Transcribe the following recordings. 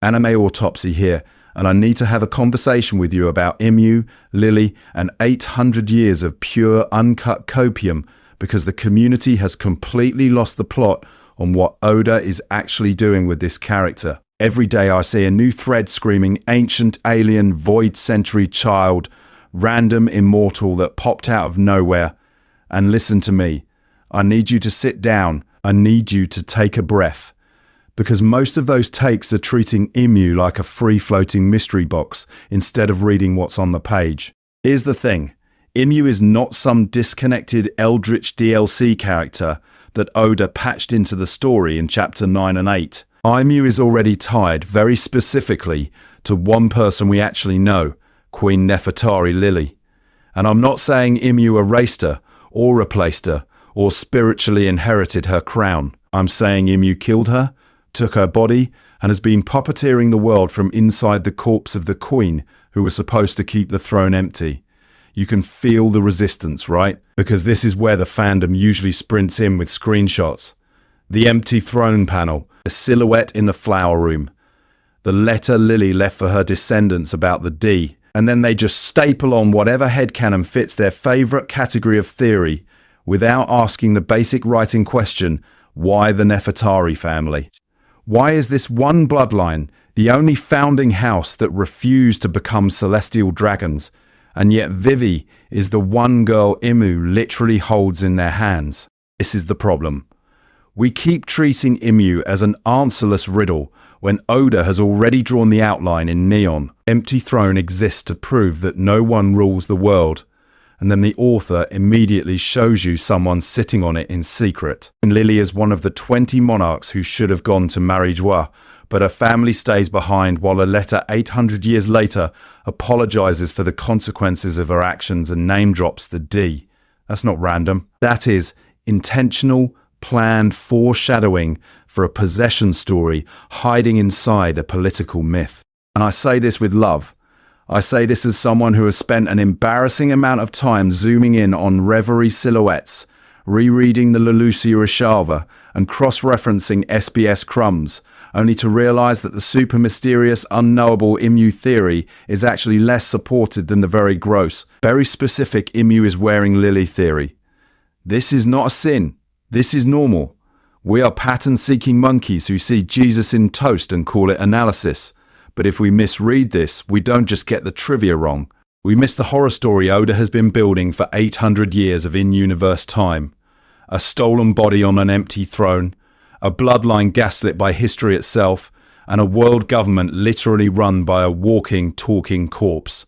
Anime autopsy here, and I need to have a conversation with you about Imu, Lili, and 800 years of pure uncut copium, because the community has completely lost the plot on what Oda is actually doing with this character. Every day I see a new thread screaming ancient alien void century child, random immortal that popped out of nowhere. And listen to me, I need you to sit down, I need you to take a breath. Because most of those takes are treating Imu like a free-floating mystery box instead of reading what's on the page. Here's the thing, Imu is not some disconnected eldritch DLC character that Oda patched into the story in chapter 9 and 8. Imu is already tied very specifically to one person we actually know, Queen Nefertari Lili. And I'm not saying Imu erased her, or replaced her, or spiritually inherited her crown. I'm saying Imu killed her, took her body, and has been puppeteering the world from inside the corpse of the queen, who was supposed to keep the throne empty. You can feel the resistance, right? Because this is where the fandom usually sprints in with screenshots. The empty throne panel, a silhouette in the flower room, the letter Lili left for her descendants about the D, and then they just staple on whatever headcanon fits their favourite category of theory without asking the basic writing question, why the Nefertari family? Why is this one bloodline the only founding house that refused to become celestial dragons, and yet Vivi is the one girl Imu literally holds in their hands? This is the problem. We keep treating Imu as an answerless riddle when Oda has already drawn the outline in neon. Empty throne exists to prove that no one rules the world, and then the author immediately shows you someone sitting on it in secret. And Lili is one of the 20 monarchs who should have gone to Marijois, but her family stays behind while a letter 800 years later apologizes for the consequences of her actions and name drops the D. That's not random. That is intentional, planned foreshadowing for a possession story hiding inside a political myth. And I say this with love. I say this as someone who has spent an embarrassing amount of time zooming in on Reverie silhouettes, rereading the Leloucia Rishalva, and cross-referencing SBS crumbs, only to realise that the super mysterious, unknowable Imu theory is actually less supported than the very gross, very specific Imu is wearing Lili theory. This is not a sin. This is normal. We are pattern-seeking monkeys who see Jesus in toast and call it analysis. But if we misread this, we don't just get the trivia wrong. We miss the horror story Oda has been building for 800 years of in-universe time. A stolen body on an empty throne, a bloodline gaslit by history itself, and a world government literally run by a walking, talking corpse.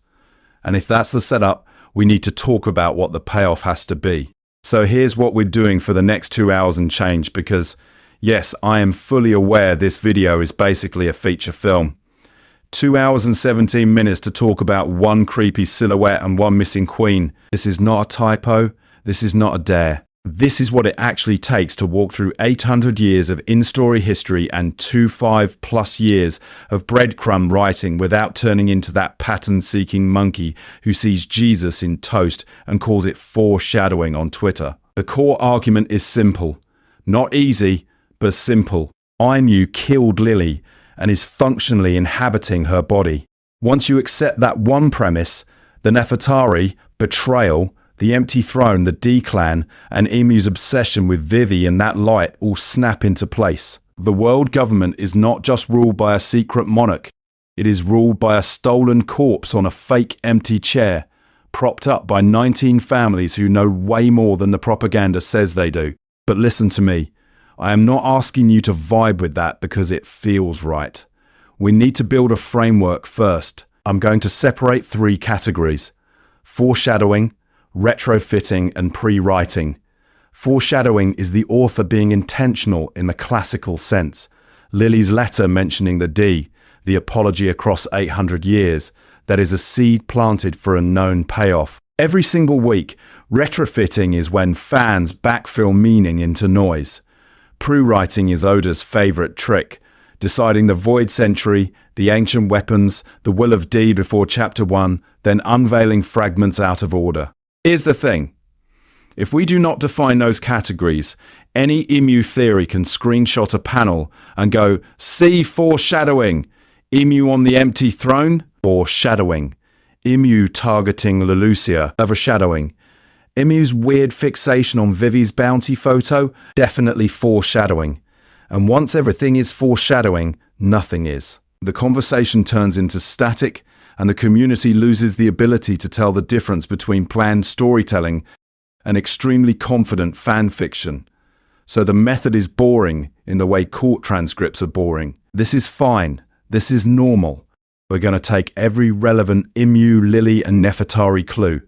And if that's the setup, we need to talk about what the payoff has to be. So here's what we're doing for the next 2 hours and change, because yes, I am fully aware this video is basically a feature film. 2 hours and 17 minutes to talk about one creepy silhouette and one missing queen. This is not a typo. This is not a dare. This is what it actually takes to walk through 800 years of in-story history and 25+ years of breadcrumb writing without turning into that pattern-seeking monkey who sees Jesus in toast and calls it foreshadowing on Twitter. The core argument is simple. Not easy, but simple. Imu killed Lili and is functionally inhabiting her body. Once you accept that one premise, the Nefertari, betrayal, the empty throne, the D-clan, and Imu's obsession with Vivi in that light all snap into place. The world government is not just ruled by a secret monarch, it is ruled by a stolen corpse on a fake empty chair, propped up by 19 families who know way more than the propaganda says they do. But listen to me. I am not asking you to vibe with that because it feels right. We need to build a framework first. I'm going to separate 3 categories: foreshadowing, retrofitting, and pre-writing. Foreshadowing is the author being intentional in the classical sense. Lili's letter mentioning the D, the apology across 800 years, that is a seed planted for a known payoff. Every single week, retrofitting is when fans backfill meaning into noise. Pre-writing is Oda's favourite trick, deciding the void century, the ancient weapons, the will of D before chapter 1, then unveiling fragments out of order. Here's the thing. If we do not define those categories, any Imu theory can screenshot a panel and go, "See foreshadowing." Imu on the empty throne? Foreshadowing. Imu targeting Lelucia, overshadowing. Imu's weird fixation on Vivi's bounty photo? Definitely foreshadowing. And once everything is foreshadowing, nothing is. The conversation turns into static, and the community loses the ability to tell the difference between planned storytelling and extremely confident fan fiction. So the method is boring in the way court transcripts are boring. This is fine. This is normal. We're going to take every relevant Imu, Lili and Nefertari clue.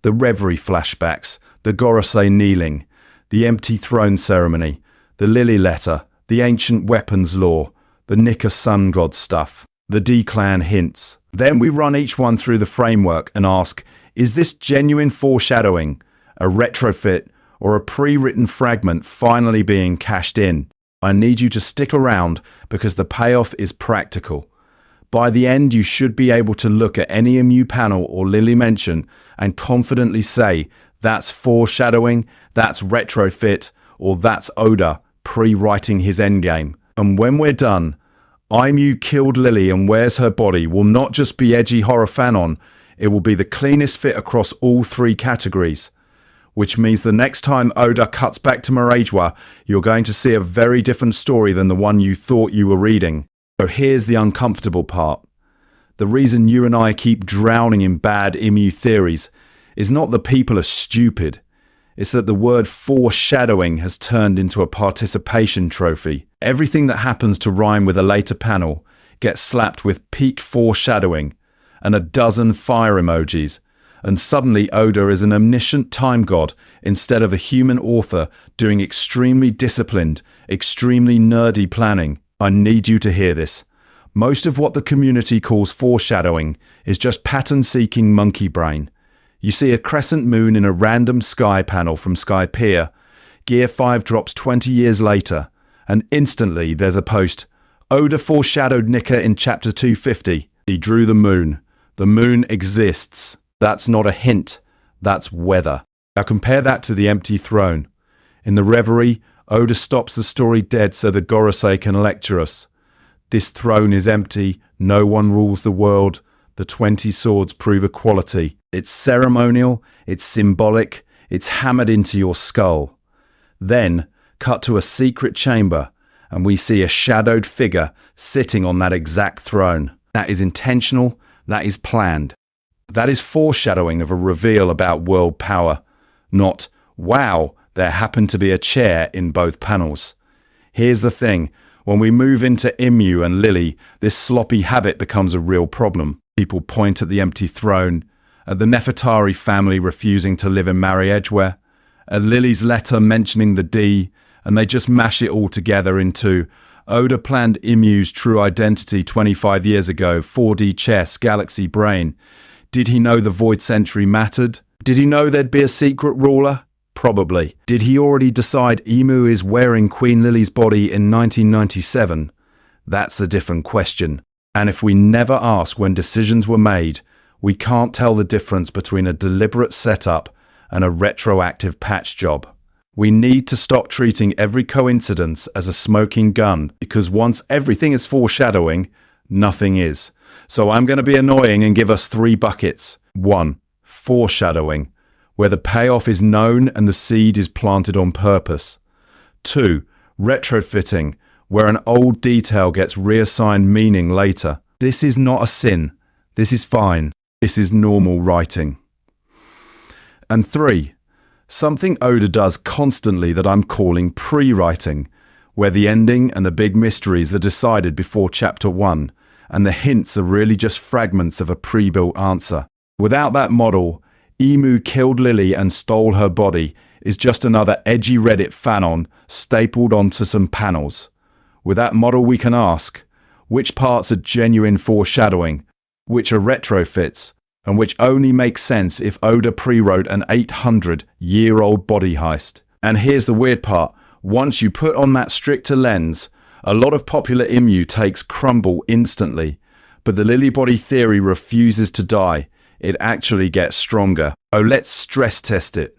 The reverie flashbacks, the Gorosei kneeling, the empty throne ceremony, the Lili letter, the ancient weapons lore, the Nika sun god stuff, the D-clan hints. Then we run each one through the framework and ask, is this genuine foreshadowing, a retrofit, or a pre-written fragment finally being cashed in? I need you to stick around because the payoff is practical. By the end, you should be able to look at any Imu panel or Lili mention and confidently say, that's foreshadowing, that's retrofit, or that's Oda pre-writing his endgame. And when we're done, Imu killed Lili and where's her body will not just be edgy horror fanon, it will be the cleanest fit across all three categories. Which means the next time Oda cuts back to Marajwa, you're going to see a very different story than the one you thought you were reading. So here's the uncomfortable part. The reason you and I keep drowning in bad Imu theories is not that people are stupid. It's that the word foreshadowing has turned into a participation trophy. Everything that happens to rhyme with a later panel gets slapped with peak foreshadowing and a dozen fire emojis. And suddenly Oda is an omniscient time god instead of a human author doing extremely disciplined, extremely nerdy planning. I need you to hear this. Most of what the community calls foreshadowing is just pattern-seeking monkey brain. You see a crescent moon in a random sky panel from Skypiea. Gear 5 drops 20 years later, and instantly there's a post. Oda foreshadowed Nika in chapter 250. He drew the moon. The moon exists. That's not a hint. That's weather. Now compare that to the empty throne. In the reverie, Oda stops the story dead so the Gorosei can lecture us. This throne is empty. No one rules the world. The 20 swords prove equality. It's ceremonial. It's symbolic. It's hammered into your skull. Then, cut to a secret chamber, and we see a shadowed figure sitting on that exact throne. That is intentional. That is planned. That is foreshadowing of a reveal about world power, not, wow, there happened to be a chair in both panels. Here's the thing, when we move into Imu and Lili, this sloppy habit becomes a real problem. People point at the empty throne, at the Nefertari family refusing to live in Marajwa, at Lili's letter mentioning the D, and they just mash it all together into Oda planned Imu's true identity 25 years ago, 4D chess, galaxy brain. Did he know the Void Century mattered? Did he know there'd be a secret ruler? Probably. Did he already decide Imu is wearing Queen Lili's body in 1997? That's a different question. And if we never ask when decisions were made, we can't tell the difference between a deliberate setup and a retroactive patch job. We need to stop treating every coincidence as a smoking gun, because once everything is foreshadowing, nothing is. So I'm going to be annoying and give us 3 buckets. 1. Foreshadowing, where the payoff is known and the seed is planted on purpose. 2. Retrofitting, where an old detail gets reassigned meaning later. This is not a sin. This is fine. This is normal writing. And 3. Something Oda does constantly that I'm calling pre-writing, where the ending and the big mysteries are decided before chapter 1, and the hints are really just fragments of a pre-built answer. Without that model, Imu killed Lili and stole her body is just another edgy Reddit fanon stapled onto some panels. With that model we can ask, which parts are genuine foreshadowing, which are retrofits, and which only make sense if Oda pre-wrote an 800-year-old body heist. And here's the weird part, once you put on that stricter lens, a lot of popular Imu takes crumble instantly, but the Lili body theory refuses to die. It actually gets stronger. Oh, let's stress test it.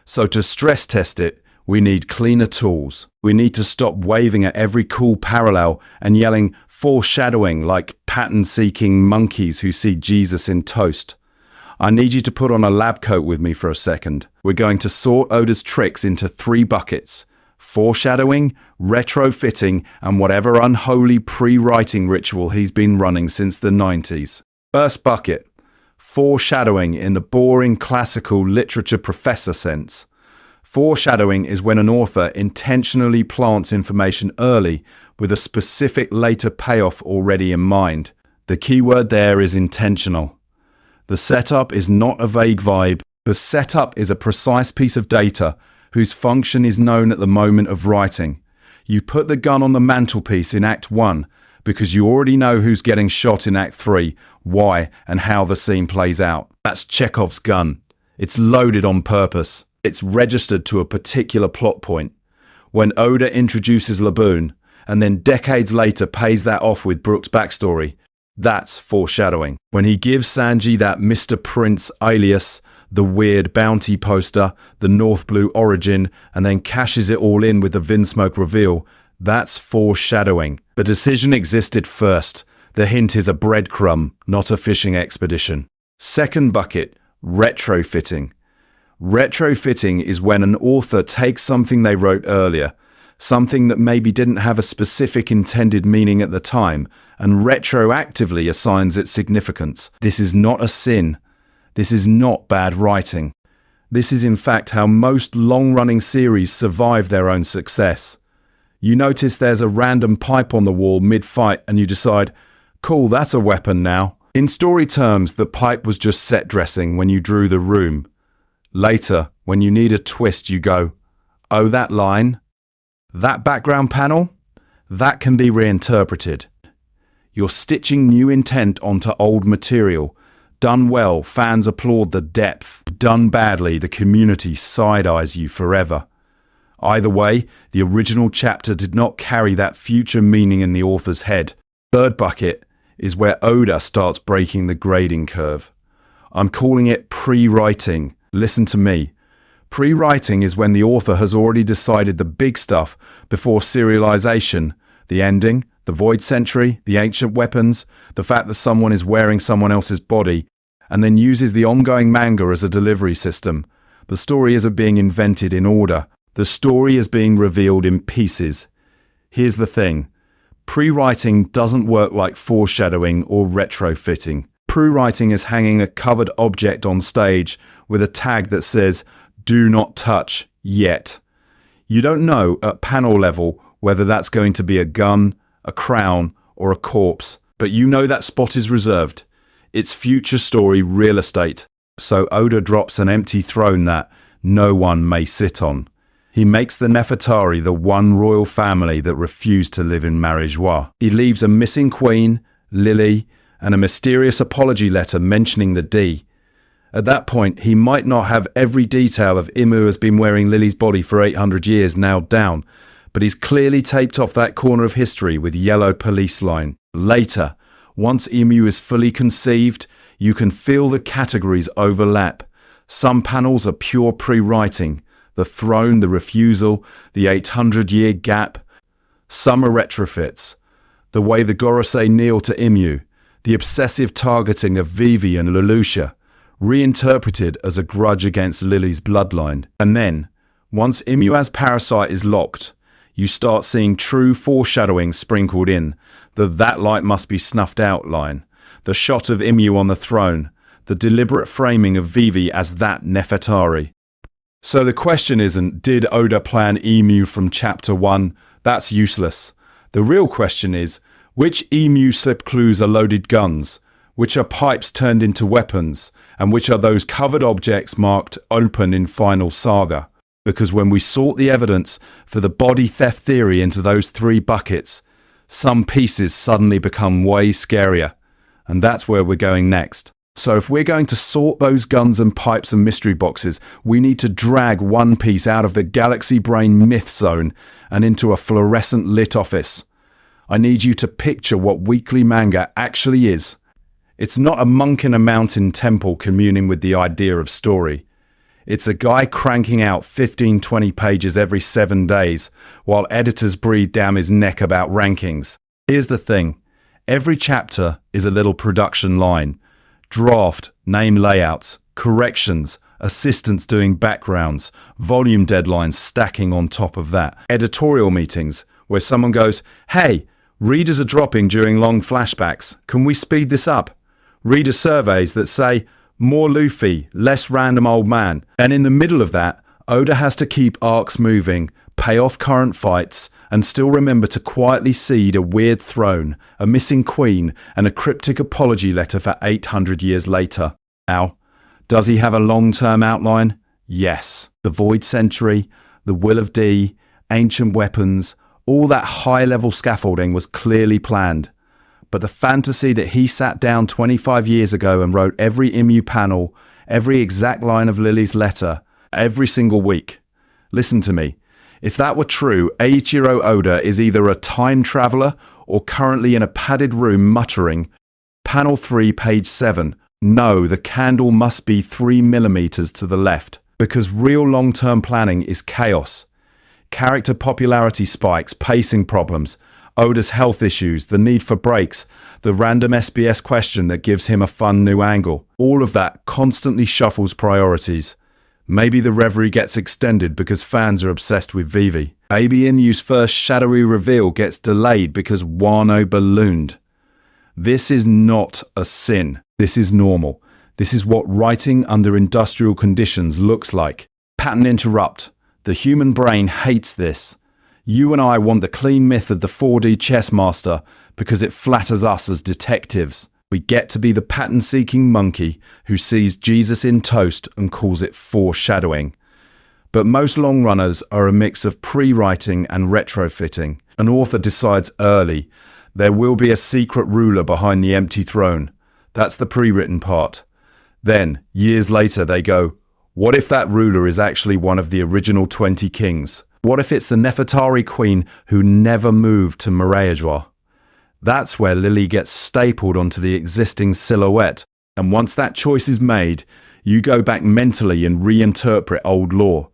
So to stress test it, We need cleaner tools. We need to stop waving at every cool parallel and yelling foreshadowing like pattern-seeking monkeys who see Jesus in toast. I need you to put on a lab coat with me for a second. We're going to sort Oda's tricks into 3 buckets: foreshadowing, retrofitting, and whatever unholy pre-writing ritual he's been running since the 90s. First bucket: foreshadowing in the boring classical literature professor sense. Foreshadowing is when an author intentionally plants information early with a specific later payoff already in mind. The key word there is intentional. The setup is not a vague vibe. The setup is a precise piece of data whose function is known at the moment of writing. You put the gun on the mantelpiece in Act 1 because you already know who's getting shot in Act 3, why, and how the scene plays out. That's Chekhov's gun. It's loaded on purpose. It's registered to a particular plot point. When Oda introduces Laboon, and then decades later pays that off with Brook's backstory, that's foreshadowing. When he gives Sanji that Mr. Prince alias, the weird bounty poster, the North Blue origin, and then cashes it all in with the Vinsmoke reveal, that's foreshadowing. The decision existed first. The hint is a breadcrumb, not a fishing expedition. Second bucket, retrofitting. Retrofitting is when an author takes something they wrote earlier, something that maybe didn't have a specific intended meaning at the time, and retroactively assigns it significance. This is not a sin. This is not bad writing. This is in fact how most long-running series survive their own success. You notice there's a random pipe on the wall mid-fight and you decide, cool, that's a weapon now. In story terms, the pipe was just set dressing when you drew the room. Later, when you need a twist, you go, oh, that line? That background panel? That can be reinterpreted. You're stitching new intent onto old material. Done well, fans applaud the depth. Done badly, the community side-eyes you forever. Either way, the original chapter did not carry that future meaning in the author's head. Third bucket is where Oda starts breaking the grading curve. I'm calling it pre-writing. Listen to me. Pre-writing is when the author has already decided the big stuff before serialization, the ending, the void sentry, the ancient weapons, the fact that someone is wearing someone else's body, and then uses the ongoing manga as a delivery system. The story isn't being invented in order. The story is being revealed in pieces. Here's the thing. Pre-writing doesn't work like foreshadowing or retrofitting. Pre-writing is hanging a covered object on stage with a tag that says, "Do not touch yet." You don't know at panel level whether that's going to be a gun, a crown, or a corpse, but you know that spot is reserved. It's future story real estate. So Oda drops an empty throne that no one may sit on. He makes the Nefertari the one royal family that refused to live in Marijois. He leaves a missing queen, Lili, and a mysterious apology letter mentioning the D. At that point, he might not have every detail of Imu has been wearing Lili's body for 800 years nailed down, but he's clearly taped off that corner of history with yellow police line. Later, once Imu is fully conceived, you can feel the categories overlap. Some panels are pure pre-writing, the throne, the refusal, the 800-year gap. Some are retrofits, the way the Gorosei kneel to Imu, the obsessive targeting of Vivi and Lelouch, reinterpreted as a grudge against Lili's bloodline. And then, once Imu as Parasite is locked, you start seeing true foreshadowing sprinkled in, the "that light must be snuffed out" line, the shot of Imu on the throne, the deliberate framing of Vivi as that Nefertari. So the question isn't, did Oda plan Imu from chapter 1? That's useless. The real question is, which Imu slip clues are loaded guns? Which are pipes turned into weapons? And which are those covered objects marked open in Final Saga? Because when we sort the evidence for the body theft theory into those 3 buckets, some pieces suddenly become way scarier. And that's where we're going next. So if we're going to sort those guns and pipes and mystery boxes, we need to drag one piece out of the galaxy brain myth zone and into a fluorescent lit office. I need you to picture what weekly manga actually is. It's not a monk in a mountain temple communing with the idea of story. It's a guy cranking out 15, 20 pages every 7 days, while editors breathe down his neck about rankings. Here's the thing. Every chapter is a little production line. Draft, name layouts, corrections, assistants doing backgrounds, volume deadlines stacking on top of that. Editorial meetings, where someone goes, "Hey, readers are dropping during long flashbacks. Can we speed this up?" Reader surveys that say, "More Luffy, less random old man." And in the middle of that, Oda has to keep arcs moving, pay off current fights, and still remember to quietly seed a weird throne, a missing queen, and a cryptic apology letter for 800 years later. Now, does he have a long-term outline? Yes. The Void Century, the Will of D, ancient weapons, all that high-level scaffolding was clearly planned. But the fantasy that he sat down 25 years ago and wrote every Imu panel, every exact line of Lili's letter, every single week. Listen to me. If that were true, Eiichiro Oda is either a time traveller or currently in a padded room muttering, "Panel 3, page 7. No, the candle must be 3 millimeters to the left." Because real long-term planning is chaos. Character popularity spikes, pacing problems, Oda's health issues, the need for breaks, the random SBS question that gives him a fun new angle. All of that constantly shuffles priorities. Maybe the reverie gets extended because fans are obsessed with Vivi. Maybe Imu's first shadowy reveal gets delayed because Wano ballooned. This is not a sin. This is normal. This is what writing under industrial conditions looks like. Pattern interrupt. The human brain hates this. You and I want the clean myth of the 4D chess master because it flatters us as detectives. We get to be the pattern-seeking monkey who sees Jesus in toast and calls it foreshadowing. But most long runners are a mix of pre-writing and retrofitting. An author decides early, there will be a secret ruler behind the empty throne. That's the pre-written part. Then, years later, they go, what if that ruler is actually one of the original 20 kings? What if it's the Nefertari queen who never moved to Maraejois? That's where Lili gets stapled onto the existing silhouette. And once that choice is made, you go back mentally and reinterpret old lore.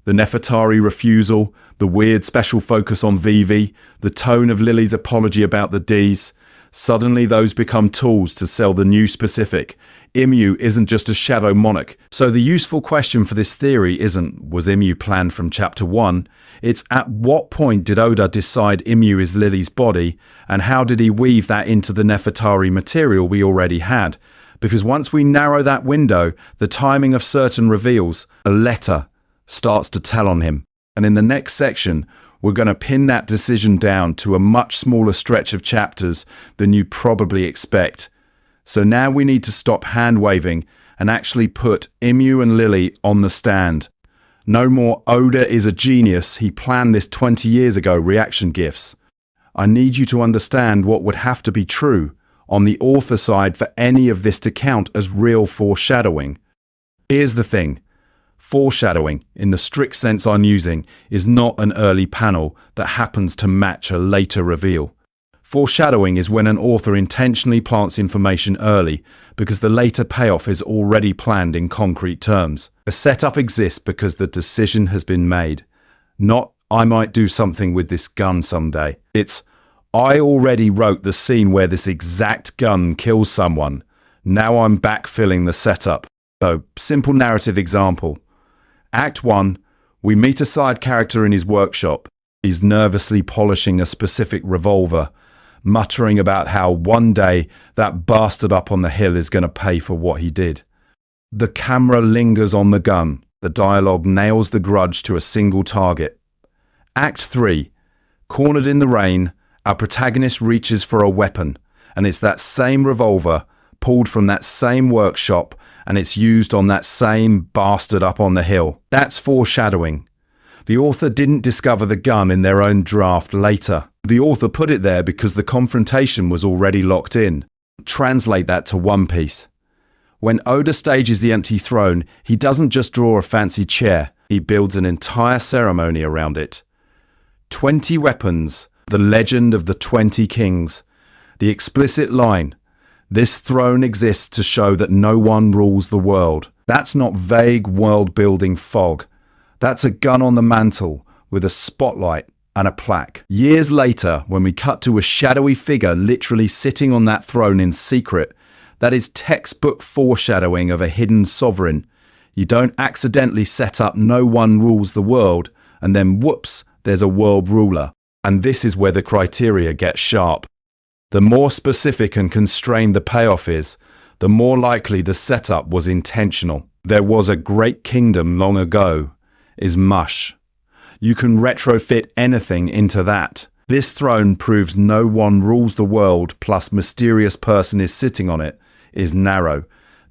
The Nefertari refusal, the weird special focus on Vivi, the tone of Lili's apology about the Ds. Suddenly those become tools to sell the new specific. Imu isn't just a shadow monarch. So the useful question for this theory isn't, was Imu planned from chapter 1? It's at what point did Oda decide Imu is Lili's body, and how did he weave that into the Nefertari material we already had? Because once we narrow that window, the timing of certain reveals, a letter, starts to tell on him. And in the next section, we're going to pin that decision down to a much smaller stretch of chapters than you probably expect. So now we need to stop hand-waving and actually put Imu and Lili on the stand. No more Oda is a genius, he planned this 20 years ago reaction gifs. I need you to understand what would have to be true on the author side for any of this to count as real foreshadowing. Here's the thing. Foreshadowing, in the strict sense I'm using, is not an early panel that happens to match a later reveal. Foreshadowing is when an author intentionally plants information early because the later payoff is already planned in concrete terms. The setup exists because the decision has been made. Not, I might do something with this gun someday. It's, I already wrote the scene where this exact gun kills someone. Now I'm backfilling the setup. So, simple narrative example. Act 1, we meet a side character in his workshop. He's nervously polishing a specific revolver, muttering about how one day that bastard up on the hill is going to pay for what he did. The camera lingers on the gun. The dialogue nails the grudge to a single target. Act 3, cornered in the rain, our protagonist reaches for a weapon, and it's that same revolver, pulled from that same workshop, and it's used on that same bastard up on the hill. That's foreshadowing. The author didn't discover the gun in their own draft later. The author put it there because the confrontation was already locked in. Translate that to One Piece. When Oda stages the empty throne, he doesn't just draw a fancy chair, he builds an entire ceremony around it. 20 weapons, the legend of the 20 kings. The explicit line, this throne exists to show that no one rules the world. That's not vague world-building fog. That's a gun on the mantle with a spotlight and a plaque. Years later, when we cut to a shadowy figure literally sitting on that throne in secret, that is textbook foreshadowing of a hidden sovereign. You don't accidentally set up no one rules the world, and then whoops, there's a world ruler. And this is where the criteria get sharp. The more specific and constrained the payoff is, the more likely the setup was intentional. There was a great kingdom long ago is mush. You can retrofit anything into that. This throne proves no one rules the world plus mysterious person is sitting on it is narrow.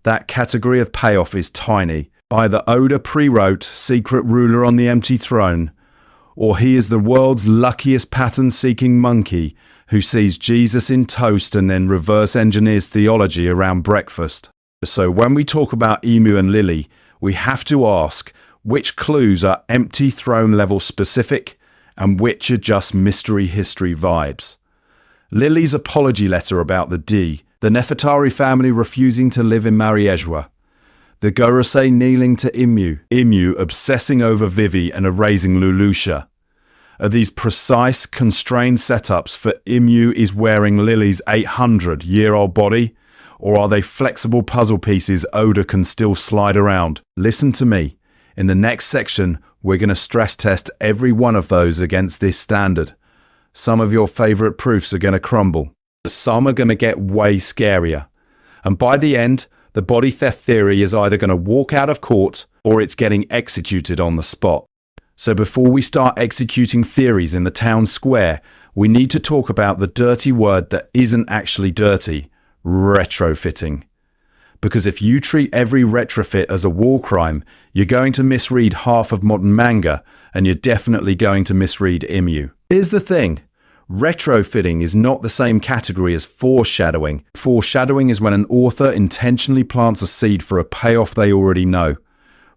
That category of payoff is tiny. Either Oda pre-wrote secret ruler on the empty throne, or he is the world's luckiest pattern-seeking monkey who sees Jesus in toast and then reverse engineers theology around breakfast. So when we talk about Imu and Lili, we have to ask which clues are empty throne level specific and which are just mystery history vibes. Lili's apology letter about the D, the Nefertari family refusing to live in Mariejwa, the Gorosei kneeling to Imu obsessing over Vivi and erasing Lulusha. Are these precise, constrained setups for Imu is wearing Lili's 800-year-old body, or are they flexible puzzle pieces Oda can still slide around? Listen to me. In the next section, we're going to stress test every one of those against this standard. Some of your favorite proofs are going to crumble. Some are going to get way scarier. And by the end, the body theft theory is either going to walk out of court or it's getting executed on the spot. So before we start executing theories in the town square, we need to talk about the dirty word that isn't actually dirty, retrofitting. Because if you treat every retrofit as a war crime, you're going to misread half of modern manga, and you're definitely going to misread Imu. Here's the thing. Retrofitting is not the same category as foreshadowing. Foreshadowing is when an author intentionally plants a seed for a payoff they already know.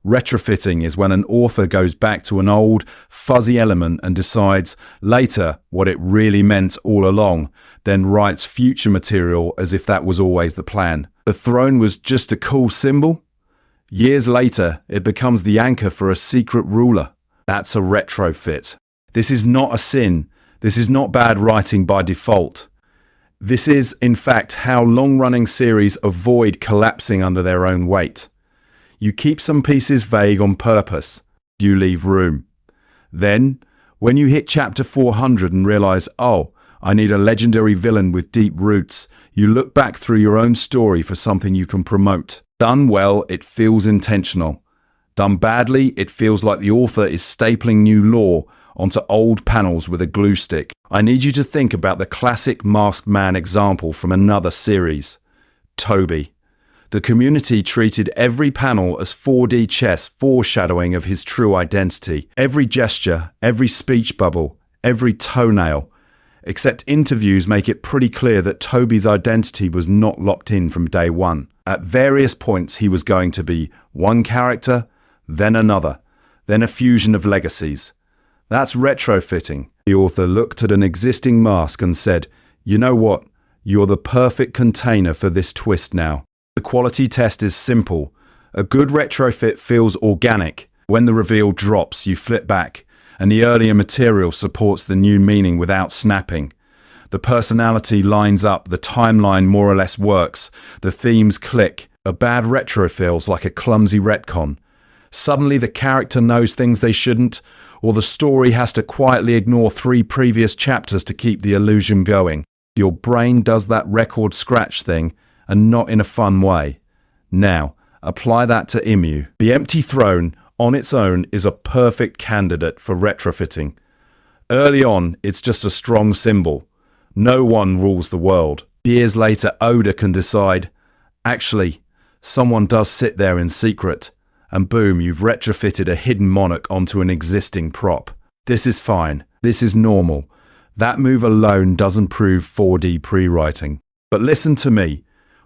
Retrofitting is when an author goes back to an old, fuzzy element and decides later what it really meant all along, then writes future material as if that was always the plan. The throne was just a cool symbol. Years later, it becomes the anchor for a secret ruler. That's a retrofit. This is not a sin. This is not bad writing by default. This is, in fact, how long-running series avoid collapsing under their own weight. You keep some pieces vague on purpose. You leave room. Then, when you hit chapter 400 and realize, oh, I need a legendary villain with deep roots, you look back through your own story for something you can promote. Done well, it feels intentional. Done badly, it feels like the author is stapling new lore onto old panels with a glue stick. I need you to think about the classic Masked Man example from another series, Toby. The community treated every panel as 4D chess foreshadowing of his true identity. Every gesture, every speech bubble, every toenail. Except interviews make it pretty clear that Toby's identity was not locked in from day one. At various points he was going to be one character, then another, then a fusion of legacies. That's retrofitting. The author looked at an existing mask and said, you know what, you're the perfect container for this twist now. The quality test is simple. A good retrofit feels organic. When the reveal drops, you flip back, and the earlier material supports the new meaning without snapping. The personality lines up, the timeline more or less works, the themes click. A bad retro feels like a clumsy retcon. Suddenly the character knows things they shouldn't, or the story has to quietly ignore 3 previous chapters to keep the illusion going. Your brain does that record scratch thing, and not in a fun way. Now, apply that to Imu. The empty throne, on its own, is a perfect candidate for retrofitting. Early on, it's just a strong symbol. No one rules the world. Years later, Oda can decide, actually, someone does sit there in secret, and boom, you've retrofitted a hidden monarch onto an existing prop. This is fine. This is normal. That move alone doesn't prove 4D pre-writing. But listen to me.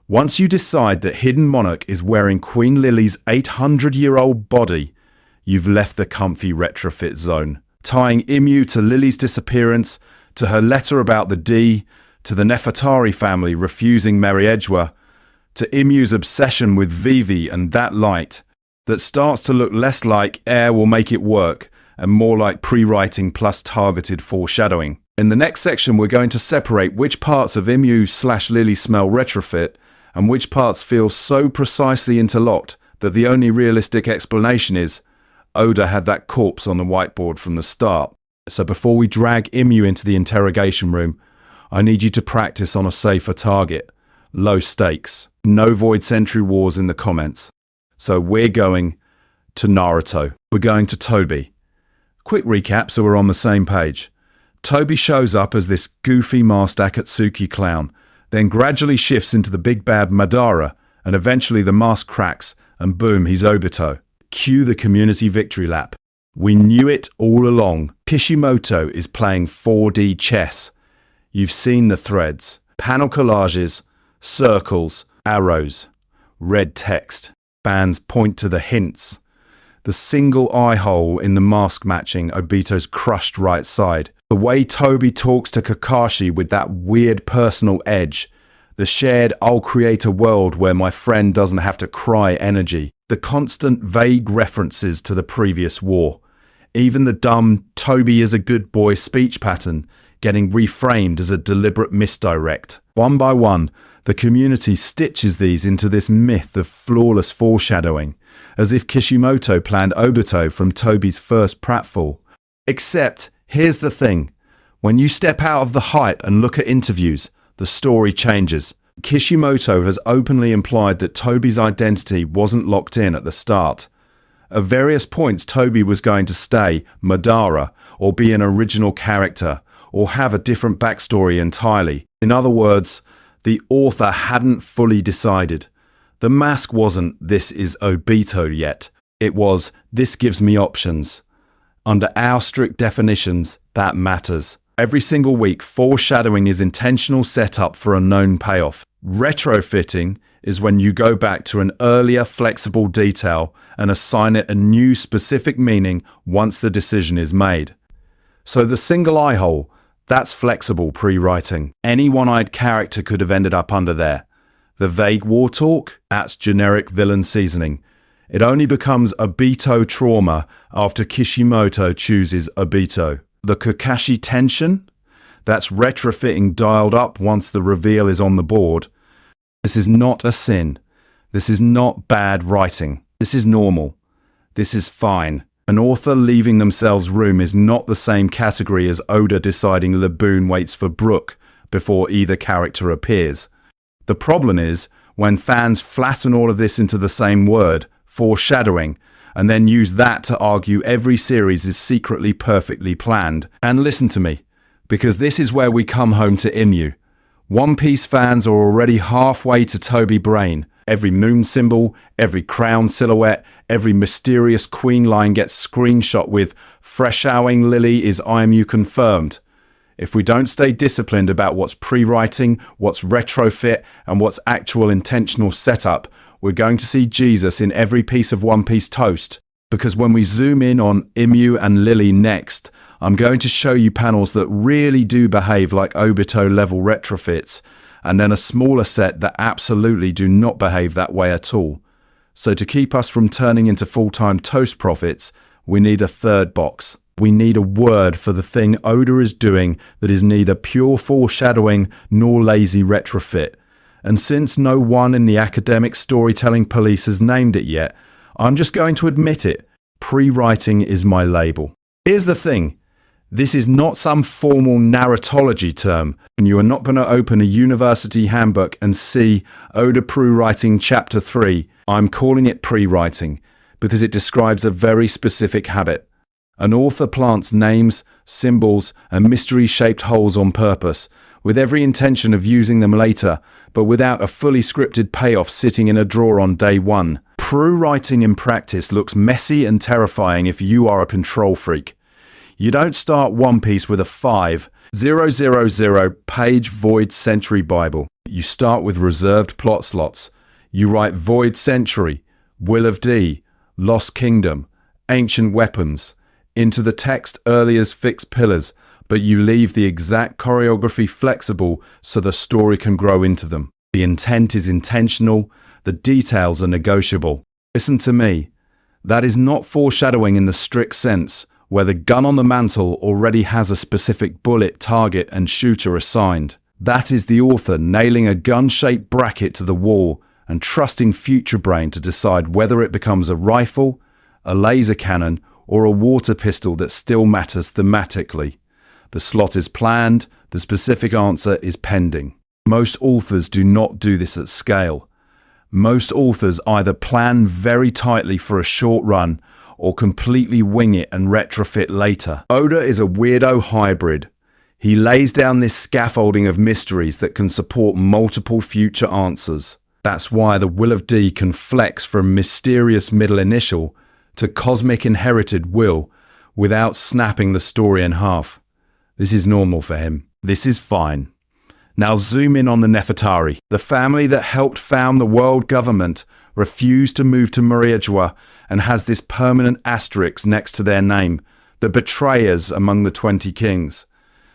Once you decide that Hidden Monarch is wearing Queen Lili's 800-year-old body, you've left the comfy retrofit zone. Tying Imu to Lili's disappearance, to her letter about the D, to the Nefertari family refusing Mariejwa, to Imu's obsession with Vivi and that light, that starts to look less like air will make it work and more like pre-writing plus targeted foreshadowing. In the next section, we're going to separate which parts of Imu/Lili smell retrofit and which parts feel so precisely interlocked that the only realistic explanation is Oda had that corpse on the whiteboard from the start. So before we drag Imu into the interrogation room, I need you to practice on a safer target. Low stakes. No Void Century Wars in the comments. So we're going to Naruto. We're going to Tobi. Quick recap so we're on the same page. Tobi shows up as this goofy masked Akatsuki clown, then gradually shifts into the big bad Madara, and eventually the mask cracks, and boom, he's Obito. Cue the community victory lap. We knew it all along. Kishimoto is playing 4D chess. You've seen the threads, panel collages, circles, arrows, red text. Fans point to the hints. The single eye hole in the mask matching Obito's crushed right side. The way Tobi talks to Kakashi with that weird personal edge. The shared I'll create a world where my friend doesn't have to cry energy. The constant vague references to the previous war. Even the dumb Tobi is a good boy speech pattern getting reframed as a deliberate misdirect. One by one, the community stitches these into this myth of flawless foreshadowing, as if Kishimoto planned Obito from Tobi's first pratfall. Except, here's the thing. When you step out of the hype and look at interviews, the story changes. Kishimoto has openly implied that Tobi's identity wasn't locked in at the start. At various points, Tobi was going to stay Madara, or be an original character, or have a different backstory entirely. In other words, the author hadn't fully decided. The mask wasn't "this is Obito" yet. It was "this gives me options." Under our strict definitions, that matters. Every single week, foreshadowing is intentional setup for a known payoff. Retrofitting is when you go back to an earlier flexible detail and assign it a new specific meaning once the decision is made. So the single eye hole, that's flexible pre-writing. Any one-eyed character could have ended up under there. The vague war talk, that's generic villain seasoning. It only becomes Obito trauma after Kishimoto chooses Obito. The Kakashi tension, that's retrofitting dialed up once the reveal is on the board. This is not a sin. This is not bad writing. This is normal. This is fine. An author leaving themselves room is not the same category as Oda deciding Laboon waits for Brook before either character appears. The problem is when fans flatten all of this into the same word, foreshadowing, and then use that to argue every series is secretly perfectly planned. And listen to me, because this is where we come home to Imu. One Piece fans are already halfway to Tobi Brain. Every moon symbol, every crown silhouette, every mysterious queen line gets screenshot with "Freshowing Lili is Imu confirmed." If we don't stay disciplined about what's pre-writing, what's retrofit, and what's actual intentional setup, we're going to see Jesus in every piece of One Piece toast. Because when we zoom in on Imu and Lili next, I'm going to show you panels that really do behave like Obito level retrofits, and then a smaller set that absolutely do not behave that way at all. So to keep us from turning into full-time toast prophets, we need a third box. We need a word for the thing Oda is doing that is neither pure foreshadowing nor lazy retrofit. And since no one in the academic storytelling police has named it yet, I'm just going to admit it. Pre-writing is my label. Here's the thing. This is not some formal narratology term, and you are not going to open a university handbook and see Oda Pre-writing Chapter 3. I'm calling it pre-writing because it describes a very specific habit. An author plants names, symbols, and mystery-shaped holes on purpose, with every intention of using them later, but without a fully scripted payoff sitting in a drawer on day one. Pre-writing in practice looks messy and terrifying if you are a control freak. You don't start One Piece with a 5,000 page Void Century Bible. You start with reserved plot slots. You write Void Century, Will of D, Lost Kingdom, Ancient Weapons. Into the text early as fixed pillars, but you leave the exact choreography flexible so the story can grow into them. The intent is intentional, the details are negotiable. Listen to me. Because this is That is not foreshadowing in the strict sense, where the gun on the mantle already has a specific bullet, target, and shooter assigned. That is the author nailing a gun-shaped bracket to the wall and trusting Future Brain to decide whether it becomes a rifle, a laser cannon, or a water pistol that still matters thematically. The slot is planned, the specific answer is pending. Most authors do not do this at scale. Most authors either plan very tightly for a short run or completely wing it and retrofit later. Oda is a weirdo hybrid. He lays down this scaffolding of mysteries that can support multiple future answers. That's why the Will of D can flex from mysterious middle initial to cosmic inherited will without snapping the story in half. This is normal for him. This is fine. Now zoom in on the Nefertari. The family that helped found the world government refused to move to Meriadjua and has this permanent asterisk next to their name, the betrayers among the 20 kings.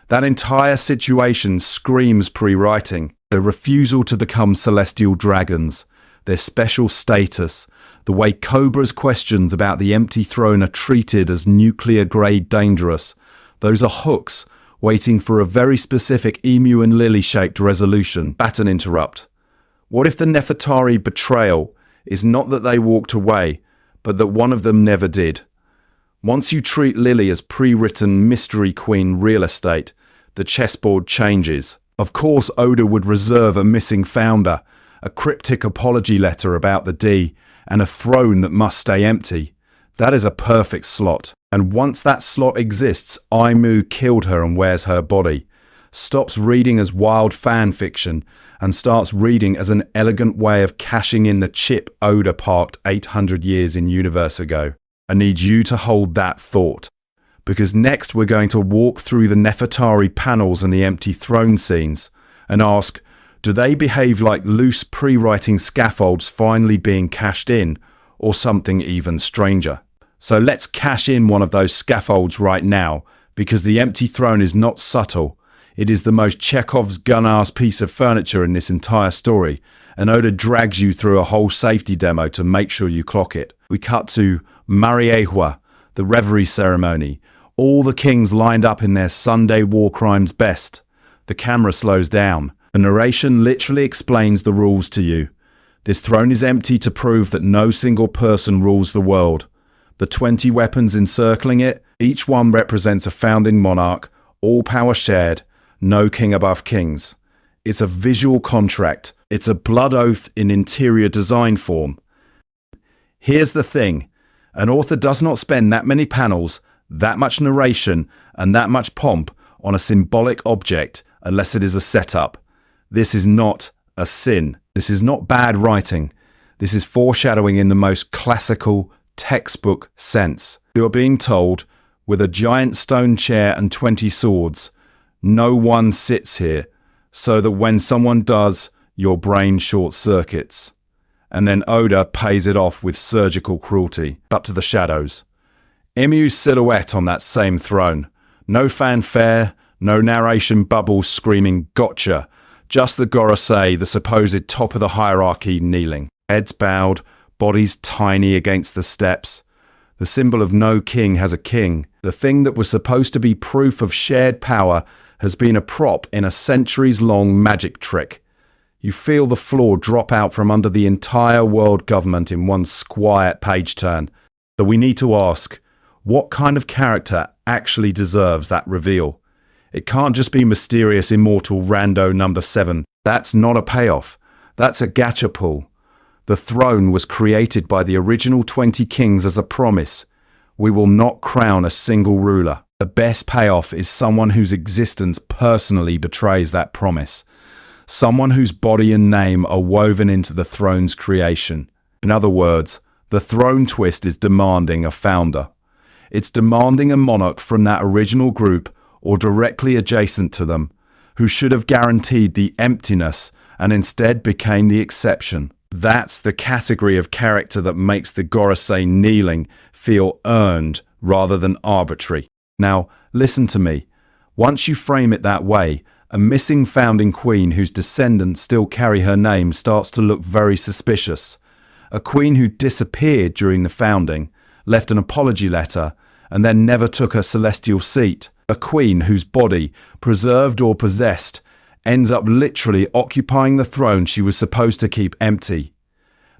That entire situation screams pre-writing. The refusal to become celestial dragons, their special status, the way Cobra's questions about the empty throne are treated as nuclear-grade dangerous. Those are hooks waiting for a very specific Emu and Lily-shaped resolution. Baton interrupt. What if the Nefertari betrayal is not that they walked away, but that one of them never did? Once you treat Lily as pre-written mystery queen real estate, the chessboard changes. Of course, Oda would reserve a missing founder, a cryptic apology letter about the D, and a throne that must stay empty. That is a perfect slot. And once that slot exists, Imu killed her and wears her body, stops reading as wild fan fiction, and starts reading as an elegant way of cashing in the chip Oda parked 800 years in universe ago. I need you to hold that thought, because next we're going to walk through the Nefertari panels and the empty throne scenes and ask, do they behave like loose pre-writing scaffolds finally being cashed in, or something even stranger? So let's cash in one of those scaffolds right now, because the empty throne is not subtle. It is the most Chekhov's gun-ass piece of furniture in this entire story, and Oda drags you through a whole safety demo to make sure you clock it. We cut to Meriadjua, the reverie ceremony. All the kings lined up in their Sunday war crimes best. The camera slows down. The narration literally explains the rules to you. This throne is empty to prove that no single person rules the world. The 20 weapons encircling it, each one represents a founding monarch, all power shared, no king above kings. It's a visual contract. It's a blood oath in interior design form. Here's the thing. An author does not spend that many panels, that much narration, and that much pomp on a symbolic object unless it is a setup. This is not a sin. This is not bad writing. This is foreshadowing in the most classical, textbook sense. You are being told, with a giant stone chair and 20 swords, no one sits here, so that when someone does, your brain short circuits. And then Oda pays it off with surgical cruelty. Up to the shadows. Imu's silhouette on that same throne. No fanfare, no narration bubbles screaming gotcha. Just the Gorosei, the supposed top of the hierarchy, kneeling. Heads bowed, bodies tiny against the steps. The symbol of no king has a king. The thing that was supposed to be proof of shared power has been a prop in a centuries-long magic trick. You feel the floor drop out from under the entire world government in one quiet page turn. So we need to ask, what kind of character actually deserves that reveal? It can't just be mysterious immortal rando number 7. That's not a payoff. That's a gacha pull. The throne was created by the original 20 kings as a promise. We will not crown a single ruler. The best payoff is someone whose existence personally betrays that promise. Someone whose body and name are woven into the throne's creation. In other words, the throne twist is demanding a founder. It's demanding a monarch from that original group or directly adjacent to them, who should have guaranteed the emptiness and instead became the exception. That's the category of character that makes the Gorosei kneeling feel earned rather than arbitrary. Now, listen to me. Once you frame it that way, a missing founding queen whose descendants still carry her name starts to look very suspicious. A queen who disappeared during the founding, left an apology letter, and then never took her celestial seat. A queen whose body, preserved or possessed, ends up literally occupying the throne she was supposed to keep empty.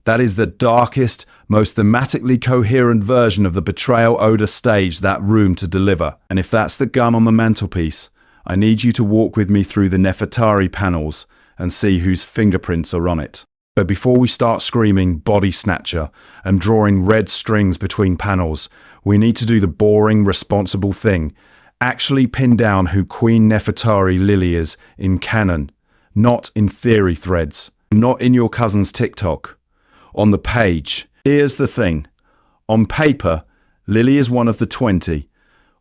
That is the darkest, most thematically coherent version of the betrayal Oda staged that room to deliver. And if that's the gun on the mantelpiece, I need you to walk with me through the Nefertari panels and see whose fingerprints are on it. But before we start screaming body snatcher and drawing red strings between panels, we need to do the boring, responsible thing. Actually pin down who Queen Nefertari Lili is in canon, not in theory threads, not in your cousin's TikTok. On the page. Here's the thing. On paper, Lili is one of the 20,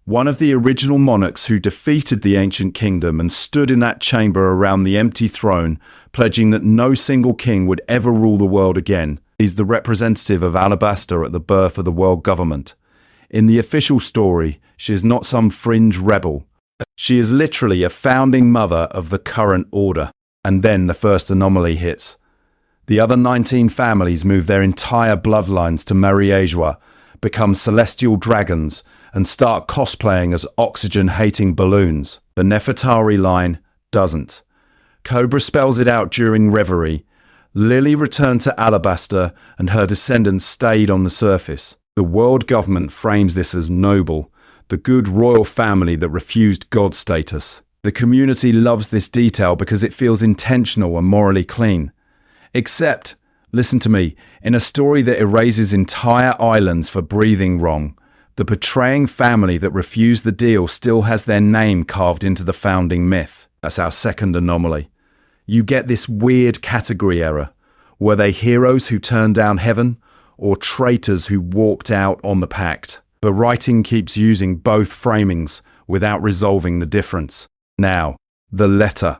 one of the original monarchs who defeated the ancient kingdom and stood in that chamber around the empty throne, pledging that no single king would ever rule the world again. He's the representative of Alabasta at the birth of the world government. In the official story, she is not some fringe rebel. She is literally a founding mother of the current order. And then the first anomaly hits. The other 19 families move their entire bloodlines to Mariejwa, become celestial dragons, and start cosplaying as oxygen-hating balloons. The Nefertari line doesn't. Cobra spells it out during Reverie. Lili returned to Alabasta, and her descendants stayed on the surface. The world government frames this as noble, the good royal family that refused god status. The community loves this detail because it feels intentional and morally clean. Except, listen to me, in a story that erases entire islands for breathing wrong, the betraying family that refused the deal still has their name carved into the founding myth. That's our second anomaly. You get this weird category error. Were they heroes who turned down heaven, or traitors who walked out on the pact? The writing keeps using both framings without resolving the difference. Now, the letter.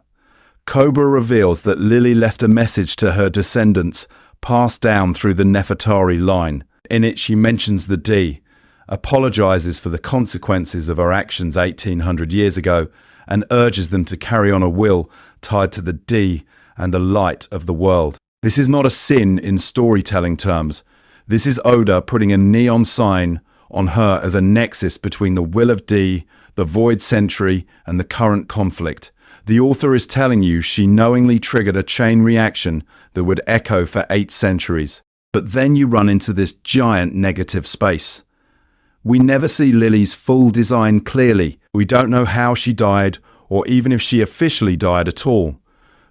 Cobra reveals that Lili left a message to her descendants, passed down through the Nefertari line. In it, she mentions the D, apologizes for the consequences of her actions 1800 years ago, and urges them to carry on a will tied to the D and the light of the world. This is not a sin in storytelling terms. This is Oda putting a neon sign on her as a nexus between the will of D, the void century, and the current conflict. The author is telling you she knowingly triggered a chain reaction that would echo for 8 centuries. But then you run into this giant negative space. We never see Lili's full design clearly. We don't know how she died, or even if she officially died at all.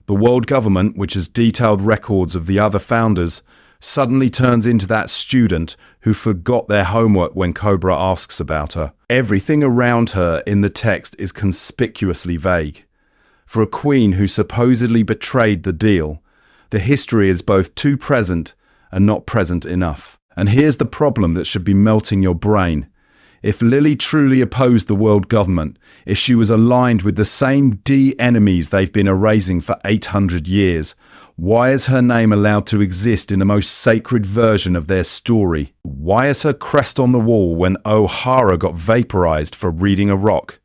The world government, which has detailed records of the other founders, suddenly turns into that student who forgot their homework when Cobra asks about her. Everything around her in the text is conspicuously vague. For a queen who supposedly betrayed the deal, the history is both too present and not present enough. And here's the problem that should be melting your brain. If Lili truly opposed the world government, if she was aligned with the same D enemies they've been erasing for 800 years, why is her name allowed to exist in the most sacred version of their story? Why is her crest on the wall when O'Hara got vaporized for reading a rock?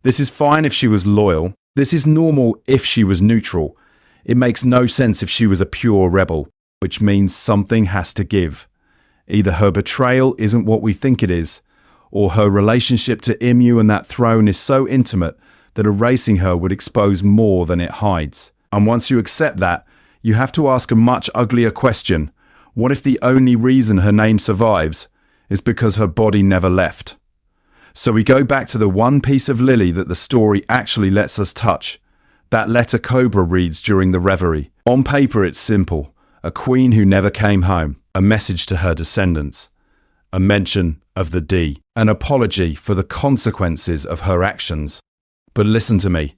This is fine if she was loyal. This is normal if she was neutral. It makes no sense if she was a pure rebel, which means something has to give. Either her betrayal isn't what we think it is, or her relationship to Imu and that throne is so intimate that erasing her would expose more than it hides. And once you accept that, you have to ask a much uglier question. What if the only reason her name survives is because her body never left? So we go back to the one piece of Lili that the story actually lets us touch. That letter Cobra reads during the Reverie. On paper it's simple. A queen who never came home. A message to her descendants. A mention of the D. An apology for the consequences of her actions. But listen to me.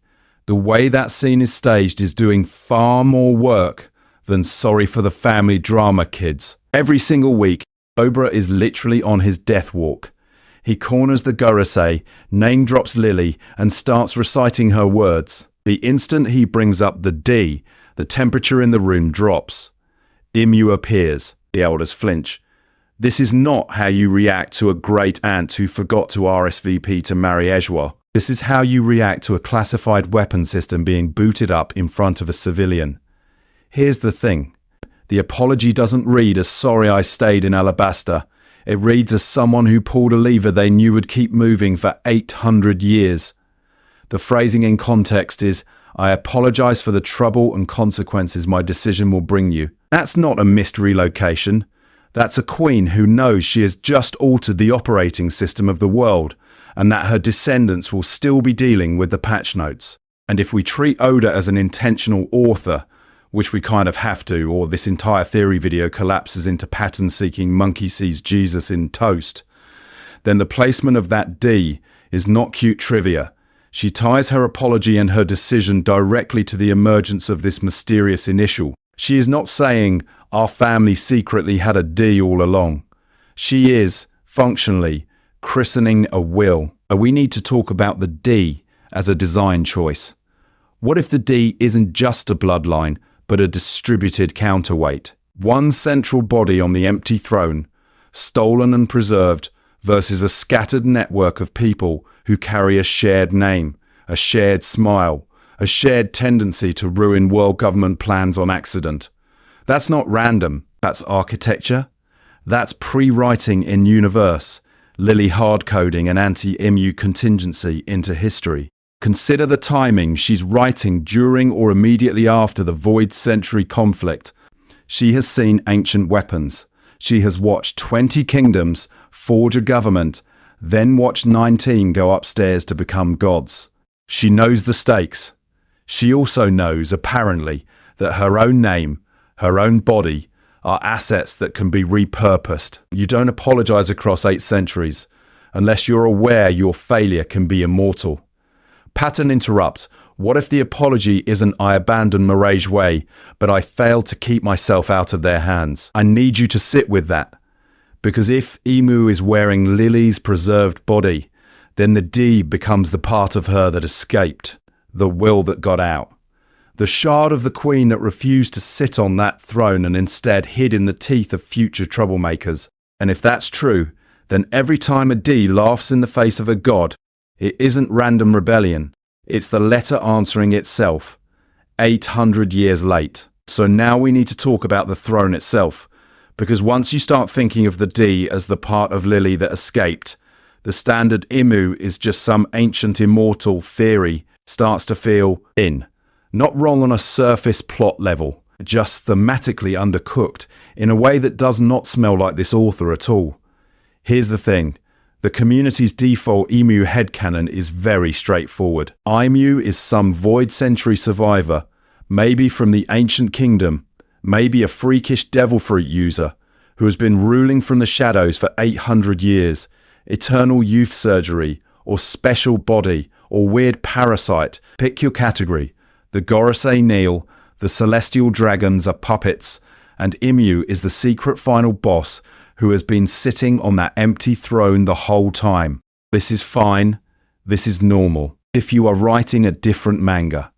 The way that scene is staged is doing far more work than Sorry for the Family drama, kids. Every single week, Cobra is literally on his death walk. He corners the Gorosei, name drops Lili, and starts reciting her words. The instant he brings up the D, the temperature in the room drops. Imu appears. The elders flinch. This is not how you react to a great aunt who forgot to RSVP to Mariejwa. This is how you react to a classified weapon system being booted up in front of a civilian. Here's the thing. The apology doesn't read as sorry I stayed in Alabasta. It reads as someone who pulled a lever they knew would keep moving for 800 years. The phrasing in context is, "I apologize for the trouble and consequences my decision will bring you." That's not a missed relocation. That's a queen who knows she has just altered the operating system of the world and that her descendants will still be dealing with the patch notes. And if we treat Oda as an intentional author, which we kind of have to, or this entire theory video collapses into pattern-seeking monkey sees Jesus in toast, then the placement of that D is not cute trivia. She ties her apology and her decision directly to the emergence of this mysterious initial. She is not saying, "Our family secretly had a D all along." She is, functionally, christening a will. We need to talk about the D as a design choice. What if the D isn't just a bloodline, but a distributed counterweight? One central body on the empty throne, stolen and preserved, versus a scattered network of people who carry a shared name, a shared smile, a shared tendency to ruin world government plans on accident. That's not random. That's architecture. That's pre-writing in universe, Lili hard-coding an anti-Imu contingency into history. Consider the timing. She's writing during or immediately after the Void Century conflict. She has seen ancient weapons. She has watched 20 kingdoms forge a government, then watched 19 go upstairs to become gods. She knows the stakes. She also knows, apparently, that her own name, her own body, are assets that can be repurposed. You don't apologize across 8 centuries unless you're aware your failure can be immortal. Pattern interrupt. What if the apology isn't "I abandoned Mirage Way, but I failed to keep myself out of their hands"? I need you to sit with that. Because if Imu is wearing Lili's preserved body, then the D becomes the part of her that escaped, the will that got out. The shard of the queen that refused to sit on that throne and instead hid in the teeth of future troublemakers. And if that's true, then every time a D laughs in the face of a god, it isn't random rebellion. It's the letter answering itself, 800 years late. So now we need to talk about the throne itself, because once you start thinking of the D as the part of Lili that escaped, the standard Imu is just some ancient immortal theory starts to feel not wrong on a surface plot level, just thematically undercooked in a way that does not smell like this author at all. Here's the thing. The community's default Imu headcanon is very straightforward. Imu is some Void Century survivor, maybe from the ancient kingdom, maybe a freakish devil fruit user, who has been ruling from the shadows for 800 years, eternal youth surgery, or special body, or weird parasite. Pick your category. The Gorosei kneel, the celestial dragons are puppets, and Imu is the secret final boss who has been sitting on that empty throne the whole time. This is fine. This is normal. If you are writing a different manga.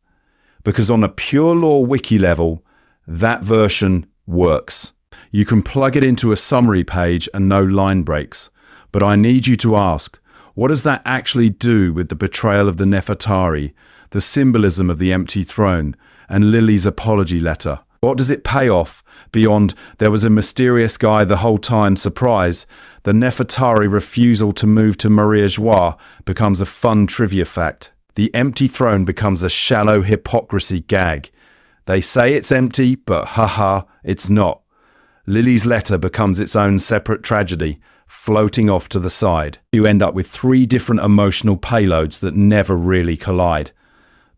Because on a pure lore wiki level, that version works. You can plug it into a summary page and no line breaks. But I need you to ask, what does that actually do with the betrayal of the Nefertari, the symbolism of the empty throne, and Lili's apology letter? What does it pay off beyond "there was a mysterious guy the whole time" surprise? The Nefertari refusal to move to Maria Joie becomes a fun trivia fact. The empty throne becomes a shallow hypocrisy gag. They say it's empty, but haha, it's not. Lili's letter becomes its own separate tragedy, floating off to the side. You end up with 3 different emotional payloads that never really collide.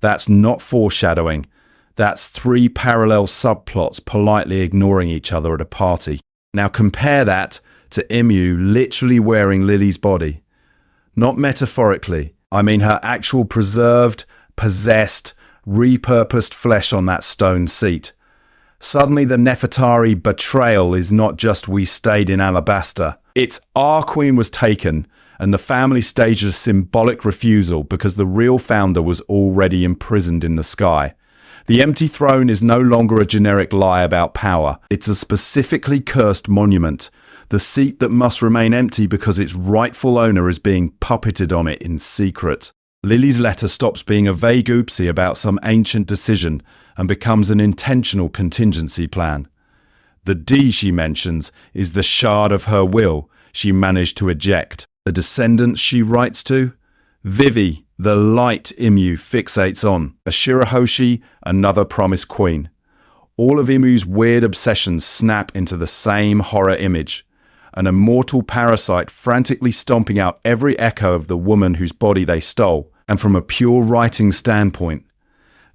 That's not foreshadowing. That's 3 parallel subplots politely ignoring each other at a party. Now compare that to Imu literally wearing Lili's body. Not metaphorically. I mean her actual preserved, possessed, repurposed flesh on that stone seat. Suddenly the Nefertari betrayal is not just "we stayed in alabaster." It's "our queen was taken," and the family staged a symbolic refusal because the real founder was already imprisoned in the sky. The empty throne is no longer a generic lie about power. It's a specifically cursed monument, the seat that must remain empty because its rightful owner is being puppeted on it in secret. Lili's letter stops being a vague oopsie about some ancient decision and becomes an intentional contingency plan. The D she mentions is the shard of her will. she managed to eject. The descendants she writes to? Vivi, the light Imu fixates on. A Shirahoshi, another promised queen. All of Imu's weird obsessions snap into the same horror image. An immortal parasite frantically stomping out every echo of the woman whose body they stole. And from a pure writing standpoint,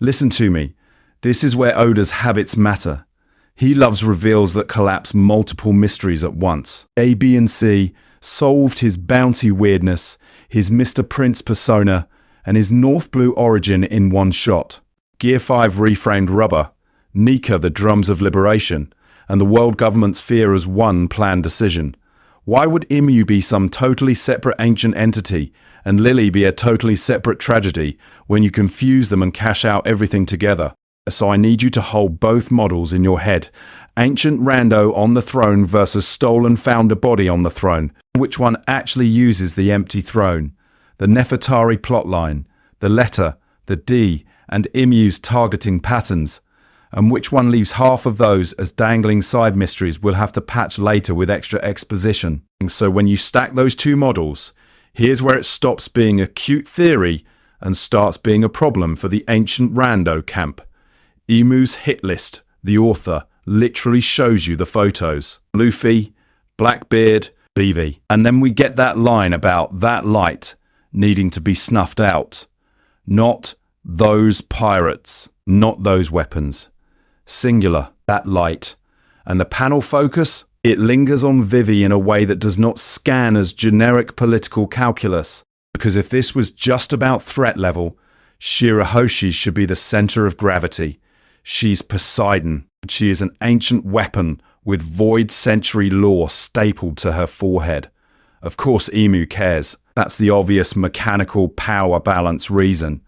listen to me, this is where Oda's habits matter. He loves reveals that collapse multiple mysteries at once. A, B, and C solved his bounty weirdness, his Mr. Prince persona, and his North Blue origin in one shot. Gear 5 reframed rubber, Nika the drums of liberation, and the world government's fear as one planned decision. Why would Imu be some totally separate ancient entity and Lili be a totally separate tragedy when you confuse them and cash out everything together? So I need you to hold both models in your head. Ancient rando on the throne versus stolen founder body on the throne. Which one actually uses the empty throne? The Nefertari plotline, the letter, the D, and Imu's targeting patterns. And which one leaves half of those as dangling side mysteries we'll have to patch later with extra exposition. So when you stack those two models, here's where it stops being a cute theory and starts being a problem for the ancient rando camp. Imu's hit list, the author, literally shows you the photos. Luffy, Blackbeard, Vivi. And then we get that line about that light needing to be snuffed out. Not those pirates, not those weapons. Singular, that light. And the panel focus, it lingers on Vivi in a way that does not scan as generic political calculus. Because if this was just about threat level, Shirahoshi should be the center of gravity. She's Poseidon. She is an ancient weapon with void century lore stapled to her forehead. Of course Imu cares. That's the obvious mechanical power balance reason.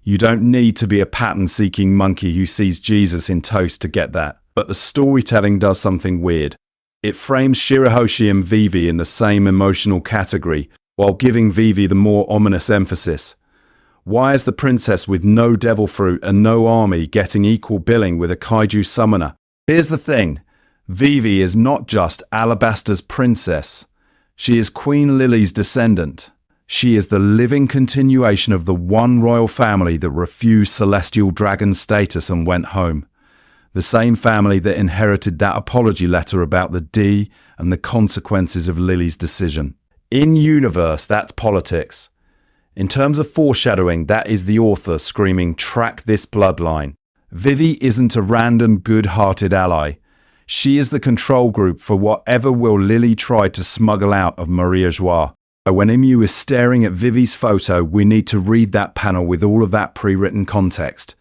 You don't need to be a pattern-seeking monkey who sees Jesus in toast to get that. But the storytelling does something weird. It frames Shirahoshi and Vivi in the same emotional category, while giving Vivi the more ominous emphasis. Why is the princess with no devil fruit and no army getting equal billing with a kaiju summoner? Here's the thing. Vivi is not just Alabaster's princess. She is Queen Lili's descendant. She is the living continuation of the one royal family that refused celestial dragon status and went home. The same family that inherited that apology letter about the D and the consequences of Lili's decision. In universe, that's politics. In terms of foreshadowing, that is the author screaming, "Track this bloodline." Vivi isn't a random good-hearted ally. She is the control group for whatever will Lili try to smuggle out of Maria Joie. When Imu is staring at Vivi's photo, we need to read that panel with all of that pre-written context.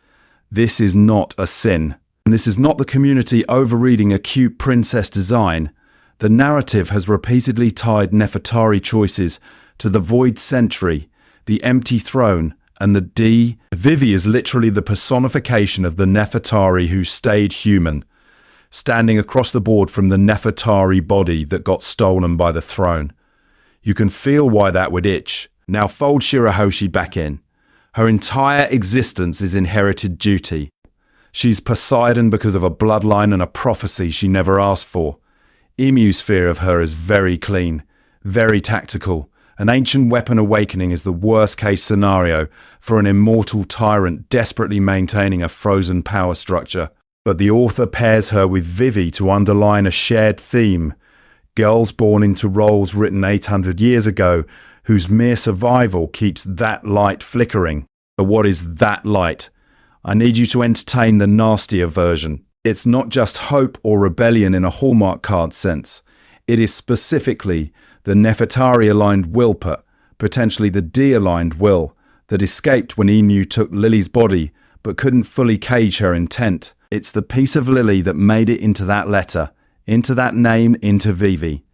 This is not a sin. And this is not the community overreading a cute princess design. The narrative has repeatedly tied Nefertari choices to the void century, the empty throne, and the D. Vivi is literally the personification of the Nefertari who stayed human, standing across the board from the Nefertari body that got stolen by the throne. You can feel why that would itch. Now fold Shirahoshi back in. Her entire existence is inherited duty. She's Poseidon because of a bloodline and a prophecy she never asked for. Imu's fear of her is very clean, very tactical. An ancient weapon awakening is the worst-case scenario for an immortal tyrant desperately maintaining a frozen power structure. But the author pairs her with Vivi to underline a shared theme. Girls born into roles written 800 years ago, whose mere survival keeps that light flickering. But what is that light? I need you to entertain the nastier version. It's not just hope or rebellion in a Hallmark card sense. It is specifically the Nefertari-aligned Wilput, potentially the D-aligned Will, that escaped when Imu took Lili's body but couldn't fully cage her intent. It's the piece of Lili that made it into that letter, into that name, into Vivi.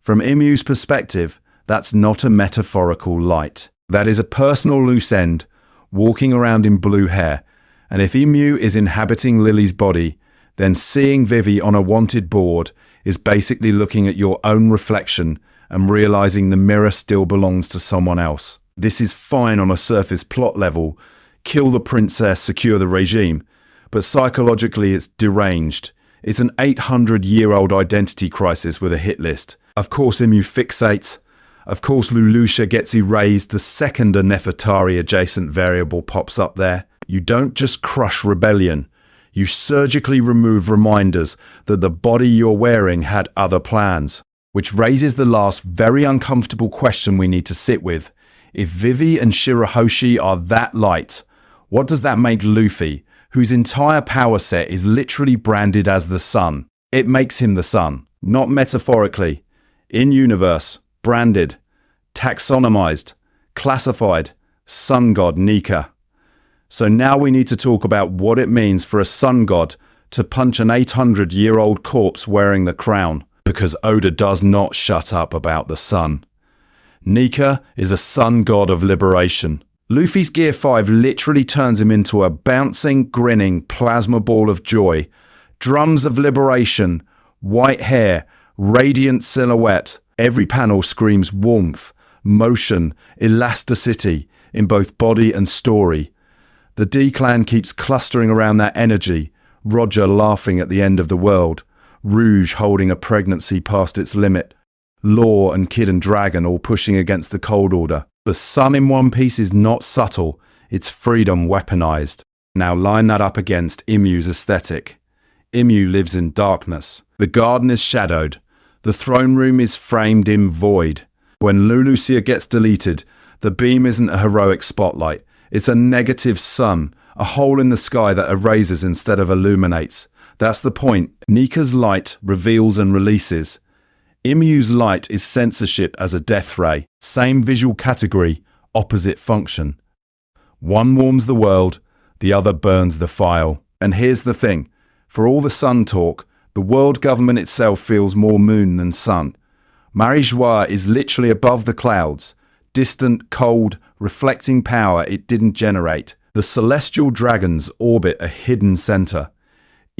From Imu's perspective, that's not a metaphorical light. That is a personal loose end, walking around in blue hair. And if Imu is inhabiting Lili's body, then seeing Vivi on a wanted board is basically looking at your own reflection and realizing the mirror still belongs to someone else. This is fine on a surface plot level, kill the princess, secure the regime, but psychologically it's deranged. It's an 800-year-old identity crisis with a hit list. Of course Imu fixates. Of course Lulusha gets erased the second a Nefertari adjacent variable pops up there. You don't just crush rebellion. You surgically remove reminders that the body you're wearing had other plans. Which raises the last very uncomfortable question we need to sit with. If Vivi and Shirahoshi are that light, what does that make Luffy, whose entire power set is literally branded as the sun? It makes him the sun, not metaphorically. In-universe, branded, taxonomized, classified, sun god Nika. So now we need to talk about what it means for a sun god to punch an 800-year-old corpse wearing the crown. Because Oda does not shut up about the sun. Nika is a sun god of liberation. Luffy's Gear 5 literally turns him into a bouncing, grinning plasma ball of joy. Drums of liberation, white hair, radiant silhouette. Every panel screams warmth, motion, elasticity in both body and story. The D-Clan keeps clustering around that energy, Roger laughing at the end of the world. Rouge holding a pregnancy past its limit. Law and Kid and Dragon all pushing against the Cold Order. The sun in One Piece is not subtle, it's freedom weaponized. Now line that up against Imu's aesthetic. Imu lives in darkness. The garden is shadowed. The throne room is framed in void. When Lulusia gets deleted, the beam isn't a heroic spotlight. It's a negative sun, a hole in the sky that erases instead of illuminates. That's the point. Nika's light reveals and releases. Imu's light is censorship as a death ray. Same visual category, opposite function. One warms the world, the other burns the file. And here's the thing. For all the sun talk, the world government itself feels more moon than sun. Marie-Joie is literally above the clouds. Distant, cold, reflecting power it didn't generate. The celestial dragons orbit a hidden center.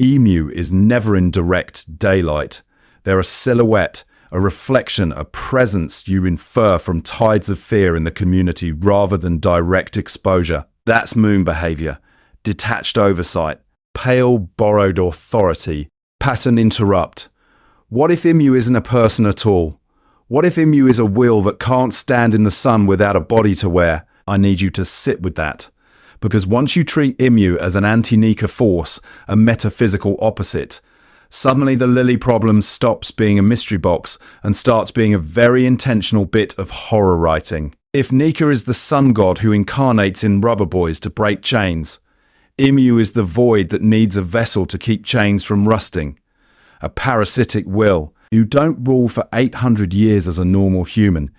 Imu is never in direct daylight. They're a silhouette, a reflection, a presence you infer from tides of fear in the community rather than direct exposure. That's moon behavior. Detached oversight. Pale, borrowed authority. Pattern interrupt. What if Imu isn't a person at all? What if Imu is a will that can't stand in the sun without a body to wear? I need you to sit with that. Because once you treat Imu as an anti-Nika force, a metaphysical opposite, suddenly the Lili problem stops being a mystery box and starts being a very intentional bit of horror writing. If Nika is the sun god who incarnates in rubber boys to break chains, Imu is the void that needs a vessel to keep chains from rusting. A parasitic will. You don't rule for 800 years as a normal human.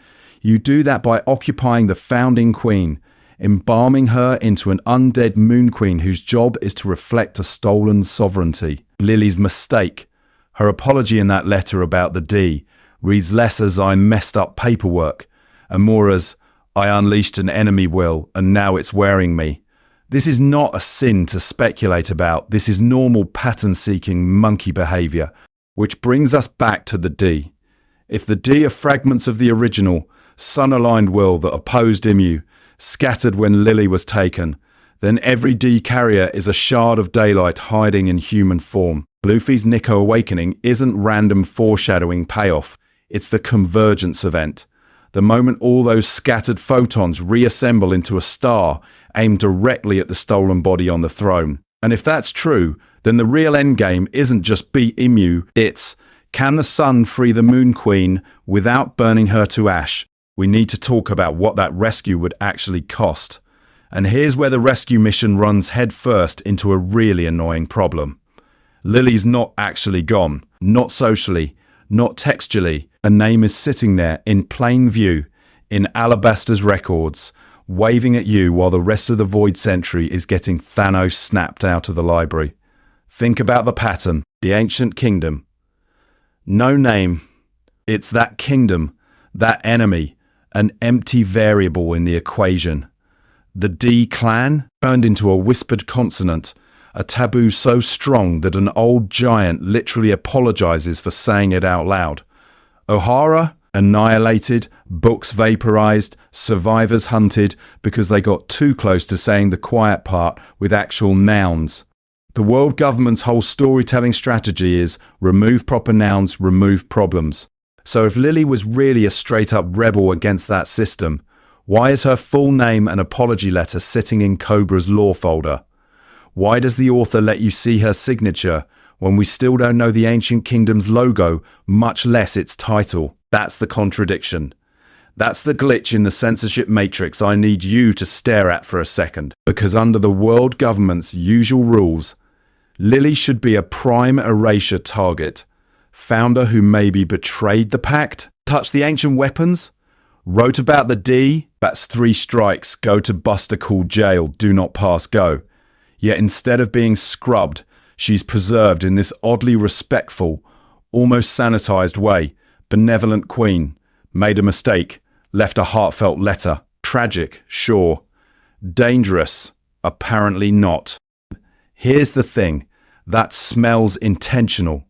You do that by occupying the founding queen, embalming her into an undead moon queen whose job is to reflect a stolen sovereignty. Lili's mistake, her apology in that letter about the D, reads less as I messed up paperwork and more as I unleashed an enemy will and now it's wearing me. This is not a sin to speculate about. This is normal pattern-seeking monkey behavior, which brings us back to the D. If the D are fragments of the original, sun-aligned will that opposed Imu, scattered when Lili was taken, then every D carrier is a shard of daylight hiding in human form. Luffy's Nico awakening isn't random foreshadowing payoff, it's the convergence event. The moment all those scattered photons reassemble into a star aimed directly at the stolen body on the throne. And if that's true, then the real endgame isn't just beat Imu, it's can the sun free the Moon Queen without burning her to ash? We need to talk about what that rescue would actually cost. And here's where the rescue mission runs headfirst into a really annoying problem. Lili's not actually gone, not socially, not textually. A name is sitting there in plain view, in Alabaster's records, waving at you while the rest of the Void Century is getting Thanos snapped out of the library. Think about the pattern, the ancient kingdom. No name. It's that kingdom, that enemy, an empty variable in the equation. The D clan turned into a whispered consonant, a taboo so strong that an old giant literally apologizes for saying it out loud. O'Hara, annihilated, books vaporized, survivors hunted because they got too close to saying the quiet part with actual nouns. The world government's whole storytelling strategy is remove proper nouns, remove problems. So if Lili was really a straight-up rebel against that system, why is her full name and apology letter sitting in Cobra's law folder? Why does the author let you see her signature when we still don't know the Ancient Kingdom's logo, much less its title? That's the contradiction. That's the glitch in the censorship matrix I need you to stare at for a second. Because under the world government's usual rules, Lili should be a prime erasure target. Founder who maybe betrayed the pact, touched the ancient weapons, wrote about the D, that's 3 strikes, go to Buster Call jail, do not pass go. Yet instead of being scrubbed, she's preserved in this oddly respectful, almost sanitized way. Benevolent queen, made a mistake, left a heartfelt letter. Tragic, sure. Dangerous, apparently not. Here's the thing, that smells intentional.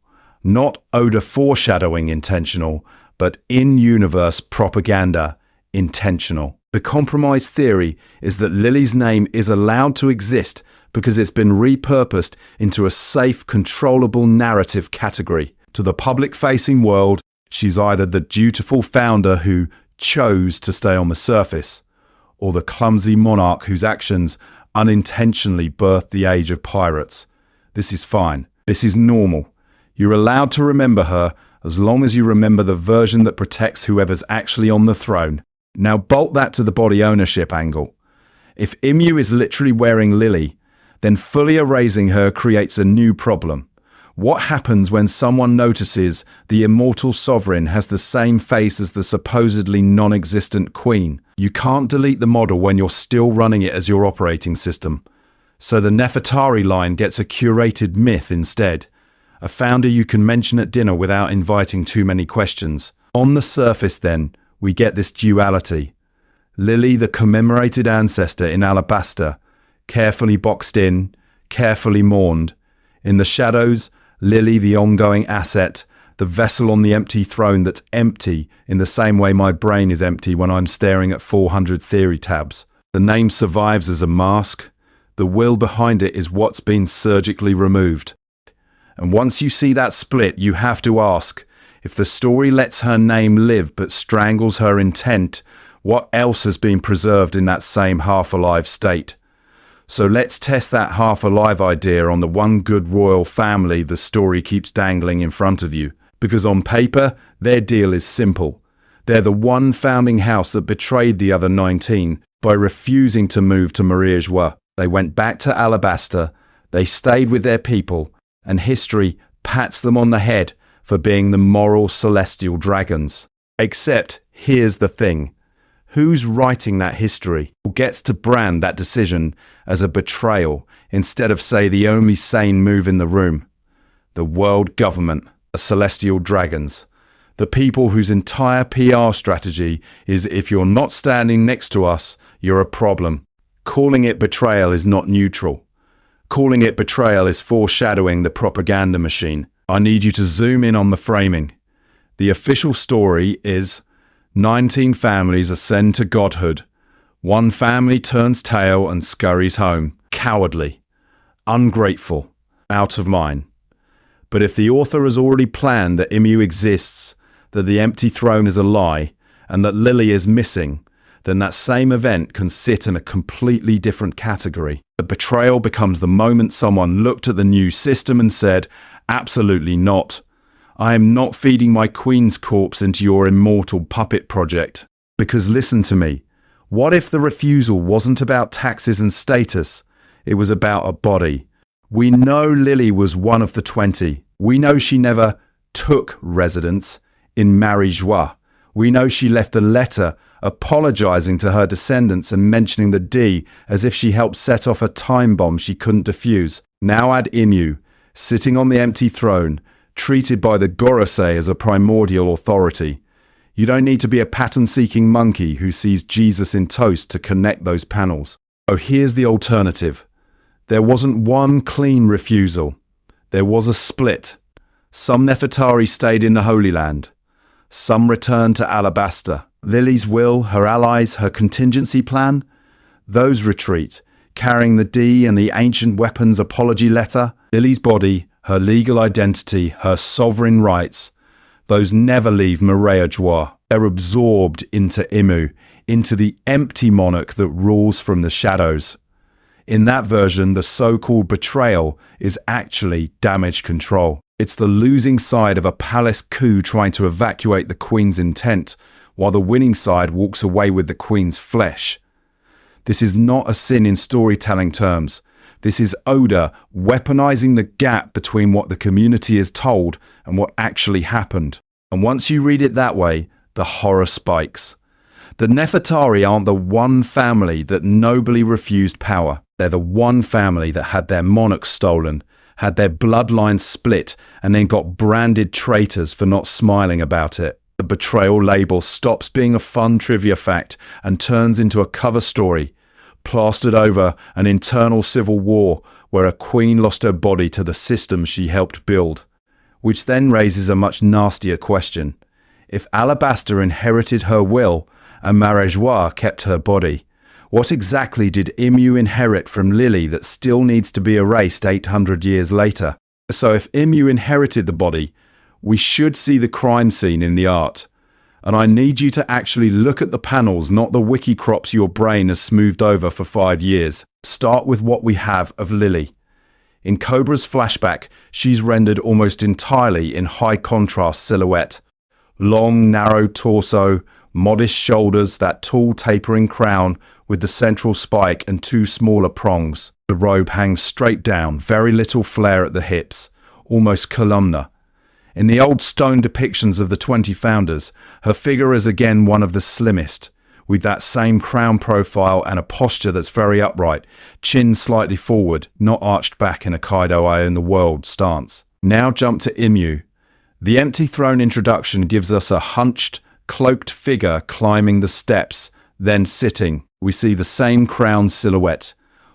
Not odor foreshadowing intentional, but in-universe propaganda intentional. The compromise theory is that Lili's name is allowed to exist because it's been repurposed into a safe, controllable narrative category. To the public-facing world, she's either the dutiful founder who chose to stay on the surface, or the clumsy monarch whose actions unintentionally birthed the age of pirates. This is fine. This is normal. You're allowed to remember her as long as you remember the version that protects whoever's actually on the throne. Now bolt that to the body ownership angle. If Imu is literally wearing Lili, then fully erasing her creates a new problem. What happens when someone notices the immortal sovereign has the same face as the supposedly non-existent queen? You can't delete the model when you're still running it as your operating system. So the Nefertari line gets a curated myth instead. A founder you can mention at dinner without inviting too many questions. On the surface then, we get this duality. Lili, the commemorated ancestor in alabaster, carefully boxed in, carefully mourned. In the shadows, Lili, the ongoing asset, the vessel on the empty throne that's empty in the same way my brain is empty when I'm staring at 400 theory tabs. The name survives as a mask. The will behind it is what's been surgically removed. And once you see that split, you have to ask, if the story lets her name live but strangles her intent, what else has been preserved in that same half-alive state? So let's test that half-alive idea on the one good royal family the story keeps dangling in front of you. Because on paper, their deal is simple. They're the one founding house that betrayed the other 19 by refusing to move to Maria. They went back to Alabaster, they stayed with their people, and history pats them on the head for being the moral celestial dragons. Except, here's the thing. Who's writing that history? Who gets to brand that decision as a betrayal instead of, say, the only sane move in the room? The world government, the celestial dragons. The people whose entire PR strategy is if you're not standing next to us, you're a problem. Calling it betrayal is not neutral. Calling it betrayal is foreshadowing the propaganda machine. I need you to zoom in on the framing. The official story is 19 families ascend to godhood. One family turns tail and scurries home. Cowardly. Ungrateful. Out of line. But if the author has already planned that Imu exists, that the empty throne is a lie, and that Lili is missing, then that same event can sit in a completely different category. The betrayal becomes the moment someone looked at the new system and said, absolutely not. I am not feeding my queen's corpse into your immortal puppet project. Because listen to me, what if the refusal wasn't about taxes and status? It was about a body. We know Lili was one of the 20. We know she never took residence in Marie-Joie. We know she left a letter apologizing to her descendants and mentioning the D as if she helped set off a time bomb she couldn't defuse. Now add Imu, sitting on the empty throne, treated by the Gorosei as a primordial authority. You don't need to be a pattern-seeking monkey who sees Jesus in toast to connect those panels. Oh, here's the alternative. There wasn't one clean refusal. There was a split. Some Nefertari stayed in the Holy Land. Some returned to Alabaster. Lili's will, her allies, her contingency plan, those retreat, carrying the D and the ancient weapons apology letter. Lili's body, her legal identity, her sovereign rights, Those never leave Mireille. They're absorbed into Imu, into the empty monarch that rules from the shadows. In that version, the so-called betrayal is actually damage control. It's the losing side of a palace coup trying to evacuate the queen's intent, while the winning side walks away with the queen's flesh. This is not a sin in storytelling terms. This is Oda weaponizing the gap between what the community is told and what actually happened. And once you read it that way, the horror spikes. The Nefertari aren't the one family that nobly refused power. They're the one family that had their monarch stolen, had their bloodline split, and then got branded traitors for not smiling about it. The betrayal label stops being a fun trivia fact and turns into a cover story, plastered over an internal civil war where a queen lost her body to the system she helped build. Which then raises a much nastier question. If Alabaster inherited her will and Mireille kept her body, what exactly did Imu inherit from Lili that still needs to be erased 800 years later? So if Imu inherited the body, we should see the crime scene in the art. And I need you to actually look at the panels, not the wiki crops your brain has smoothed over for 5 years. Start with what we have of Lili. In Cobra's flashback, she's rendered almost entirely in high contrast silhouette. Long, narrow torso, modest shoulders, that tall tapering crown with the central spike and 2 smaller prongs. The robe hangs straight down, very little flare at the hips, almost columnar. In the old stone depictions of the 20 founders, her figure is again one of the slimmest, with that same crown profile and a posture that's very upright, chin slightly forward, not arched back in a Kaido Eye in the world stance. Now jump to Imu. The empty throne introduction gives us a hunched, cloaked figure climbing the steps, then sitting. We see the same crown silhouette.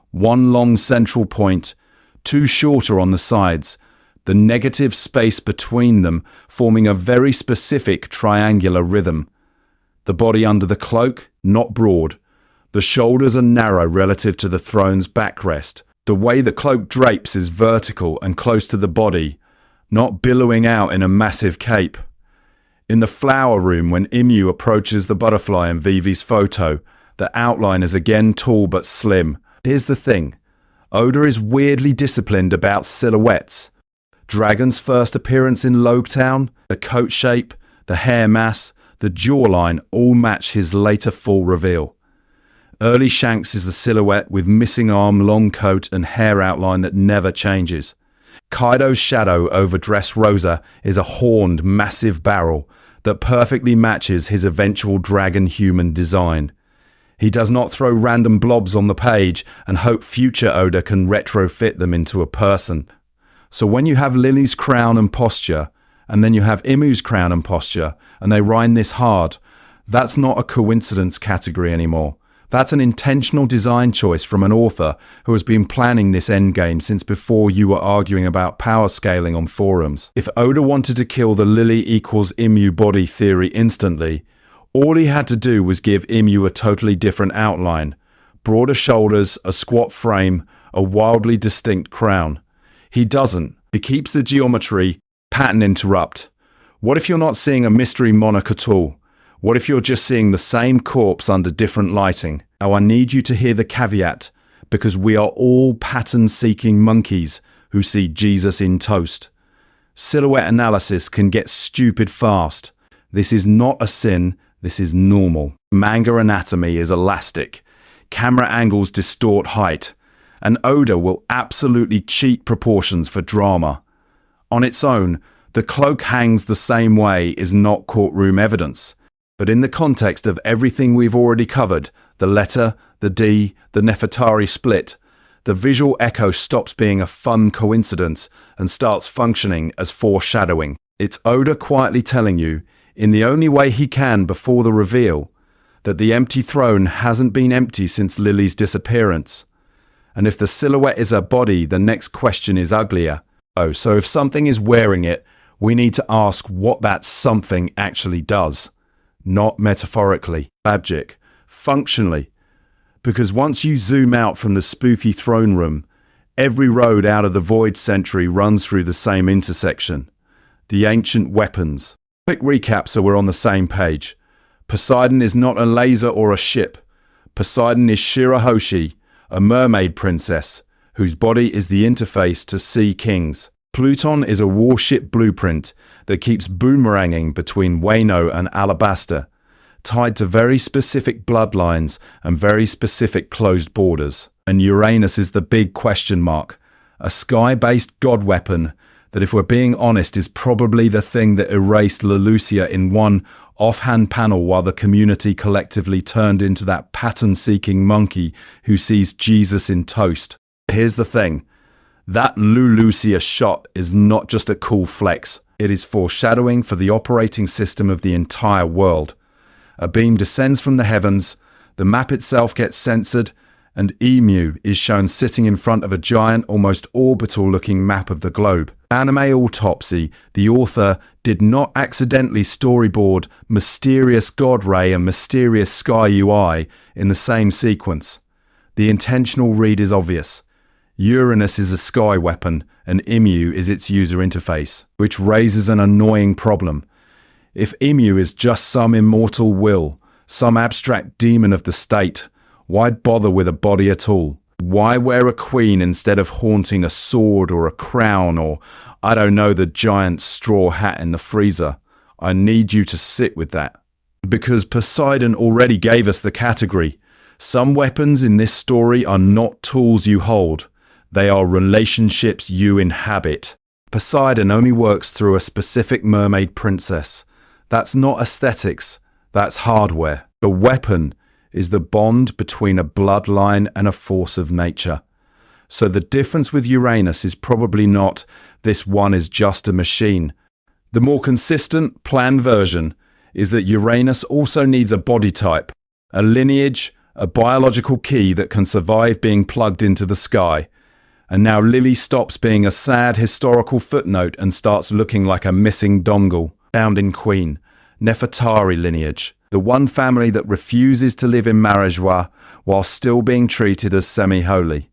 One long central point, 2 shorter on the sides, the negative space between them forming a very specific triangular rhythm. The body under the cloak, not broad. The shoulders are narrow relative to the throne's backrest. The way the cloak drapes is vertical and close to the body, not billowing out in a massive cape. In the flower room, when Imu approaches the butterfly in Vivi's photo, the outline is again tall but slim. Here's the thing. Oda is weirdly disciplined about silhouettes. Dragon's first appearance in Logetown, the coat shape, the hair mass, the jawline all match his later full reveal. Early Shanks is the silhouette with missing arm, long coat and hair outline that never changes. Kaido's shadow over Dressrosa is a horned, massive barrel that perfectly matches his eventual dragon-human design. He does not throw random blobs on the page and hope future Oda can retrofit them into a person. So when you have Lili's crown and posture, and then you have Imu's crown and posture, and they rhyme this hard, that's not a coincidence category anymore. That's an intentional design choice from an author who has been planning this endgame since before you were arguing about power scaling on forums. If Oda wanted to kill the Lili equals Imu body theory instantly, all he had to do was give Imu a totally different outline. Broader shoulders, a squat frame, a wildly distinct crown. He doesn't. He keeps the geometry, pattern interrupt. What if you're not seeing a mystery monarch at all? What if you're just seeing the same corpse under different lighting? Oh, I need you to hear the caveat, because we are all pattern-seeking monkeys who see Jesus in toast. Silhouette analysis can get stupid fast. This is not a sin, this is normal. Manga anatomy is elastic. Camera angles distort height. And Oda will absolutely cheat proportions for drama. On its own, the cloak hangs the same way is not courtroom evidence. But in the context of everything we've already covered, the letter, the D, the Nefertari split, the visual echo stops being a fun coincidence and starts functioning as foreshadowing. It's Oda quietly telling you, in the only way he can before the reveal, that the empty throne hasn't been empty since Lili's disappearance. And if the silhouette is her body, the next question is uglier. Oh, so if something is wearing it, we need to ask what that something actually does. Not metaphorically, magic, functionally. Because once you zoom out from the spooky throne room, every road out of the Void Century runs through the same intersection. The ancient weapons. Quick recap so we're on the same page. Poseidon is not a laser or a ship. Poseidon is Shirahoshi, a mermaid princess, whose body is the interface to sea kings. Pluton is a warship blueprint that keeps boomeranging between Wano and Alabaster, tied to very specific bloodlines and very specific closed borders. And Uranus is the big question mark, a sky-based god weapon that, if we're being honest, is probably the thing that erased Lelucia in one offhand panel while the community collectively turned into that pattern-seeking monkey who sees Jesus in toast. Here's the thing. That Lelucia shot is not just a cool flex. It is foreshadowing for the operating system of the entire world. A beam descends from the heavens, the map itself gets censored, and Imu is shown sitting in front of a giant, almost orbital-looking map of the globe. Anime autopsy, the author did not accidentally storyboard Mysterious God Ray and Mysterious Sky UI in the same sequence. The intentional read is obvious. Uranus is a sky weapon, and Imu is its user interface, which raises an annoying problem. If Imu is just some immortal will, some abstract demon of the state, why bother with a body at all? Why wear a queen instead of haunting a sword or a crown or, I don't know, the giant straw hat in the freezer? I need you to sit with that. Because Poseidon already gave us the category. Some weapons in this story are not tools you hold. They are relationships you inhabit. Poseidon only works through a specific mermaid princess. That's not aesthetics, that's hardware. The weapon is the bond between a bloodline and a force of nature. So the difference with Uranus is probably not this one is just a machine. The more consistent, planned version is that Uranus also needs a body type, a lineage, a biological key that can survive being plugged into the sky. And now Lili stops being a sad historical footnote and starts looking like a missing dongle. Found in Queen, Nefertari lineage, the one family that refuses to live in Marajois while still being treated as semi-holy.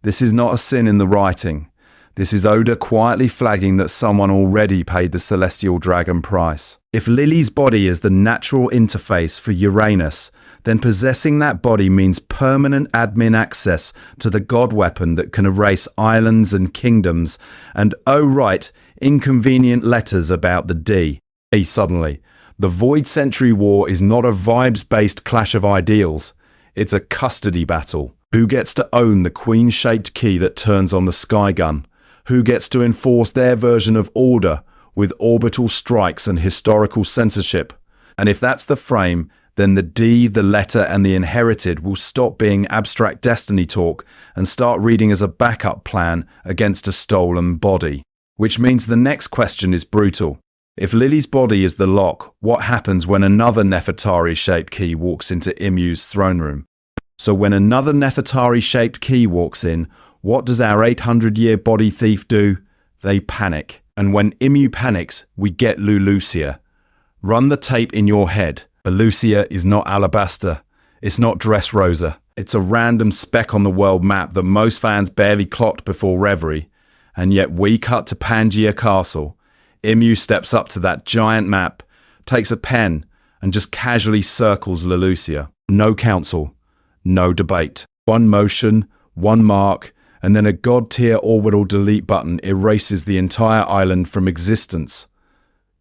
This is not a sin in the writing. This is Oda quietly flagging that someone already paid the celestial dragon price. If Lili's body is the natural interface for Uranus, then possessing that body means permanent admin access to the god weapon that can erase islands and kingdoms, and oh right, inconvenient letters about the D. Suddenly, the Void Century War is not a vibes-based clash of ideals. It's a custody battle. Who gets to own the queen-shaped key that turns on the sky gun? Who gets to enforce their version of order with orbital strikes and historical censorship? And if that's the frame, then the D, the letter, and the inherited will stop being abstract destiny talk and start reading as a backup plan against a stolen body. Which means the next question is brutal. If Lili's body is the lock, what happens when another Nefertari-shaped key walks into Imu's throne room? So when another Nefertari-shaped key walks in, what does our 800-year body thief do? They panic. And when Imu panics, we get Lelucia. Run the tape in your head. Lelucia is not Alabaster. It's not Dressrosa. It's a random speck on the world map that most fans barely clocked before Reverie. And yet we cut to Pangaea Castle. Imu steps up to that giant map, takes a pen, and just casually circles Lelucia. No council, no debate. One motion, one mark, and then a god-tier orbital delete button erases the entire island from existence.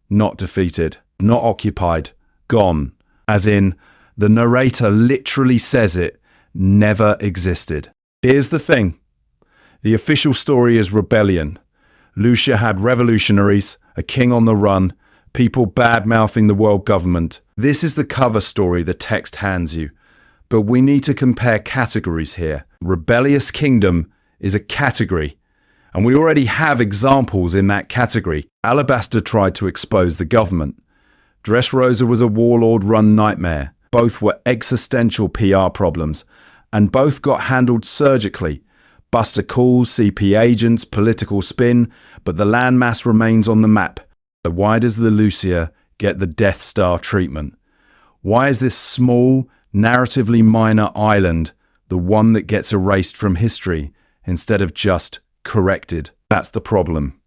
Not defeated, not occupied, gone. As in, the narrator literally says it never existed. Here's the thing. The official story is rebellion. Lucia had revolutionaries, a king on the run, people bad-mouthing the world government. This is the cover story the text hands you. But we need to compare categories here. Rebellious kingdom is a category, and we already have examples in that category. Alabaster tried to expose the government. Dressrosa was a warlord-run nightmare. Both were existential PR problems, and both got handled surgically. Buster calls, CP agents, political spin, but the landmass remains on the map. So why does Lelucia get the Death Star treatment? Why is this small, narratively minor island the one that gets erased from history instead of just corrected? That's the problem.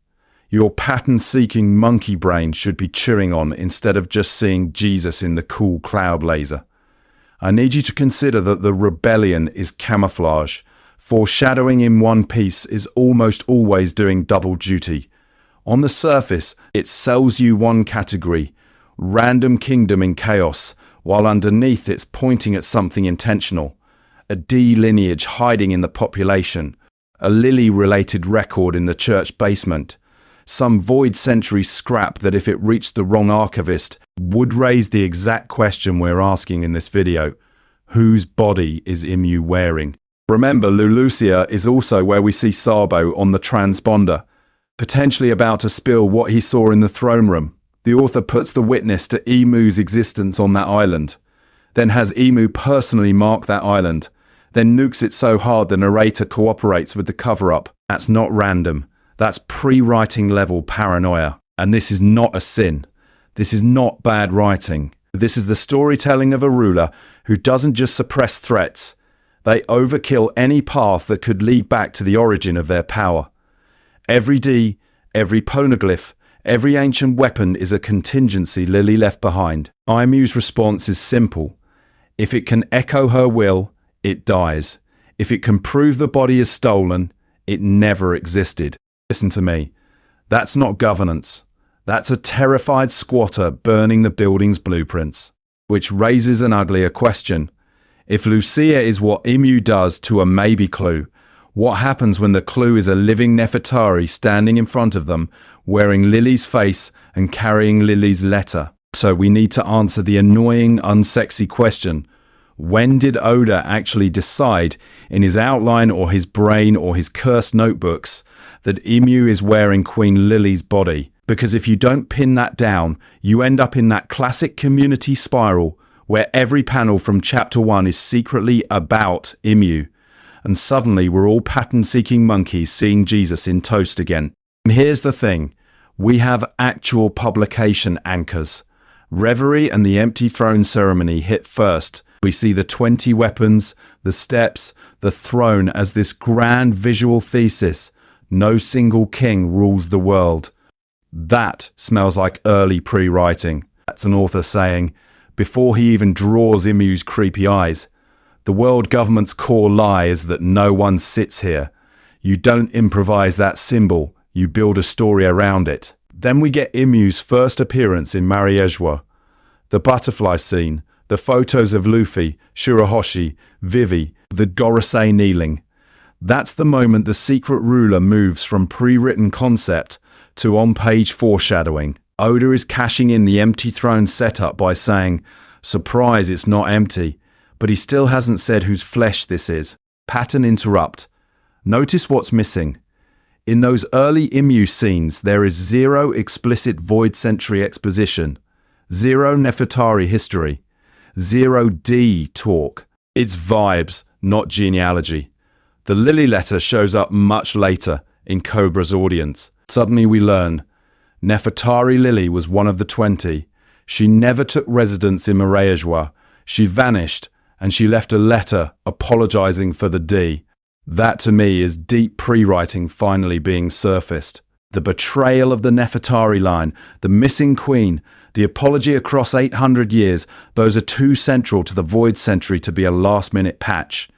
your pattern-seeking monkey brain should be chewing on instead of just seeing Jesus in the cool cloud laser. I need you to consider that the rebellion is camouflage. Foreshadowing in one piece is almost always doing double duty. On the surface, it sells you one category, random kingdom in chaos, while underneath it's pointing at something intentional. A D lineage hiding in the population, a Lili-related record in the church basement, some void century scrap that if it reached the wrong archivist would raise the exact question we're asking in this video. Whose body is Imu wearing? Remember, Lulusia is also where we see Sabo on the transponder, potentially about to spill what he saw in the throne room. The author puts the witness to Imu's existence on that island, then has Imu personally mark that island, then nukes it so hard the narrator cooperates with the cover-up. That's not random. That's pre-writing level paranoia. And this is not a sin. This is not bad writing. This is the storytelling of a ruler who doesn't just suppress threats. They overkill any path that could lead back to the origin of their power. Every D, every poneglyph, every ancient weapon is a contingency Lili left behind. Imu's response is simple. If it can echo her will, it dies. If it can prove the body is stolen, it never existed. Listen to me. That's not governance. That's a terrified squatter burning the building's blueprints. Which raises an uglier question. If Lucia is what Imu does to a maybe clue, what happens when the clue is a living Nefertari standing in front of them, wearing Lili's face and carrying Lili's letter? So we need to answer the annoying, unsexy question. When did Oda actually decide, in his outline or his brain or his cursed notebooks, that Imu is wearing Queen Lili's body? Because if you don't pin that down, you end up in that classic community spiral where every panel from chapter 1 is secretly about Imu. And suddenly we're all pattern-seeking monkeys seeing Jesus in toast again. And here's the thing. We have actual publication anchors. Reverie and the Empty Throne ceremony hit first. We see the 20 weapons, the steps, the throne as this grand visual thesis. No single king rules the world. That smells like early pre-writing. That's an author saying, before he even draws Imu's creepy eyes. The world government's core lie is that no one sits here. You don't improvise that symbol, you build a story around it. Then we get Imu's first appearance in Mariejwa. The butterfly scene, the photos of Luffy, Shirahoshi, Vivi, the Gorosei kneeling. That's the moment the secret ruler moves from pre-written concept to on-page foreshadowing. Oda is cashing in the Empty Throne setup by saying, surprise, it's not empty, but he still hasn't said whose flesh this is. Pattern interrupt. Notice what's missing. In those early Imu scenes, there is zero explicit Void Century exposition, zero Nefertari history, zero D talk. It's vibes, not genealogy. The Lili letter shows up much later in Cobra's audience. Suddenly we learn Nefertari Lili was one of the 20. She never took residence in Mariejwa. She vanished and she left a letter apologizing for the D. That to me is deep pre-writing finally being surfaced. The betrayal of the Nefertari line, the missing queen, the apology across 800 years, those are too central to the Void Century to be a last-minute patch.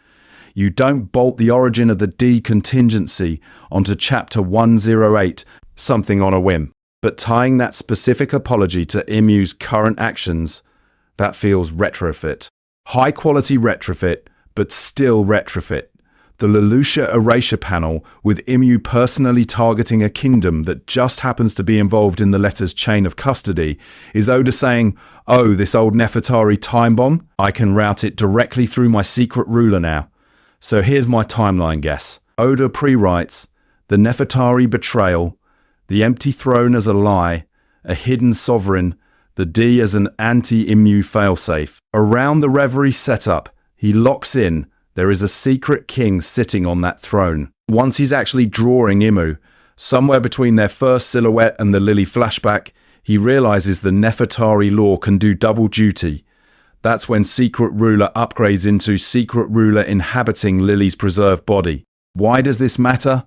You don't bolt the origin of the D contingency onto chapter 108, something on a whim. But tying that specific apology to Imu's current actions, that feels retrofit. High quality retrofit, but still retrofit. The Lelouch erasure panel with Imu personally targeting a kingdom that just happens to be involved in the letter's chain of custody is Oda saying, oh, this old Nefertari time bomb? I can route it directly through my secret ruler now. So here's my timeline guess. Oda pre-writes, the Nefertari betrayal, the Empty Throne as a lie, a hidden sovereign, the D as an anti-Imu failsafe. Around the Reverie setup, he locks in, there is a secret king sitting on that throne. Once he's actually drawing Imu, somewhere between their first silhouette and the Lili flashback, he realizes the Nefertari law can do double duty. That's when Secret Ruler upgrades into Secret Ruler inhabiting Lili's preserved body. Why does this matter?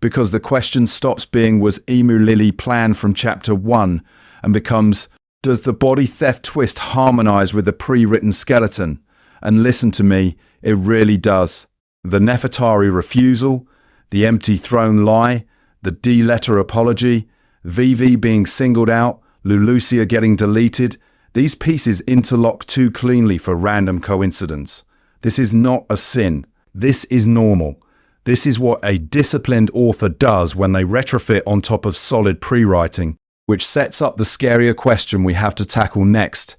because the question stops being was Imu Lili planned from chapter 1 and becomes, does the body theft twist harmonize with the pre-written skeleton? And listen to me, it really does. The Nefertari refusal, the empty throne lie, the D letter apology, Vivi being singled out, Lulusia getting deleted, these pieces interlock too cleanly for random coincidence. This is not a sin. This is normal. This is what a disciplined author does when they retrofit on top of solid pre-writing, which sets up the scarier question we have to tackle next.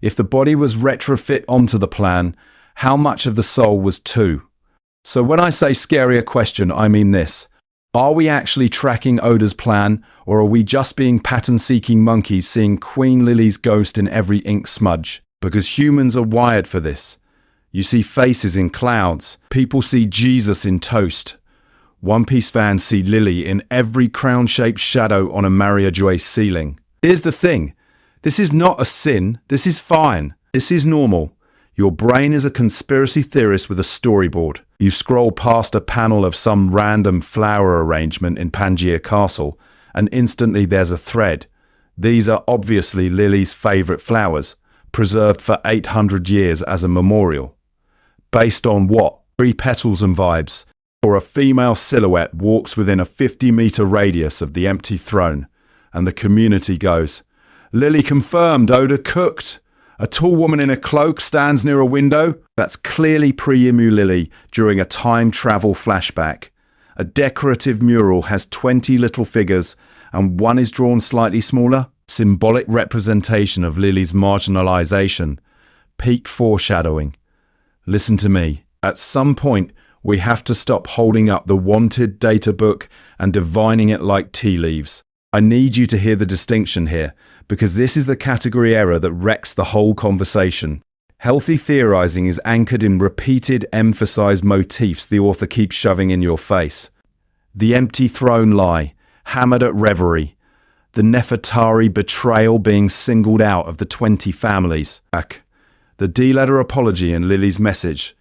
If the body was retrofit onto the plan, how much of the soul was too? So when I say scarier question, I mean this. Are we actually tracking Oda's plan, or are we just being pattern-seeking monkeys seeing Queen Lili's ghost in every ink smudge? Because humans are wired for this. You see faces in clouds. People see Jesus in toast. One Piece fans see Lili in every crown-shaped shadow on a Maria Joy ceiling. Here's the thing. This is not a sin. This is fine. This is normal. Your brain is a conspiracy theorist with a storyboard. You scroll past a panel of some random flower arrangement in Pangaea Castle, and instantly there's a thread. These are obviously Lili's favourite flowers, preserved for 800 years as a memorial. Based on what? 3 petals and vibes. Or a female silhouette walks within a 50-metre radius of the empty throne, and the community goes, Lili confirmed, Oda cooked. A tall woman in a cloak stands near a window. That's clearly pre-Imu Lili during a time travel flashback. A decorative mural has 20 little figures and one is drawn slightly smaller. Symbolic representation of Lili's marginalization. Peak foreshadowing. Listen to me. At some point, we have to stop holding up the wanted data book and divining it like tea leaves. I need you to hear the distinction here, because this is the category error that wrecks the whole conversation. Healthy theorizing is anchored in repeated, emphasized motifs the author keeps shoving in your face. The empty throne lie, hammered at reverie. The Nefertari betrayal being singled out of the 20 families. The D-letter apology in Lili's message.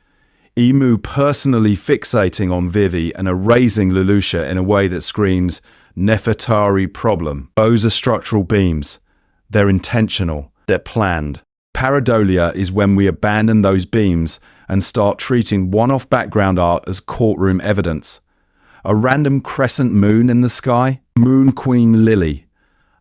Imu personally fixating on Vivi and erasing Leloucha in a way that screams, Nefertari problem. Those are structural beams. They're intentional. They're planned. Pareidolia is when we abandon those beams and start treating one-off background art as courtroom evidence. A random crescent moon in the sky? Moon Queen Lili.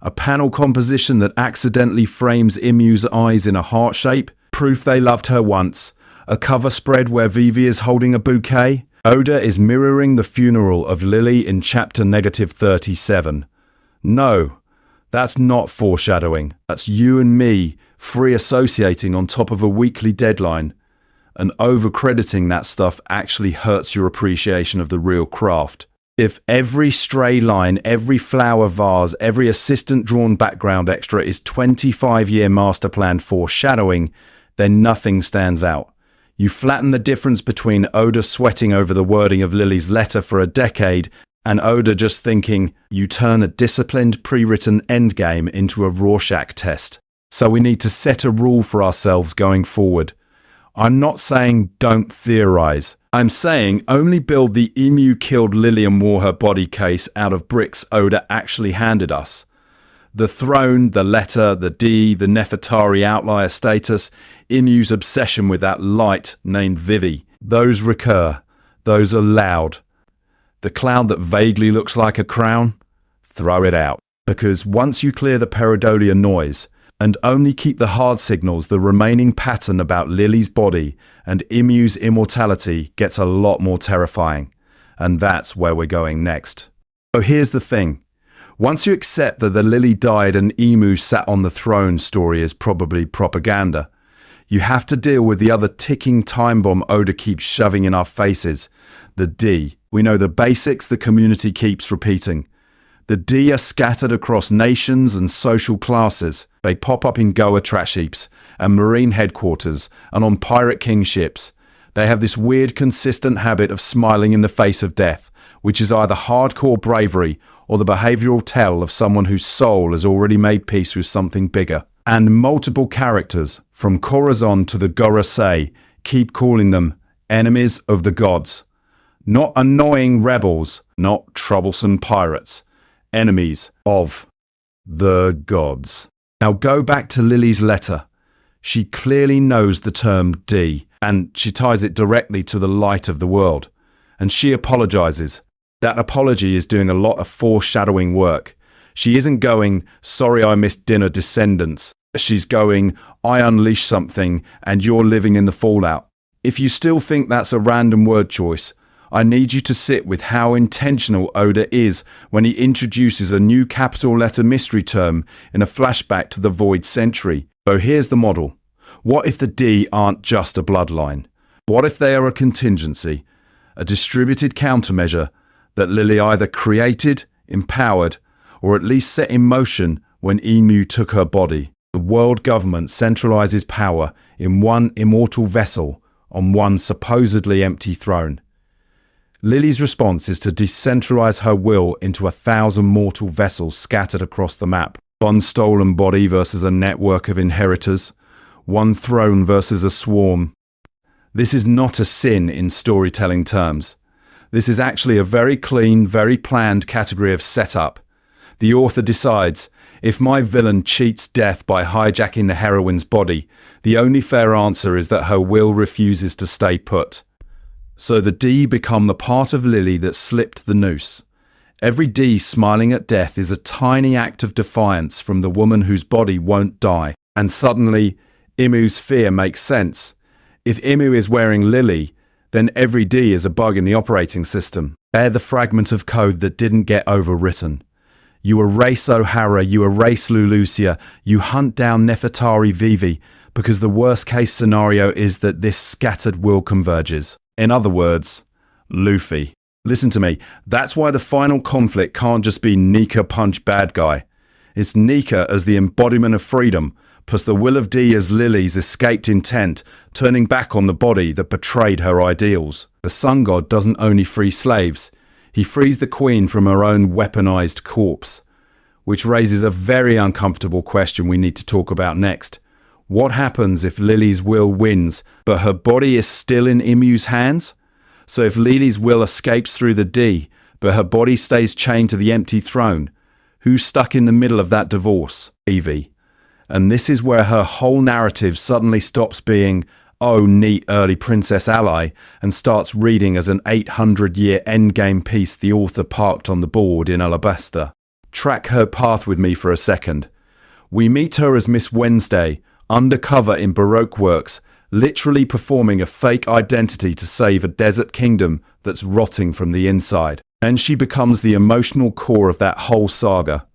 A panel composition that accidentally frames Imu's eyes in a heart shape? Proof they loved her once. A cover spread where Vivi is holding a bouquet? Oda is mirroring the funeral of Lili in chapter -37. No, that's not foreshadowing. That's you and me free associating on top of a weekly deadline. And over-crediting that stuff actually hurts your appreciation of the real craft. If every stray line, every flower vase, every assistant-drawn background extra is 25-year master plan foreshadowing, then nothing stands out. You flatten the difference between Oda sweating over the wording of Lili's letter for a decade and Oda just thinking, you turn a disciplined pre-written endgame into a Rorschach test. So we need to set a rule for ourselves going forward. I'm not saying don't theorize. I'm saying only build the Imu killed Lili and wore her body case out of bricks Oda actually handed us. The throne, the letter, the D, the Nefertari outlier status, Imu's obsession with that light named Vivi. Those recur. Those are loud. The cloud that vaguely looks like a crown? Throw it out. Because once you clear the pareidolia noise, and only keep the hard signals, the remaining pattern about Lili's body and Imu's immortality gets a lot more terrifying. And that's where we're going next. So here's the thing. Once you accept that the Lili died and Imu sat on the throne story is probably propaganda, you have to deal with the other ticking time bomb Oda keeps shoving in our faces, the D. We know the basics the community keeps repeating. The D are scattered across nations and social classes. They pop up in Goa trash heaps and marine headquarters and on pirate king ships. They have this weird consistent habit of smiling in the face of death, which is either hardcore bravery or the behavioural tell of someone whose soul has already made peace with something bigger. And multiple characters, from Corazon to the Gorosei, keep calling them enemies of the gods. Not annoying rebels, not troublesome pirates. Enemies of the gods. Now go back to Lili's letter. She clearly knows the term D, and she ties it directly to the light of the world. And she apologizes. That apology is doing a lot of foreshadowing work. She isn't going, sorry I missed dinner, descendants. She's going, I unleash something and you're living in the fallout. If you still think that's a random word choice, I need you to sit with how intentional Oda is when he introduces a new capital letter mystery term in a flashback to the Void Century. So here's the model. What if the D aren't just a bloodline? What if they are a contingency, a distributed countermeasure that Lili either created, empowered, or at least set in motion when Imu took her body? The world government centralizes power in one immortal vessel on one supposedly empty throne. Lili's response is to decentralize her will into 1,000 mortal vessels scattered across the map. One stolen body versus a network of inheritors. One throne versus a swarm. This is not a sin in storytelling terms. This is actually a very clean, very planned category of setup. The author decides, if my villain cheats death by hijacking the heroine's body, the only fair answer is that her will refuses to stay put. So the D become the part of Lili that slipped the noose. Every D smiling at death is a tiny act of defiance from the woman whose body won't die. And suddenly, Imu's fear makes sense. If Imu is wearing Lili, then every D is a bug in the operating system. They're the fragment of code that didn't get overwritten. You erase O'Hara, you erase Lulusia, you hunt down Nefertari Vivi, because the worst case scenario is that this scattered will converges. In other words, Luffy. Listen to me, that's why the final conflict can't just be Nika punch bad guy. It's Nika as the embodiment of freedom, plus the will of D as Lili's escaped intent, turning back on the body that betrayed her ideals. The sun god doesn't only free slaves, he frees the queen from her own weaponized corpse. Which raises a very uncomfortable question we need to talk about next. What happens if Lili's will wins, but her body is still in Imu's hands? So if Lili's will escapes through the D, but her body stays chained to the empty throne, who's stuck in the middle of that divorce? Vivi. And this is where her whole narrative suddenly stops being, oh neat early princess ally, and starts reading as an 800-year endgame piece the author parked on the board in Alabasta. Track her path with me for a second. We meet her as Miss Wednesday, undercover in Baroque works, literally performing a fake identity to save a desert kingdom that's rotting from the inside. And she becomes the emotional core of that whole saga.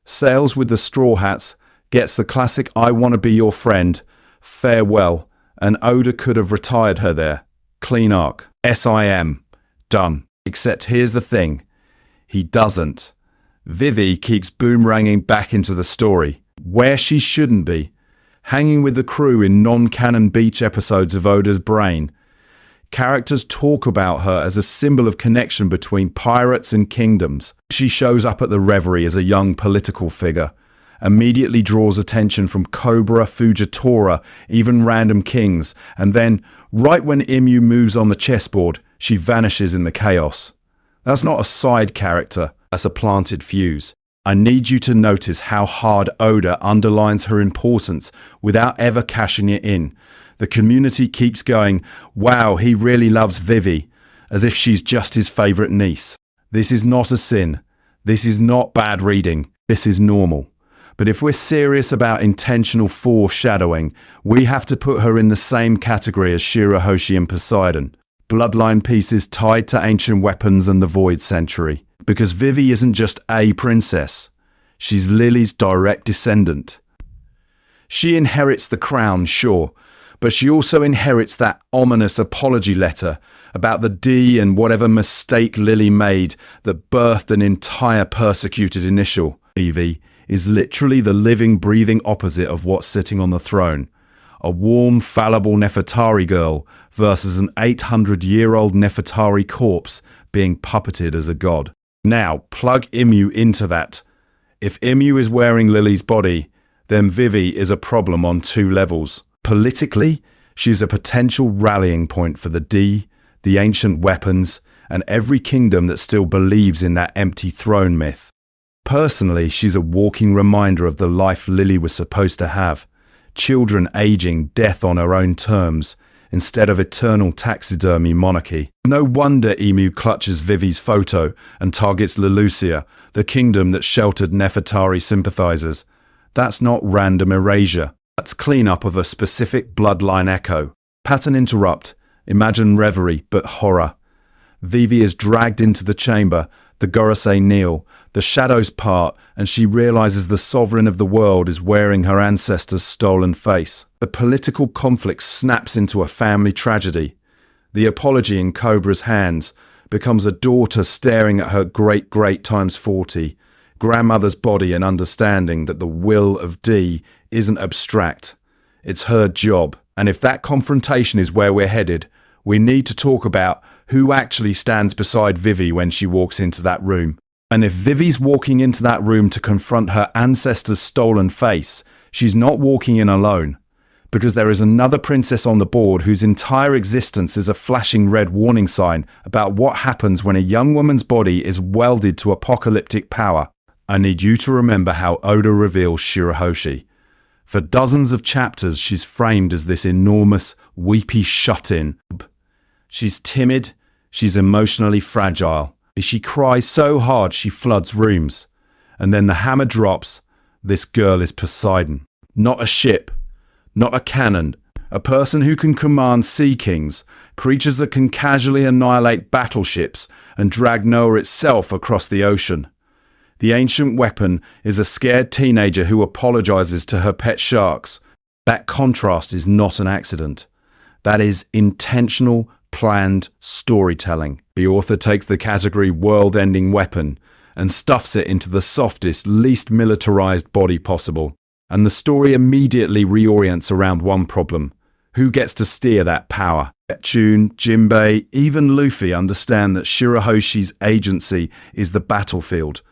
Sails with the Straw Hats, gets the classic I wanna be your friend, farewell, and Oda could have retired her there. Clean arc. SIM. Done. Except here's the thing. He doesn't. Vivi keeps boomeranging back into the story, where she shouldn't be, hanging with the crew in non-canon beach episodes of Oda's Brain. Characters talk about her as a symbol of connection between pirates and kingdoms. She shows up at the Reverie as a young political figure, immediately draws attention from Cobra, Fujitora, even random kings, and then, right when Imu moves on the chessboard, she vanishes in the chaos. That's not a side character, that's a planted fuse. I need you to notice how hard Oda underlines her importance without ever cashing it in. The community keeps going, wow, he really loves Vivi, as if she's just his favourite niece. This is not a sin. This is not bad reading. This is normal. But if we're serious about intentional foreshadowing, we have to put her in the same category as Shirahoshi and Poseidon. Bloodline pieces tied to ancient weapons and the Void Century. Because Vivi isn't just a princess. She's Lili's direct descendant. She inherits the crown, sure, but she also inherits that ominous apology letter about the D and whatever mistake Lili made that birthed an entire persecuted initial. Vivi is literally the living, breathing opposite of what's sitting on the throne. A warm, fallible Nefertari girl versus an 800-year-old Nefertari corpse being puppeted as a god. Now, plug Imu into that. If Imu is wearing Lili's body, then Vivi is a problem on two levels. Politically, she's a potential rallying point for the D, the ancient weapons, and every kingdom that still believes in that empty throne myth. Personally, she's a walking reminder of the life Lili was supposed to have. Children aging, death on her own terms, instead of eternal taxidermy monarchy. No wonder Imu clutches Vivi's photo and targets Lelucia, the kingdom that sheltered Nefertari sympathizers. That's not random erasure. That's cleanup of a specific bloodline echo. Pattern interrupt. Imagine reverie, but horror. Vivi is dragged into the chamber. The Gorosei kneel. The shadows part, and she realizes the sovereign of the world is wearing her ancestors' stolen face. The political conflict snaps into a family tragedy. The apology in Cobra's hands becomes a daughter staring at her great-great times 40, grandmother's body and understanding that the will of D isn't abstract. It's her job. And if that confrontation is where we're headed, we need to talk about who actually stands beside Vivi when she walks into that room. And if Vivi's walking into that room to confront her ancestor's stolen face, she's not walking in alone, because there is another princess on the board whose entire existence is a flashing red warning sign about what happens when a young woman's body is welded to apocalyptic power. I need you to remember how Oda reveals Shirahoshi. For dozens of chapters, she's framed as this enormous, weepy shut-in. She's timid, she's emotionally fragile. She cries so hard she floods rooms. And then the hammer drops. This girl is Poseidon. Not a ship, not a cannon. A person who can command sea kings, creatures that can casually annihilate battleships and drag Noah itself across the ocean. The ancient weapon is a scared teenager who apologizes to her pet sharks. That contrast is not an accident. That is intentional, planned storytelling. The author takes the category world-ending weapon and stuffs it into the softest, least militarized body possible. And the story immediately reorients around one problem. Who gets to steer that power? Neptune, Jinbei, even Luffy understand that Shirahoshi's agency is the battlefield.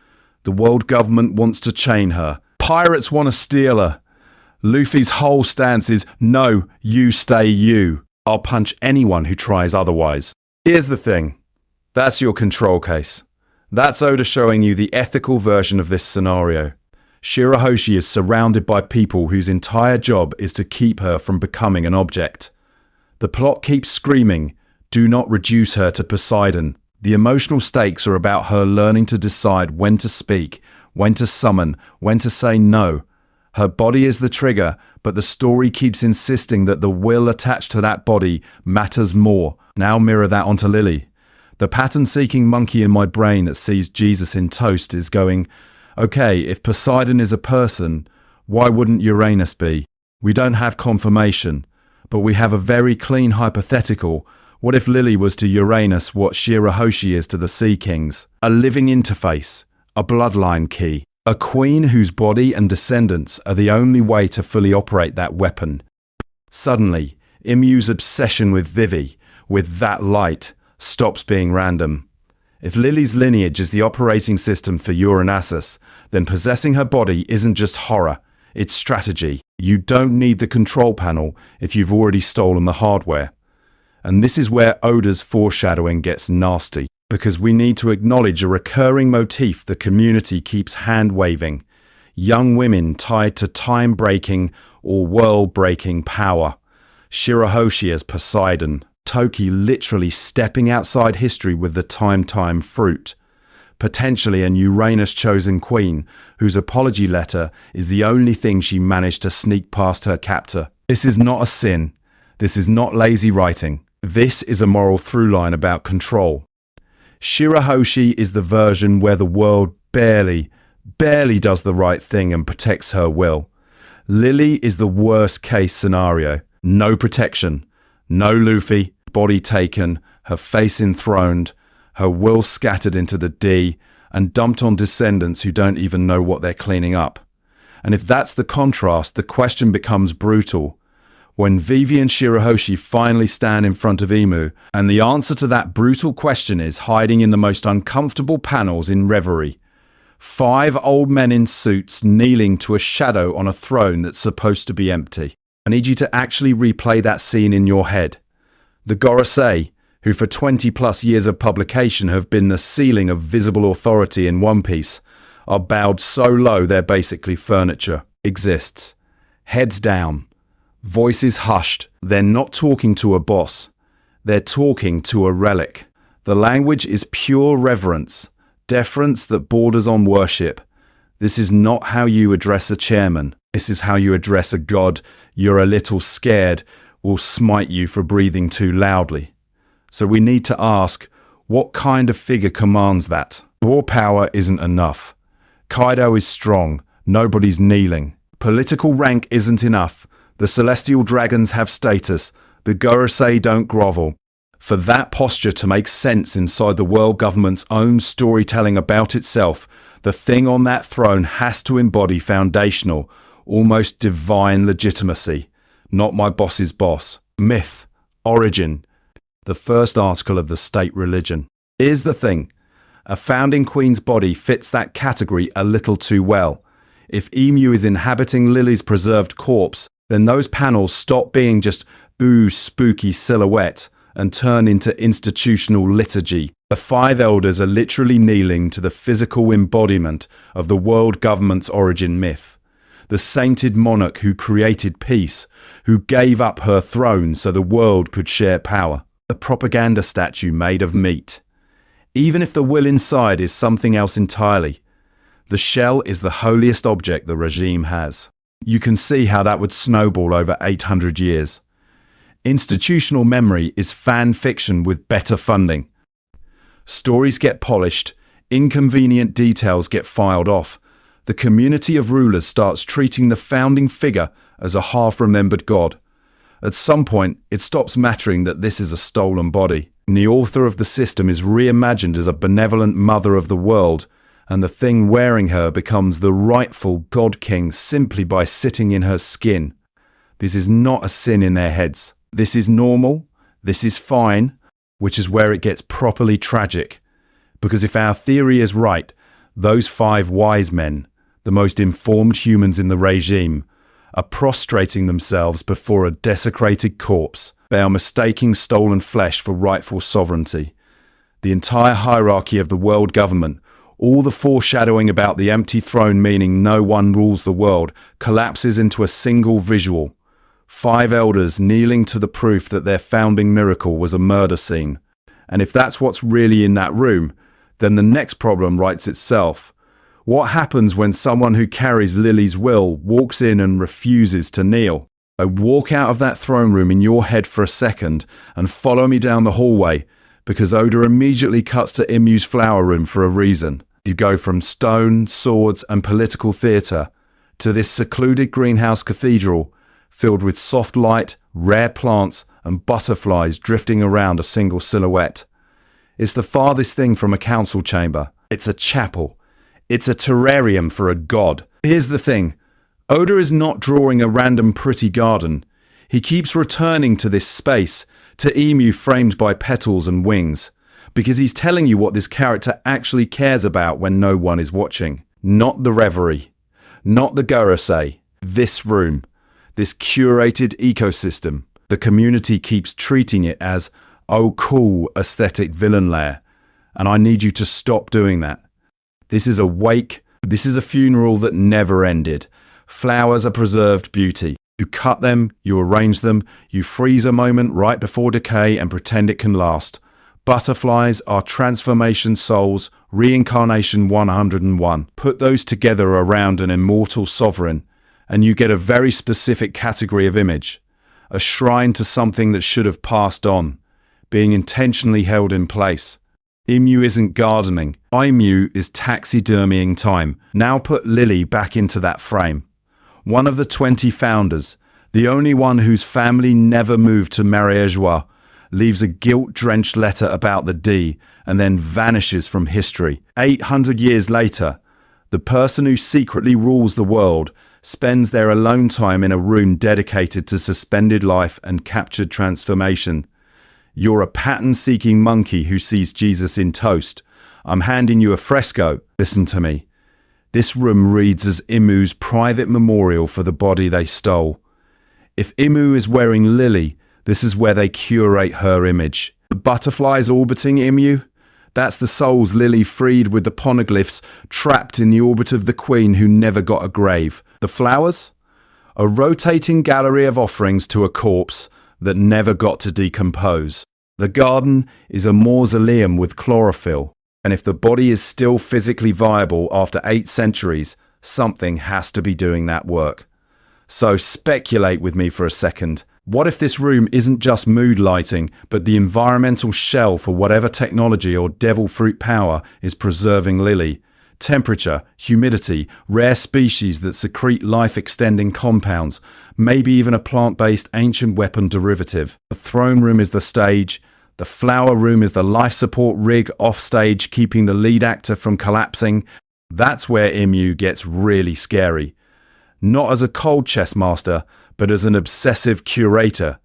The world government wants to chain her. Pirates want to steal her. Luffy's whole stance is, no, you stay you. I'll punch anyone who tries otherwise. Here's the thing. That's your control case. That's Oda showing you the ethical version of this scenario. Shirahoshi is surrounded by people whose entire job is to keep her from becoming an object. The plot keeps screaming, do not reduce her to Poseidon. The emotional stakes are about her learning to decide when to speak, when to summon, when to say no. Her body is the trigger, but the story keeps insisting that the will attached to that body matters more. Now mirror that onto Lili. The pattern-seeking monkey in my brain that sees Jesus in toast is going, okay, if Poseidon is a person, why wouldn't Uranus be? We don't have confirmation, but we have a very clean hypothetical. What if Lili was to Uranus what Shirahoshi is to the Sea Kings? A living interface, a bloodline key, a queen whose body and descendants are the only way to fully operate that weapon. Suddenly, Imu's obsession with Vivi, with that light, stops being random. If Lili's lineage is the operating system for Uranus, then possessing her body isn't just horror, it's strategy. You don't need the control panel if you've already stolen the hardware. And this is where Oda's foreshadowing gets nasty, because we need to acknowledge a recurring motif the community keeps hand-waving. Young women tied to time-breaking or world-breaking power. Shirahoshi as Poseidon. Toki literally stepping outside history with the time fruit. Potentially an Uranus-chosen queen, whose apology letter is the only thing she managed to sneak past her captor. This is not a sin. This is not lazy writing. This is a moral through line about control. Shirahoshi is the version where the world barely does the right thing and protects her will. Lili is the worst case scenario. No protection. No Luffy. Body taken, her face enthroned, her will scattered into the D and dumped on descendants who don't even know what they're cleaning up. And if that's the contrast, the question becomes brutal. When Vivi and Shirahoshi finally stand in front of Imu, and the answer to that brutal question is hiding in the most uncomfortable panels in Reverie. 5 old men in suits kneeling to a shadow on a throne that's supposed to be empty. I need you to actually replay that scene in your head. The Gorosei, who for 20 plus years of publication have been the ceiling of visible authority in One Piece, are bowed so low they're basically furniture. Exists. Heads down. Voices hushed. They're not talking to a boss. They're talking to a relic. The language is pure reverence, deference that borders on worship. This is not how you address a chairman. This is how you address a god you're a little scared will smite you for breathing too loudly. So we need to ask, what kind of figure commands that? Raw power isn't enough. Kaido is strong. Nobody's kneeling. Political rank isn't enough. The celestial dragons have status. The Gorosei don't grovel. For that posture to make sense inside the world government's own storytelling about itself, the thing on that throne has to embody foundational, almost divine legitimacy. Not my boss's boss. Myth. Origin. The first article of the state religion. Here's the thing. A founding queen's body fits that category a little too well. If Imu is inhabiting Lili's preserved corpse, then those panels stop being just spooky silhouette and turn into institutional liturgy. The five elders are literally kneeling to the physical embodiment of the world government's origin myth. The sainted monarch who created peace, who gave up her throne so the world could share power. A propaganda statue made of meat. Even if the will inside is something else entirely, the shell is the holiest object the regime has. You can see how that would snowball over 800 years. Institutional memory is fan fiction with better funding. Stories get polished, inconvenient details get filed off. The community of rulers starts treating the founding figure as a half-remembered god. At some point, it stops mattering that this is a stolen body. And the author of the system is reimagined as a benevolent mother of the world, and the thing wearing her becomes the rightful god king simply by sitting in her skin. This is not a sin in their heads. This is normal. This is fine, which is where it gets properly tragic. Because if our theory is right, those five wise men, the most informed humans in the regime, are prostrating themselves before a desecrated corpse. They are mistaking stolen flesh for rightful sovereignty. The entire hierarchy of the world government, all the foreshadowing about the empty throne meaning no one rules the world, collapses into a single visual. Five elders kneeling to the proof that their founding miracle was a murder scene. And if that's what's really in that room, then the next problem writes itself. What happens when someone who carries Lili's will walks in and refuses to kneel? I walk out of that throne room in your head for a second and follow me down the hallway, because Oda immediately cuts to Imu's flower room for a reason. You go from stone, swords and political theatre to this secluded greenhouse cathedral filled with soft light, rare plants and butterflies drifting around a single silhouette. It's the farthest thing from a council chamber. It's a chapel. It's a terrarium for a god. Here's the thing. Oda is not drawing a random pretty garden. He keeps returning to this space, to Imu framed by petals and wings, because he's telling you what this character actually cares about when no one is watching. Not the reverie. Not the Gorosei. This room. This curated ecosystem. The community keeps treating it as, oh cool, aesthetic villain lair. And I need you to stop doing that. This is a wake. This is a funeral that never ended. Flowers are preserved beauty. You cut them, you arrange them, you freeze a moment right before decay and pretend it can last. Butterflies are transformation souls, reincarnation 101. Put those together around an immortal sovereign, and you get a very specific category of image. A shrine to something that should have passed on, being intentionally held in place. Imu isn't gardening. Imu is taxidermying time. Now put Lili back into that frame. One of the 20 founders, the only one whose family never moved to Mariejois, leaves a guilt-drenched letter about the D and then vanishes from history. 800 years later, the person who secretly rules the world spends their alone time in a room dedicated to suspended life and captured transformation. You're a pattern-seeking monkey who sees Jesus in toast. I'm handing you a fresco. Listen to me. This room reads as Imu's private memorial for the body they stole. If Imu is wearing Lili, this is where they curate her image. The butterflies orbiting Imu? That's the souls Lili freed with the poneglyphs trapped in the orbit of the queen who never got a grave. The flowers? A rotating gallery of offerings to a corpse that never got to decompose. The garden is a mausoleum with chlorophyll, and if the body is still physically viable after 8 centuries, something has to be doing that work. So speculate with me for a second. What if this room isn't just mood lighting, but the environmental shell for whatever technology or devil fruit power is preserving Lili? Temperature, humidity, rare species that secrete life-extending compounds, maybe even a plant-based ancient weapon derivative. The throne room is the stage. The flower room is the life support rig offstage, keeping the lead actor from collapsing. That's where Imu gets really scary. Not as a cold chess master, but as an obsessive curator,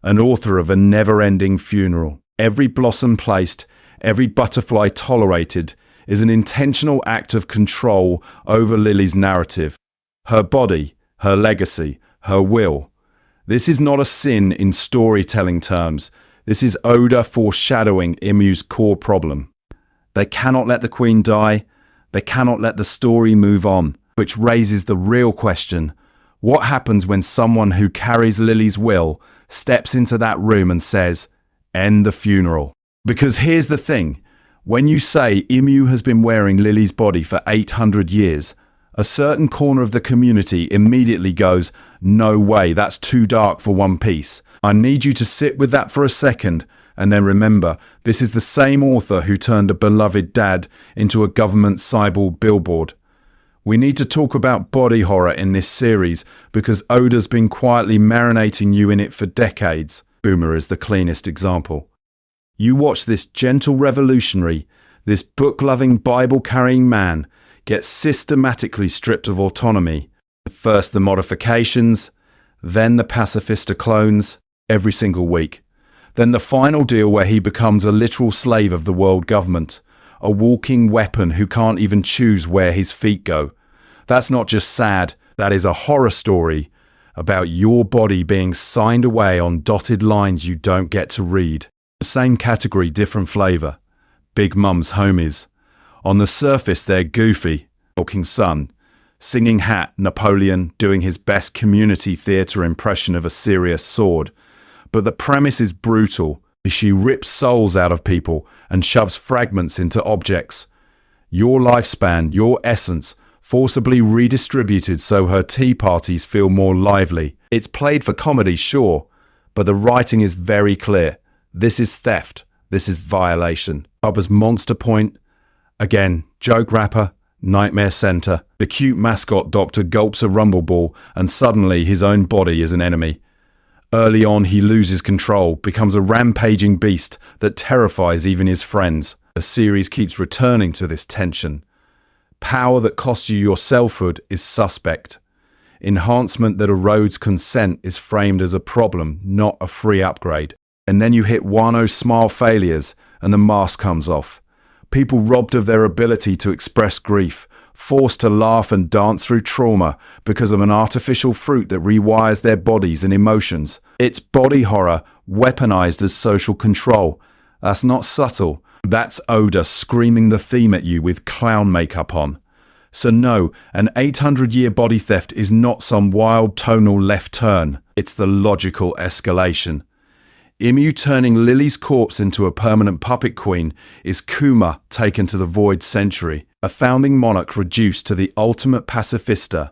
an author of a never-ending funeral. Every blossom placed, every butterfly tolerated, is an intentional act of control over Lili's narrative. Her body, her legacy, her will. This is not a sin in storytelling terms. This is Oda foreshadowing Imu's core problem. They cannot let the queen die. They cannot let the story move on, which raises the real question. What happens when someone who carries Lili's will steps into that room and says, "End the funeral"? Because here's the thing. When you say Imu has been wearing Lili's body for 800 years, a certain corner of the community immediately goes, "No way, that's too dark for one piece." I need you to sit with that for a second, and then remember, this is the same author who turned a beloved dad into a government cyborg billboard. We need to talk about body horror in this series because Oda's been quietly marinating you in it for decades. Boomer is the cleanest example. You watch this gentle revolutionary, this book-loving, Bible-carrying man get systematically stripped of autonomy. First the modifications, then the pacifista clones, every single week. Then the final deal where he becomes a literal slave of the world government, a walking weapon who can't even choose where his feet go. That's not just sad, that is a horror story about your body being signed away on dotted lines you don't get to read. The same category, different flavour. Big Mum's homies. On the surface they're goofy, talking sun, singing hat, Napoleon doing his best community theatre impression of a serious sword. But the premise is brutal. She rips souls out of people and shoves fragments into objects. Your lifespan, your essence, forcibly redistributed so her tea parties feel more lively. It's played for comedy, sure, but the writing is very clear. This is theft. This is violation. Bubba's Monster Point. Again, joke rapper, nightmare center. The cute mascot doctor gulps a rumble ball and suddenly his own body is an enemy. Early on, he loses control, becomes a rampaging beast that terrifies even his friends. The series keeps returning to this tension. Power that costs you your selfhood is suspect. Enhancement that erodes consent is framed as a problem, not a free upgrade. And then you hit Wano's smile failures and the mask comes off. People robbed of their ability to express grief, forced to laugh and dance through trauma because of an artificial fruit that rewires their bodies and emotions. It's body horror weaponized as social control. That's not subtle. That's Oda screaming the theme at you with clown makeup on. So no, an 800-year body theft is not some wild tonal left turn. It's the logical escalation. Imu turning Lili's corpse into a permanent puppet queen is Kuma taken to the void century, a founding monarch reduced to the ultimate pacifista,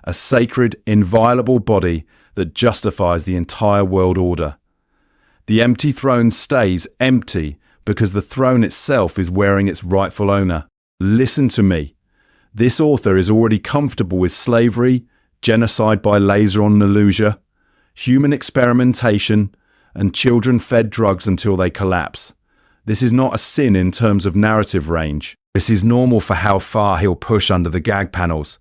a sacred, inviolable body that justifies the entire world order. The empty throne stays empty because the throne itself is wearing its rightful owner. Listen to me. This author is already comfortable with slavery, genocide by laser on Nalusia, human experimentation, and children-fed drugs until they collapse. This is not a sin in terms of narrative range. This is normal for how far he'll push under the gag panels.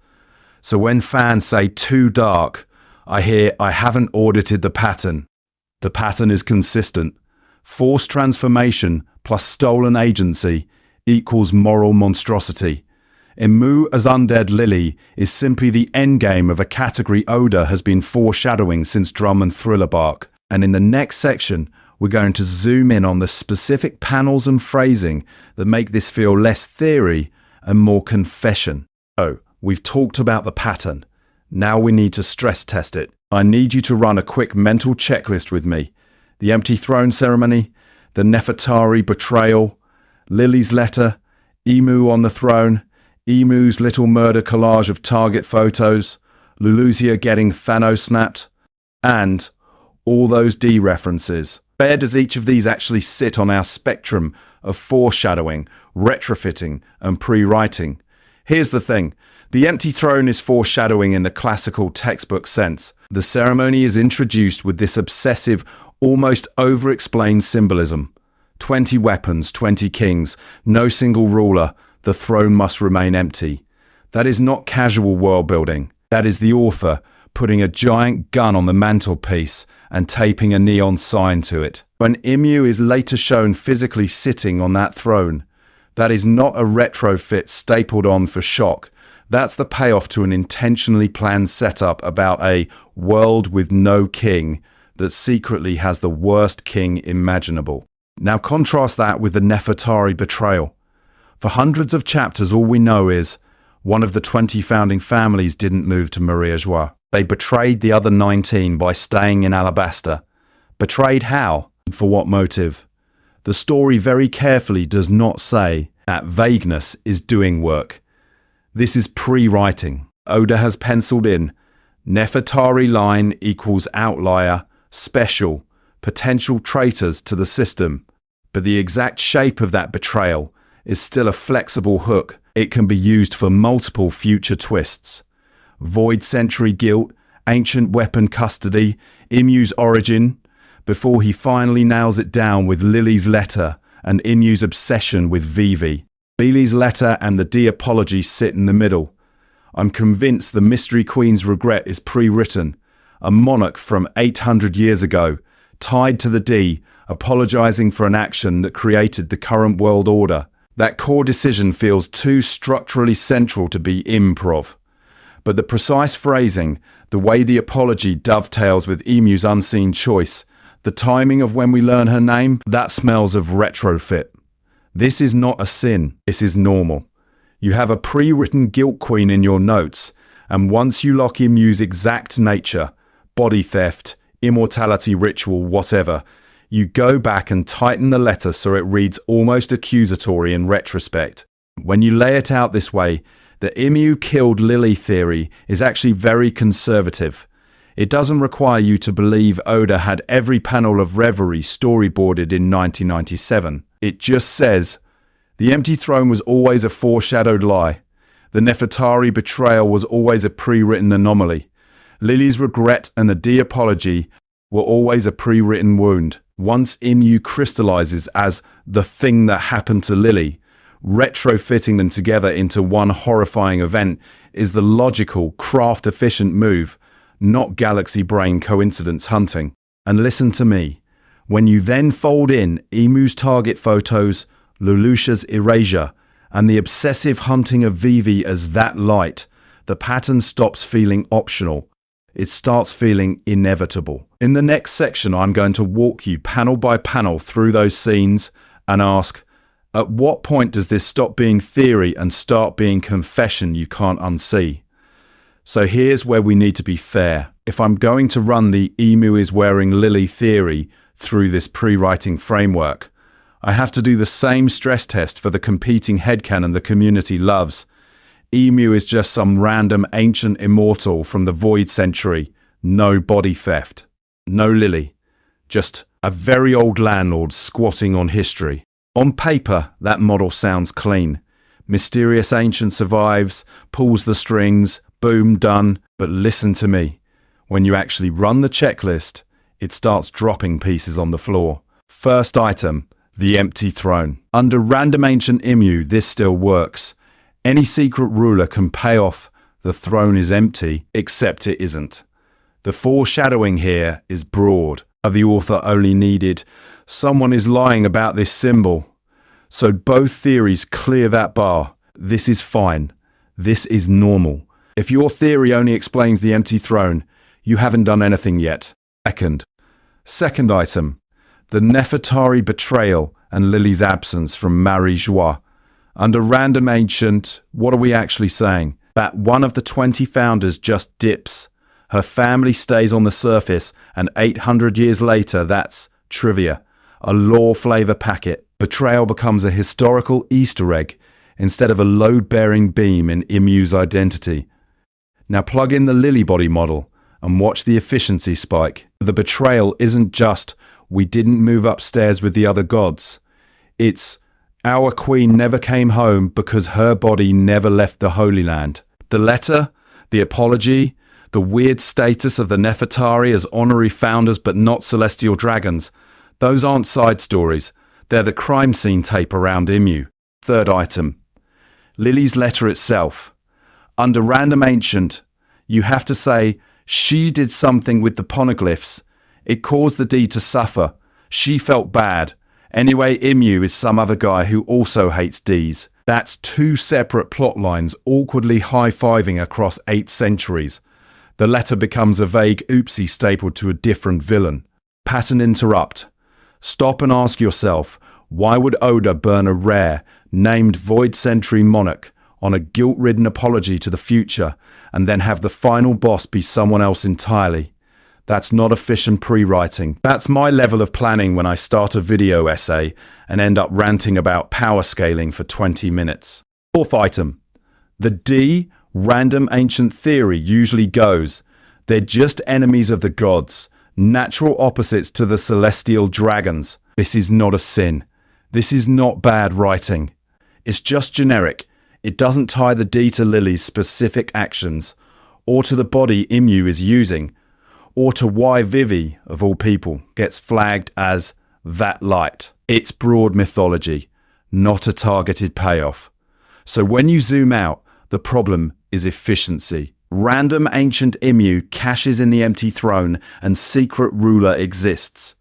So when fans say too dark, I hear I haven't audited the pattern. The pattern is consistent. Forced transformation plus stolen agency equals moral monstrosity. Imu as undead Lili is simply the endgame of a category Oda has been foreshadowing since Drum and Thriller Bark. And in the next section, we're going to zoom in on the specific panels and phrasing that make this feel less theory and more confession. So, we've talked about the pattern. Now we need to stress test it. I need you to run a quick mental checklist with me. The empty throne ceremony, the Nefertari betrayal, Lili's letter, Imu on the throne, Imu's little murder collage of target photos, Lulusia getting Thanos snapped, and all those D references. Where does each of these actually sit on our spectrum of foreshadowing, retrofitting, and pre-writing? Here's the thing. The empty throne is foreshadowing in the classical textbook sense. The ceremony is introduced with this obsessive, almost over-explained symbolism. 20 weapons, 20 kings, no single ruler, the throne must remain empty. That is not casual world building. That is the author putting a giant gun on the mantelpiece and taping a neon sign to it. When Imu is later shown physically sitting on that throne, that is not a retrofit stapled on for shock. That's the payoff to an intentionally planned setup about a world with no king that secretly has the worst king imaginable. Now contrast that with the Nefertari betrayal. For hundreds of chapters, all we know is one of the 20 founding families didn't move to Maria Joie. They betrayed the other 19 by staying in Alabaster. Betrayed how? And for what motive? The story very carefully does not say. That vagueness is doing work. This is pre-writing. Oda has penciled in Nefertari line equals outlier, special, potential traitors to the system. But the exact shape of that betrayal is still a flexible hook. It can be used for multiple future twists. Void Century guilt, ancient weapon custody, Imu's origin, before he finally nails it down with Lili's letter and Imu's obsession with Vivi. Lili's letter and the D apology sit in the middle. I'm convinced the Mystery Queen's regret is pre-written. A monarch from 800 years ago, tied to the D, apologizing for an action that created the current world order. That core decision feels too structurally central to be improv. But the precise phrasing, the way the apology dovetails with Imu's unseen choice, the timing of when we learn her name, that smells of retrofit. This is not a sin, this is normal. You have a pre-written guilt queen in your notes, and once you lock Imu's exact nature, body theft, immortality ritual, whatever, you go back and tighten the letter so it reads almost accusatory in retrospect. When you lay it out this way, the Imu killed Lili theory is actually very conservative. It doesn't require you to believe Oda had every panel of Reverie storyboarded in 1997. It just says, the empty throne was always a foreshadowed lie. The Nefertari betrayal was always a pre-written anomaly. Lili's regret and the D apology were always a pre-written wound. Once Imu crystallizes as the thing that happened to Lili, retrofitting them together into one horrifying event is the logical, craft-efficient move, not galaxy brain coincidence hunting. And listen to me, when you then fold in Imu's target photos, Lulusia's erasure, and the obsessive hunting of Vivi as that light, the pattern stops feeling optional. It starts feeling inevitable. In the next section, I'm going to walk you panel by panel through those scenes and ask, at what point does this stop being theory and start being confession you can't unsee? So here's where we need to be fair. If I'm going to run the Imu is wearing Lili theory through this pre-writing framework, I have to do the same stress test for the competing headcanon the community loves. Imu is just some random ancient immortal from the Void Century. No body theft. No Lili. Just a very old landlord squatting on history. On paper, that model sounds clean. Mysterious ancient survives, pulls the strings, boom, done. But listen to me. When you actually run the checklist, it starts dropping pieces on the floor. First item, the empty throne. Under random ancient Imu, this still works. Any secret ruler can pay off the throne is empty, except it isn't. The foreshadowing here is broad. The author only needed, someone is lying about this symbol. So both theories clear that bar. This is fine. This is normal. If your theory only explains the empty throne, you haven't done anything yet. Second item, The Nefertari betrayal and Lili's absence from Marie-Joie. Under random ancient, what are we actually saying? That one of the 20 founders just dips. Her family stays on the surface, and 800 years later, that's trivia. A lore flavor packet. Betrayal becomes a historical Easter egg instead of a load-bearing beam in Imu's identity. Now plug in the Lili body model and watch the efficiency spike. The betrayal isn't just, we didn't move upstairs with the other gods. It's, our queen never came home because her body never left the Holy Land. The letter, the apology, the weird status of the Nefertari as honorary founders but not celestial dragons, those aren't side stories. They're the crime scene tape around Imu. Third item. Lili's letter itself. Under random ancient, you have to say, she did something with the poneglyphs. It caused the D to suffer. She felt bad. Anyway, Imu is some other guy who also hates Ds. That's two separate plot lines awkwardly high-fiving across 8 centuries. The letter becomes a vague oopsie stapled to a different villain. Pattern interrupt. Stop and ask yourself, why would Oda burn a rare, named Void Century monarch on a guilt-ridden apology to the future and then have the final boss be someone else entirely? That's not efficient pre-writing. That's my level of planning when I start a video essay and end up ranting about power scaling for 20 minutes. Fourth item. The D, random ancient theory usually goes, they're just enemies of the gods, natural opposites to the celestial dragons. This is not a sin. This is not bad writing. It's just generic. It doesn't tie the D to Lili's specific actions, or to the body Imu is using, or to why Vivi, of all people, gets flagged as that light. It's broad mythology, not a targeted payoff. So when you zoom out, the problem is efficiency. Random ancient Imu cashes in the empty throne and secret ruler exists.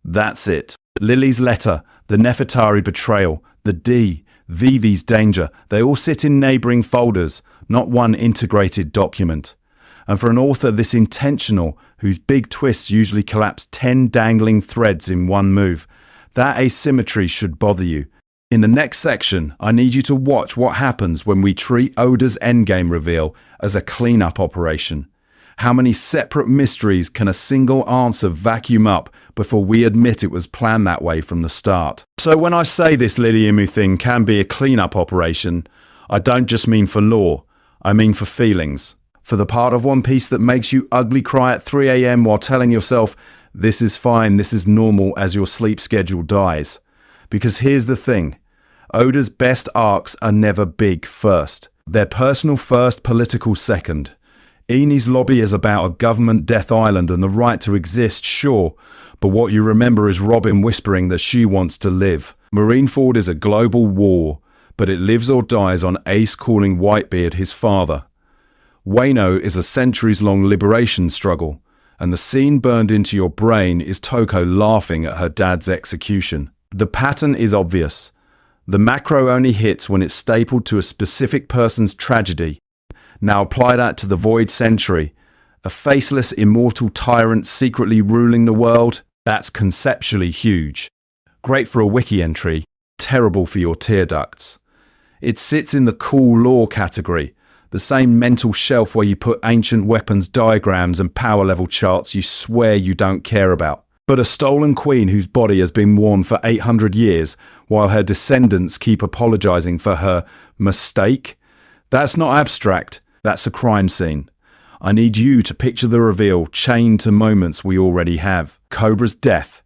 That's it. Lili's letter, the Nefertari betrayal, the D, Vivi's danger, they all sit in neighbouring folders, not one integrated document. And for an author this intentional, whose big twists usually collapse 10 dangling threads in one move, that asymmetry should bother you. In the next section, I need you to watch what happens when we treat Oda's endgame reveal as a cleanup operation. How many separate mysteries can a single answer vacuum up before we admit it was planned that way from the start? So when I say this Lili Imu thing can be a cleanup operation, I don't just mean for lore, I mean for feelings. For the part of One Piece that makes you ugly cry at 3 AM while telling yourself, this is fine, this is normal as your sleep schedule dies. Because here's the thing, Oda's best arcs are never big first. They're personal first, political second. Eni's lobby is about a government death island and the right to exist, sure, but what you remember is Robin whispering that she wants to live. Marineford is a global war, but it lives or dies on Ace calling Whitebeard his father. Wano is a centuries-long liberation struggle, and the scene burned into your brain is Toko laughing at her dad's execution. The pattern is obvious. The macro only hits when it's stapled to a specific person's tragedy. Now apply that to the Void Century. A faceless, immortal tyrant secretly ruling the world, that's conceptually huge. Great for a wiki entry, terrible for your tear ducts. It sits in the cool lore category, the same mental shelf where you put ancient weapons diagrams and power level charts you swear you don't care about. But a stolen queen whose body has been worn for 800 years while her descendants keep apologizing for her mistake? That's not abstract, that's a crime scene. I need you to picture the reveal chained to moments we already have. Cobra's death.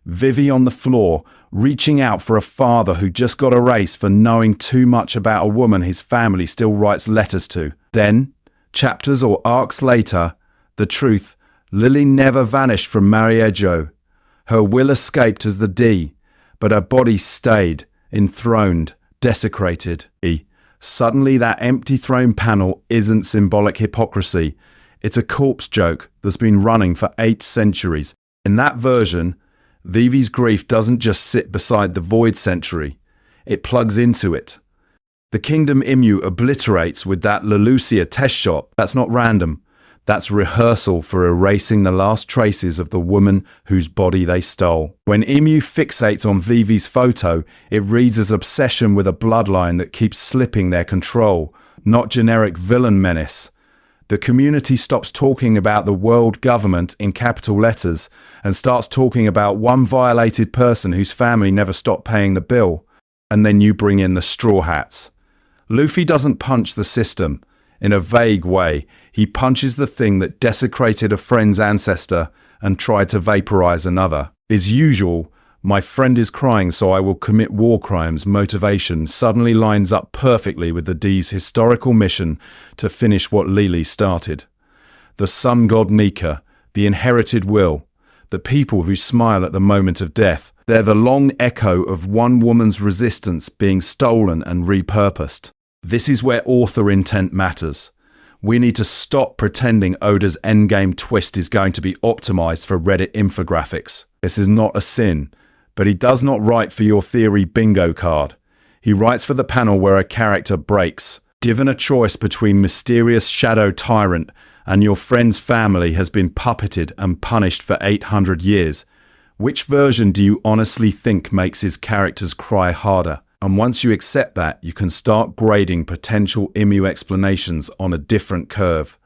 Vivi on the floor, reaching out for a father who just got erased for knowing too much about a woman his family still writes letters to. Then, chapters or arcs later, the truth, Lili never vanished from Mariejo. Her will escaped as the D, but her body stayed, enthroned, desecrated. Suddenly that empty throne panel isn't symbolic hypocrisy. It's a corpse joke that's been running for 8 centuries. In that version, Vivi's grief doesn't just sit beside the Void Century, it plugs into it. The Kingdom Imu obliterates with that Leloucia test shot. That's not random. That's rehearsal for erasing the last traces of the woman whose body they stole. When Imu fixates on Vivi's photo, it reads as obsession with a bloodline that keeps slipping their control, not generic villain menace. The community stops talking about the world government in capital letters and starts talking about one violated person whose family never stopped paying the bill. And then you bring in the Straw Hats. Luffy doesn't punch the system. In a vague way, he punches the thing that desecrated a friend's ancestor and tried to vaporize another. As usual, my friend is crying so I will commit war crimes motivation suddenly lines up perfectly with the D's historical mission to finish what Lili started. The sun god Nika, the inherited will, the people who smile at the moment of death, they're the long echo of one woman's resistance being stolen and repurposed. This is where author intent matters. We need to stop pretending Oda's endgame twist is going to be optimized for Reddit infographics. This is not a sin, but he does not write for your theory bingo card. He writes for the panel where a character breaks. Given a choice between mysterious shadow tyrant and your friend's family has been puppeted and punished for 800 years, which version do you honestly think makes his characters cry harder? And once you accept that, you can start grading potential Imu explanations on a different curve.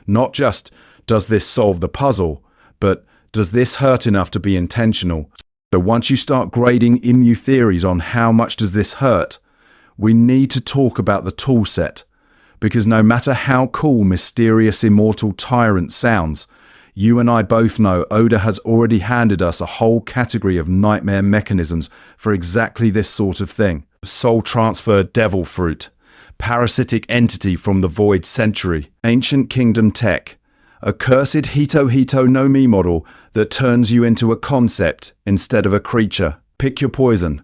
Not just, does this solve the puzzle, but does this hurt enough to be intentional? So once you start grading Imu theories on how much does this hurt, we need to talk about the tool set. Because no matter how cool mysterious immortal tyrant sounds, you and I both know Oda has already handed us a whole category of nightmare mechanisms for exactly this sort of thing. Soul transfer devil fruit, parasitic entity from the void century, ancient kingdom tech, a cursed Hito Hito no Mi model that turns you into a concept instead of a creature. Pick your poison.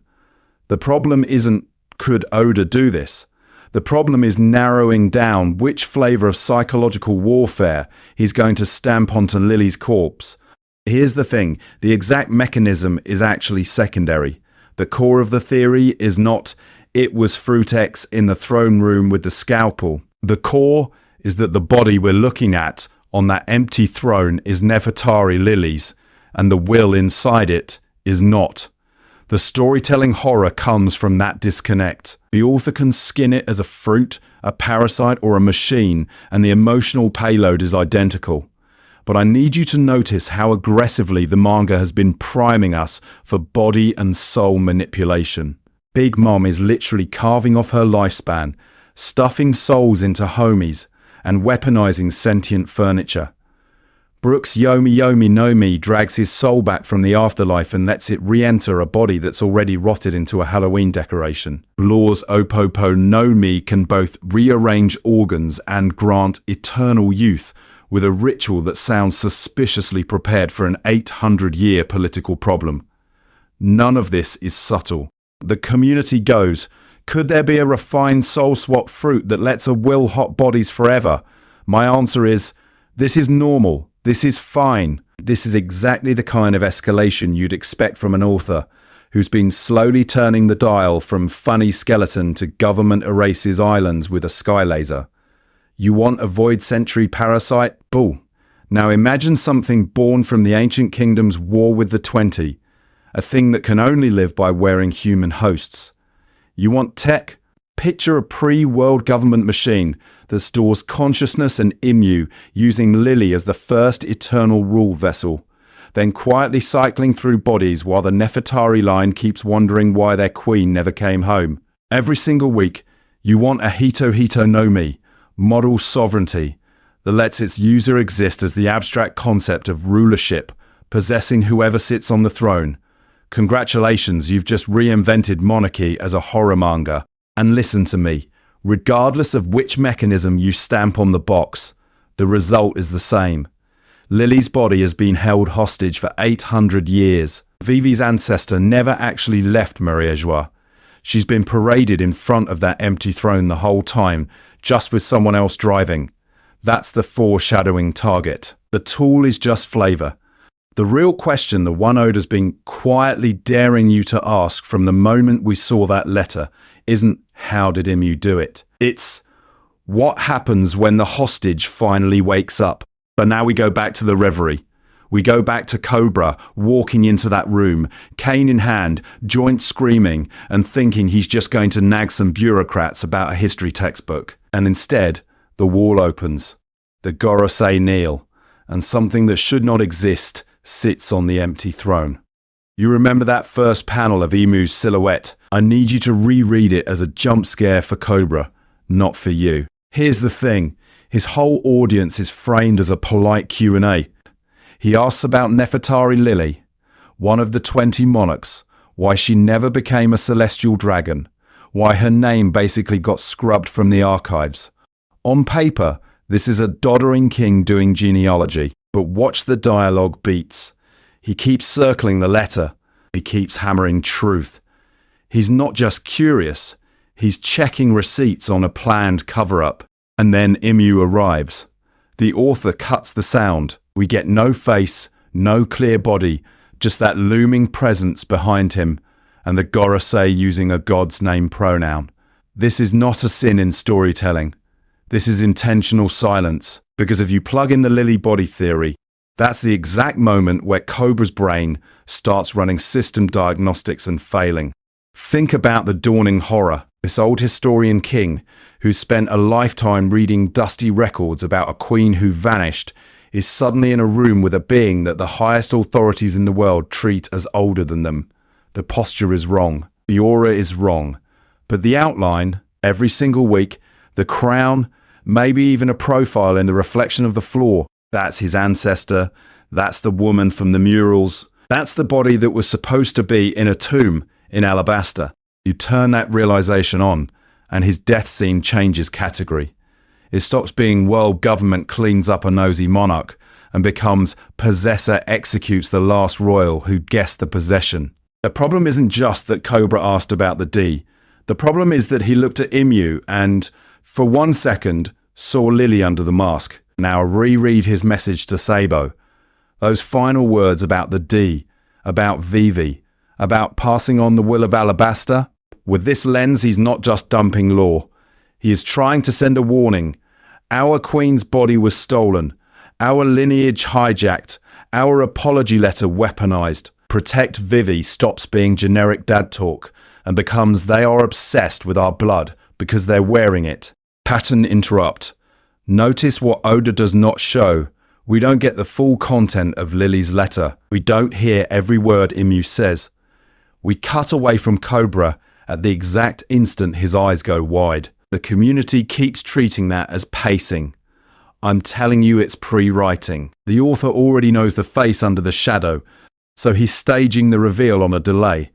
The problem isn't, could Oda do this? The problem is narrowing down which flavor of psychological warfare he's going to stamp onto Lili's corpse. Here's the thing, the exact mechanism is actually secondary. The core of the theory is not, it was Fruit X in the throne room with the scalpel. The core is that the body we're looking at on that empty throne is Nefertari Lili's, and the will inside it is not. The storytelling horror comes from that disconnect. The author can skin it as a fruit, a parasite, or a machine, and the emotional payload is identical. But I need you to notice how aggressively the manga has been priming us for body and soul manipulation. Big Mom is literally carving off her lifespan, stuffing souls into homies, and weaponizing sentient furniture. Brooks Yomi Yomi no Mi drags his soul back from the afterlife and lets it re-enter a body that's already rotted into a Halloween decoration. Law's Opopo no Mi can both rearrange organs and grant eternal youth with a ritual that sounds suspiciously prepared for an 800-year political problem. None of this is subtle. The community goes, could there be a refined soul swap fruit that lets a will hot bodies forever? My answer is, this is normal. This is fine. This is exactly the kind of escalation you'd expect from an author who's been slowly turning the dial from funny skeleton to government erases islands with a sky laser. You want a void century parasite? Bull. Now imagine something born from the ancient kingdom's war with the 20, a thing that can only live by wearing human hosts. You want tech? Picture a pre-world government machine that stores consciousness and Imu using Lili as the first eternal rule vessel, then quietly cycling through bodies while the Nefertari line keeps wondering why their queen never came home. Every single week, you want a Hito Hito no Mi, model sovereignty, that lets its user exist as the abstract concept of rulership, possessing whoever sits on the throne. Congratulations, you've just reinvented monarchy as a horror manga. And listen to me, regardless of which mechanism you stamp on the box, the result is the same. Lili's body has been held hostage for 800 years. Vivi's ancestor never actually left Marie-Joie. She's been paraded in front of that empty throne the whole time, just with someone else driving. That's the foreshadowing target. The tool is just flavor. The real question the one Oda's been quietly daring you to ask from the moment we saw that letter isn't how did Imu do it? It's what happens when the hostage finally wakes up? But now we go back to the reverie. We go back to Cobra walking into that room, cane in hand, joints screaming, and thinking he's just going to nag some bureaucrats about a history textbook. And instead, the wall opens. The Gorosei kneel, and something that should not exist sits on the empty throne. You remember that first panel of Imu's silhouette? I need you to reread it as a jump scare for Cobra, not for you. Here's the thing. His whole audience is framed as a polite Q&A. He asks about Nefertari Lili, one of the 20 monarchs, why she never became a celestial dragon, why her name basically got scrubbed from the archives. On paper, this is a doddering king doing genealogy, but watch the dialogue beats. He keeps circling the letter. He keeps hammering truth. He's not just curious, he's checking receipts on a planned cover-up. And then Imu arrives. The author cuts the sound. We get no face, no clear body, just that looming presence behind him, and the Gorosei using a god's name pronoun. This is not a sin in storytelling. This is intentional silence, because if you plug in the Lili body theory, that's the exact moment where Cobra's brain starts running system diagnostics and failing. Think about the dawning horror. This old historian king, who spent a lifetime reading dusty records about a queen who vanished, is suddenly in a room with a being that the highest authorities in the world treat as older than them. The posture is wrong. The aura is wrong. But the outline, every single week, the crown, maybe even a profile in the reflection of the floor, that's his ancestor, that's the woman from the murals, that's the body that was supposed to be in a tomb in alabaster. You turn that realization on, and his death scene changes category. It stops being world government cleans up a nosy monarch and becomes possessor executes the last royal who guessed the possession. The problem isn't just that Cobra asked about the D. The problem is that he looked at Imu and, for 1 second, saw Lili under the mask. Now reread his message to Sabo. Those final words about the D, about Vivi, about passing on the will of alabaster. With this lens, he's not just dumping lore. He is trying to send a warning. Our queen's body was stolen. Our lineage hijacked. Our apology letter weaponized. Protect Vivi stops being generic dad talk and becomes they are obsessed with our blood because they're wearing it. Pattern interrupt. Notice what Oda does not show. We don't get the full content of Lili's letter. We don't hear every word Imu says. We cut away from Cobra at the exact instant his eyes go wide. The community keeps treating that as pacing. I'm telling you it's pre-writing. The author already knows the face under the shadow, so he's staging the reveal on a delay.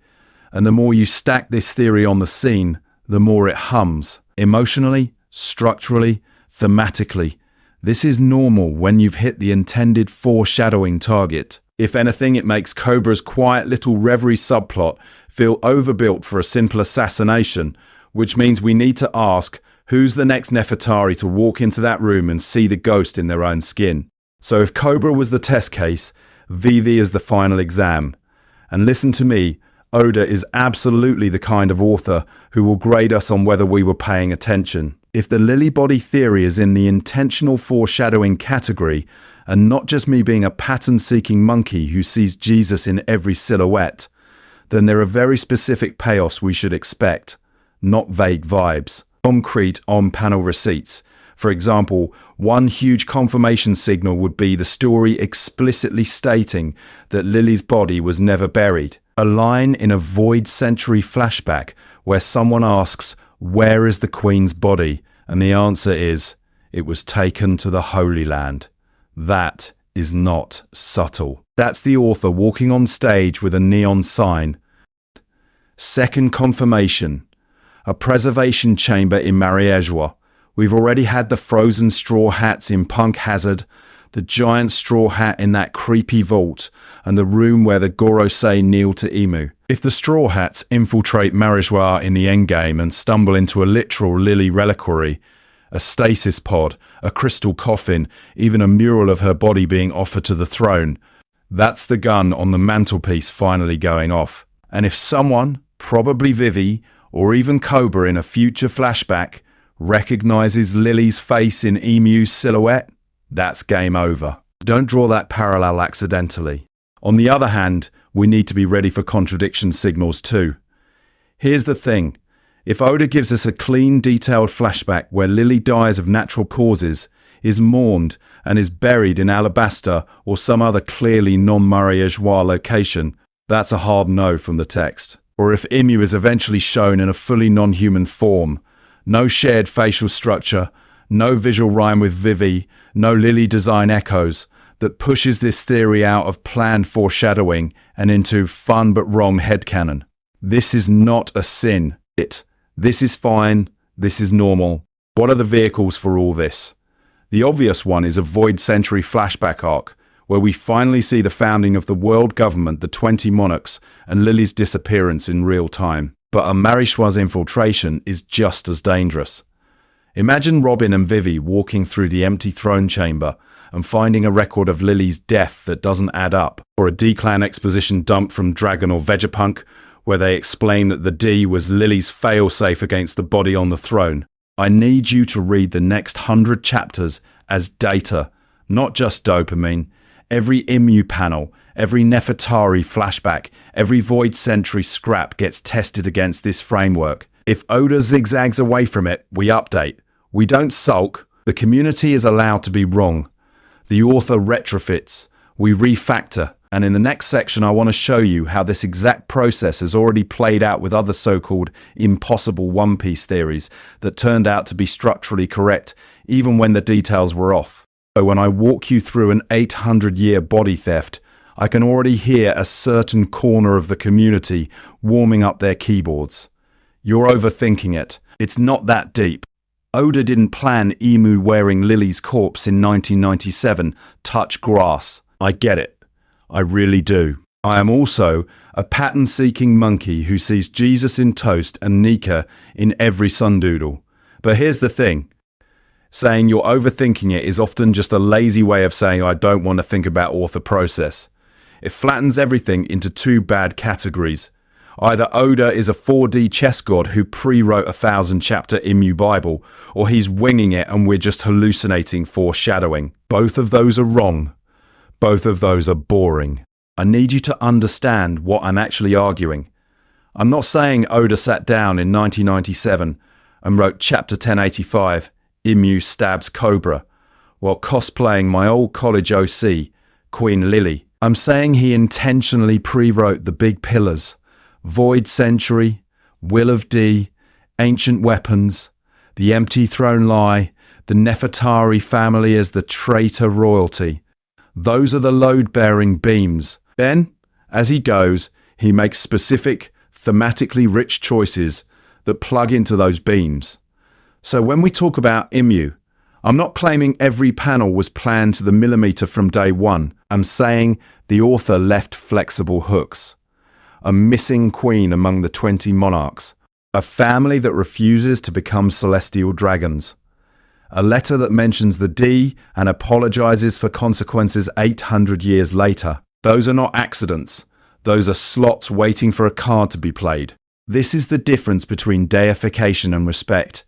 And the more you stack this theory on the scene, the more it hums. Emotionally, structurally, thematically. This is normal when you've hit the intended foreshadowing target. If anything, it makes Cobra's quiet little reverie subplot feel overbuilt for a simple assassination, which means we need to ask, who's the next Nefertari to walk into that room and see the ghost in their own skin? So if Cobra was the test case, Vivi is the final exam. And listen to me, Oda is absolutely the kind of author who will grade us on whether we were paying attention. If the Lili body theory is in the intentional foreshadowing category, and not just me being a pattern-seeking monkey who sees Jesus in every silhouette, then there are very specific payoffs we should expect, not vague vibes. Concrete on-panel receipts. For example, one huge confirmation signal would be the story explicitly stating that Lili's body was never buried. A line in a void century flashback where someone asks, "Where is the Queen's body?" And the answer is, "It was taken to the Holy Land." That is not subtle. That's the author walking on stage with a neon sign. Second confirmation. A preservation chamber in Mariéjois. We've already had the frozen straw hats in Punk Hazard, the giant straw hat in that creepy vault, and the room where the Gorosei kneel to Imu. If the straw hats infiltrate Mariéjois in the endgame and stumble into a literal Lili reliquary, a stasis pod, a crystal coffin, even a mural of her body being offered to the throne, that's the gun on the mantelpiece finally going off. And if someone, probably Vivi, or even Cobra in a future flashback, recognizes Lili's face in Imu's silhouette, that's game over. Don't draw that parallel accidentally. On the other hand, we need to be ready for contradiction signals too. Here's the thing. If Oda gives us a clean, detailed flashback where Lili dies of natural causes, is mourned, and is buried in Alabasta or some other clearly non-mariage-joie location, that's a hard no from the text. Or if Imu is eventually shown in a fully non-human form, no shared facial structure, no visual rhyme with Vivi, no Lili design echoes, that pushes this theory out of planned foreshadowing and into fun but wrong headcanon. This is not a sin. This is fine. This is normal. What are the vehicles for all this? The obvious one is a Void Century flashback arc, where we finally see the founding of the world government, the 20 monarchs, and Lili's disappearance in real time. But a Marishua's infiltration is just as dangerous. Imagine Robin and Vivi walking through the empty throne chamber and finding a record of Lili's death that doesn't add up, or a D-Clan exposition dump from Dragon or Vegapunk, where they explain that the D was Lili's failsafe against the body on the throne. I need you to read the next 100 chapters as data, not just dopamine. Every Imu panel, every Nefertari flashback, every Void Century scrap gets tested against this framework. If Oda zigzags away from it, we update. We don't sulk. The community is allowed to be wrong. The author retrofits. We refactor. And in the next section, I want to show you how this exact process has already played out with other so-called impossible One Piece theories that turned out to be structurally correct, even when the details were off. So when I walk you through an 800-year body theft, I can already hear a certain corner of the community warming up their keyboards. You're overthinking it. It's not that deep. Oda didn't plan Imu wearing Lili's corpse in 1997, touch grass. I get it. I really do. I am also a pattern-seeking monkey who sees Jesus in toast and Nika in every sundoodle. But here's the thing. Saying you're overthinking it is often just a lazy way of saying I don't want to think about author process. It flattens everything into two bad categories. Either Oda is a 4D chess god who pre-wrote a 1,000-chapter Imu Bible, or he's winging it and we're just hallucinating foreshadowing. Both of those are wrong. Both of those are boring. I need you to understand what I'm actually arguing. I'm not saying Oda sat down in 1997 and wrote chapter 1085, Imu stabs Cobra, while cosplaying my old college OC, Queen Lili. I'm saying he intentionally pre-wrote the big pillars, Void Century, Will of D, Ancient Weapons, the Empty Throne Lie, the Nefertari family as the traitor royalty. Those are the load-bearing beams. Then, as he goes, he makes specific, thematically rich choices that plug into those beams. So when we talk about Imu, I'm not claiming every panel was planned to the millimeter from day one. I'm saying the author left flexible hooks. A missing queen among the 20 monarchs. A family that refuses to become celestial dragons. A letter that mentions the D and apologizes for consequences 800 years later. Those are not accidents. Those are slots waiting for a card to be played. This is the difference between deification and respect.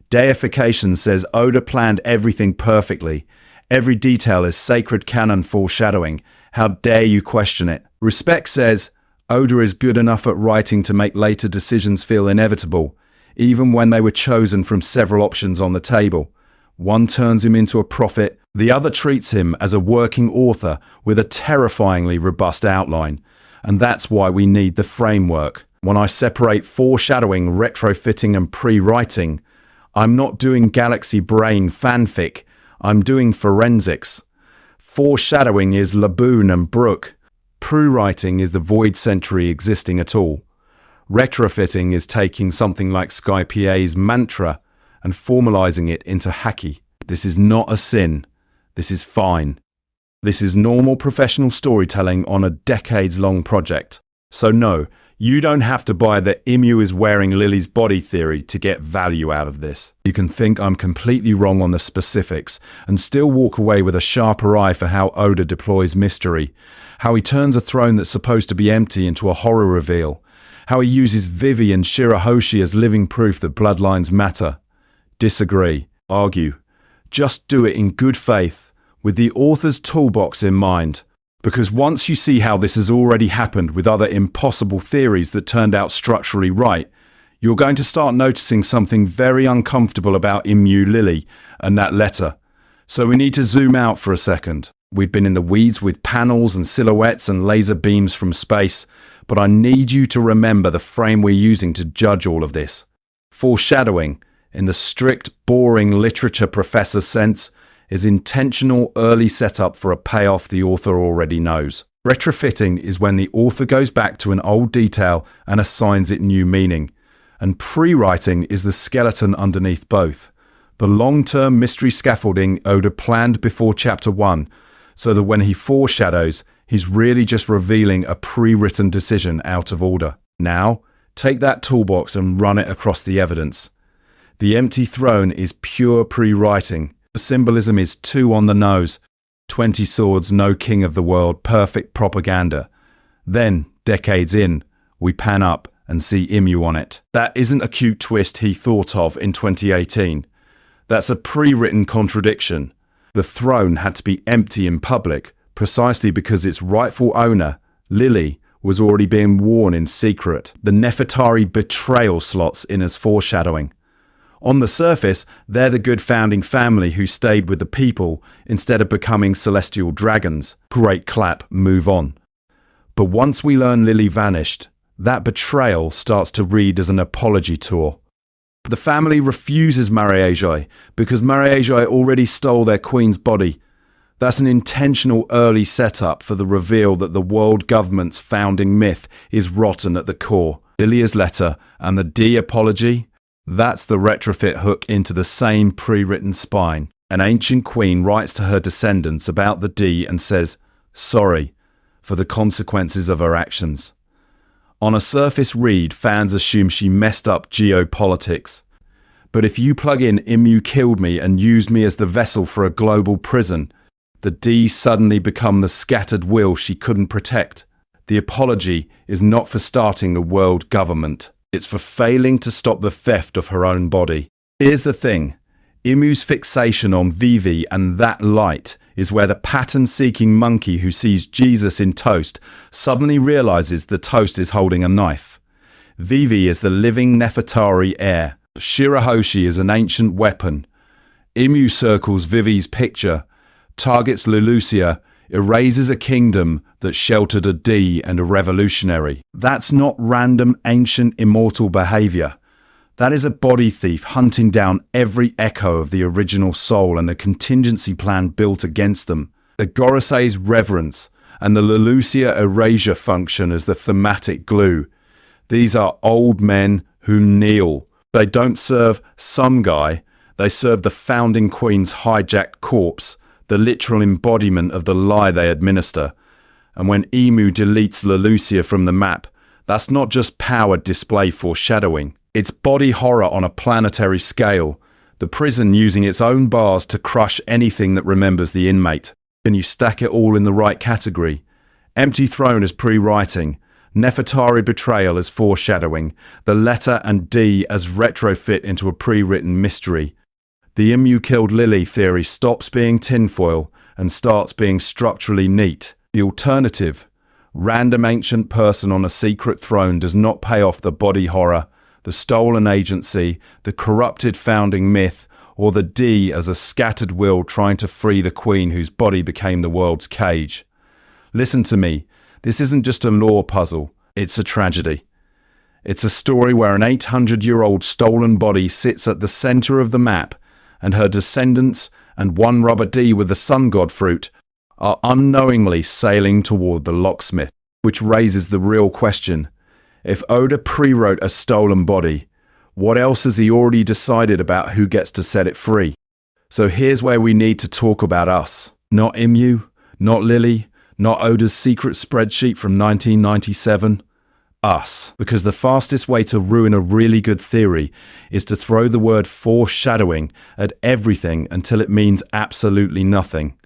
Deification says Oda planned everything perfectly. Every detail is sacred canon foreshadowing. How dare you question it? Respect says Oda is good enough at writing to make later decisions feel inevitable, even when they were chosen from several options on the table. One turns him into a prophet, the other treats him as a working author with a terrifyingly robust outline. And that's why we need the framework. When I separate foreshadowing, retrofitting, and pre-writing, I'm not doing Galaxy Brain fanfic, I'm doing forensics. Foreshadowing is Laboon and Brook. Pre-writing is the Void Century existing at all. Retrofitting is taking something like Skypie's mantra and formalizing it into haki. This is not a sin. This is fine. This is normal professional storytelling on a decades-long project. So no, you don't have to buy the Imu is wearing Lili's body theory to get value out of this. You can think I'm completely wrong on the specifics and still walk away with a sharper eye for how Oda deploys mystery, how he turns a throne that's supposed to be empty into a horror reveal, how he uses Vivi and Shirahoshi as living proof that bloodlines matter. Disagree. Argue. Just do it in good faith, with the author's toolbox in mind. Because once you see how this has already happened with other impossible theories that turned out structurally right, you're going to start noticing something very uncomfortable about Lili and that letter. So we need to zoom out for a second. We've been in the weeds with panels and silhouettes and laser beams from space, but I need you to remember the frame we're using to judge all of this. Foreshadowing, in the strict, boring literature professor sense, is intentional early setup for a payoff the author already knows. Retrofitting is when the author goes back to an old detail and assigns it new meaning. And pre-writing is the skeleton underneath both. The long-term mystery scaffolding Oda planned before chapter 1, so that when he foreshadows, he's really just revealing a pre-written decision out of order. Now, take that toolbox and run it across the evidence. The empty throne is pure pre-writing. The symbolism is too on the nose. 20 swords, no king of the world, perfect propaganda. Then, decades in, we pan up and see Imu on it. That isn't a cute twist he thought of in 2018. That's a pre-written contradiction. The throne had to be empty in public, precisely because its rightful owner, Lili, was already being worn in secret. The Nefertari betrayal slots in as foreshadowing. On the surface, they're the good founding family who stayed with the people instead of becoming celestial dragons. Great clap, move on. But once we learn Lili vanished, that betrayal starts to read as an apology tour. The family refuses Mariage because Mariage already stole their queen's body. That's an intentional early setup for the reveal that the world government's founding myth is rotten at the core. Lilia's letter and the D apology, that's the retrofit hook into the same pre-written spine. An ancient queen writes to her descendants about the D and says, sorry, for the consequences of her actions. On a surface read, fans assume she messed up geopolitics. But if you plug in Imu killed me and used me as the vessel for a global prison, the D suddenly become the scattered will she couldn't protect. The apology is not for starting the world government. It's for failing to stop the theft of her own body. Here's the thing. Imu's fixation on Vivi and that light is where the pattern-seeking monkey who sees Jesus in toast suddenly realizes the toast is holding a knife. Vivi is the living Nefertari heir. Shirahoshi is an ancient weapon. Imu circles Vivi's picture, targets Lulusia, erases a kingdom that sheltered a D and a revolutionary. That's not random ancient immortal behavior. That is a body thief hunting down every echo of the original soul and the contingency plan built against them. The Gorosei's reverence and the Lulusia erasure function as the thematic glue. These are old men who kneel. They don't serve some guy, they serve the founding queen's hijacked corpse, the literal embodiment of the lie they administer. And when Imu deletes Lulusia from the map, that's not just power display foreshadowing. It's body horror on a planetary scale, the prison using its own bars to crush anything that remembers the inmate. Can you stack it all in the right category? Empty throne as pre-writing, Nefertari betrayal as foreshadowing, the letter and D as retrofit into a pre-written mystery. The Imu killed Lili theory stops being tinfoil and starts being structurally neat. The alternative, random ancient person on a secret throne, does not pay off the body horror, the stolen agency, the corrupted founding myth, or the D as a scattered will trying to free the queen whose body became the world's cage. Listen to me, this isn't just a lore puzzle, it's a tragedy. It's a story where an 800-year-old stolen body sits at the center of the map, and her descendants and one rubber D with the sun god fruit are unknowingly sailing toward the locksmith. Which raises the real question. If Oda pre-wrote a stolen body, what else has he already decided about who gets to set it free? So here's where we need to talk about us. Not Imu, not Lili, not Oda's secret spreadsheet from 1997. Us. Because the fastest way to ruin a really good theory is to throw the word foreshadowing at everything until it means absolutely nothing.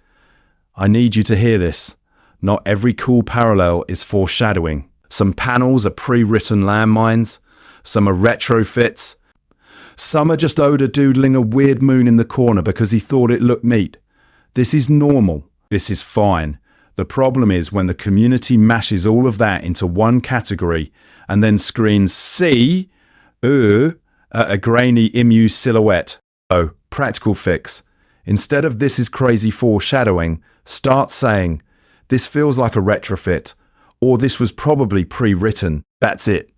I need you to hear this. Not every cool parallel is foreshadowing. Some panels are pre-written landmines, some are retrofits, some are just Oda doodling a weird moon in the corner because he thought it looked neat. This is normal. This is fine. The problem is when the community mashes all of that into one category and then screens see, at a grainy Imu silhouette. Oh, practical fix. Instead of this is crazy foreshadowing, start saying, this feels like a retrofit, or this was probably pre-written. That's it.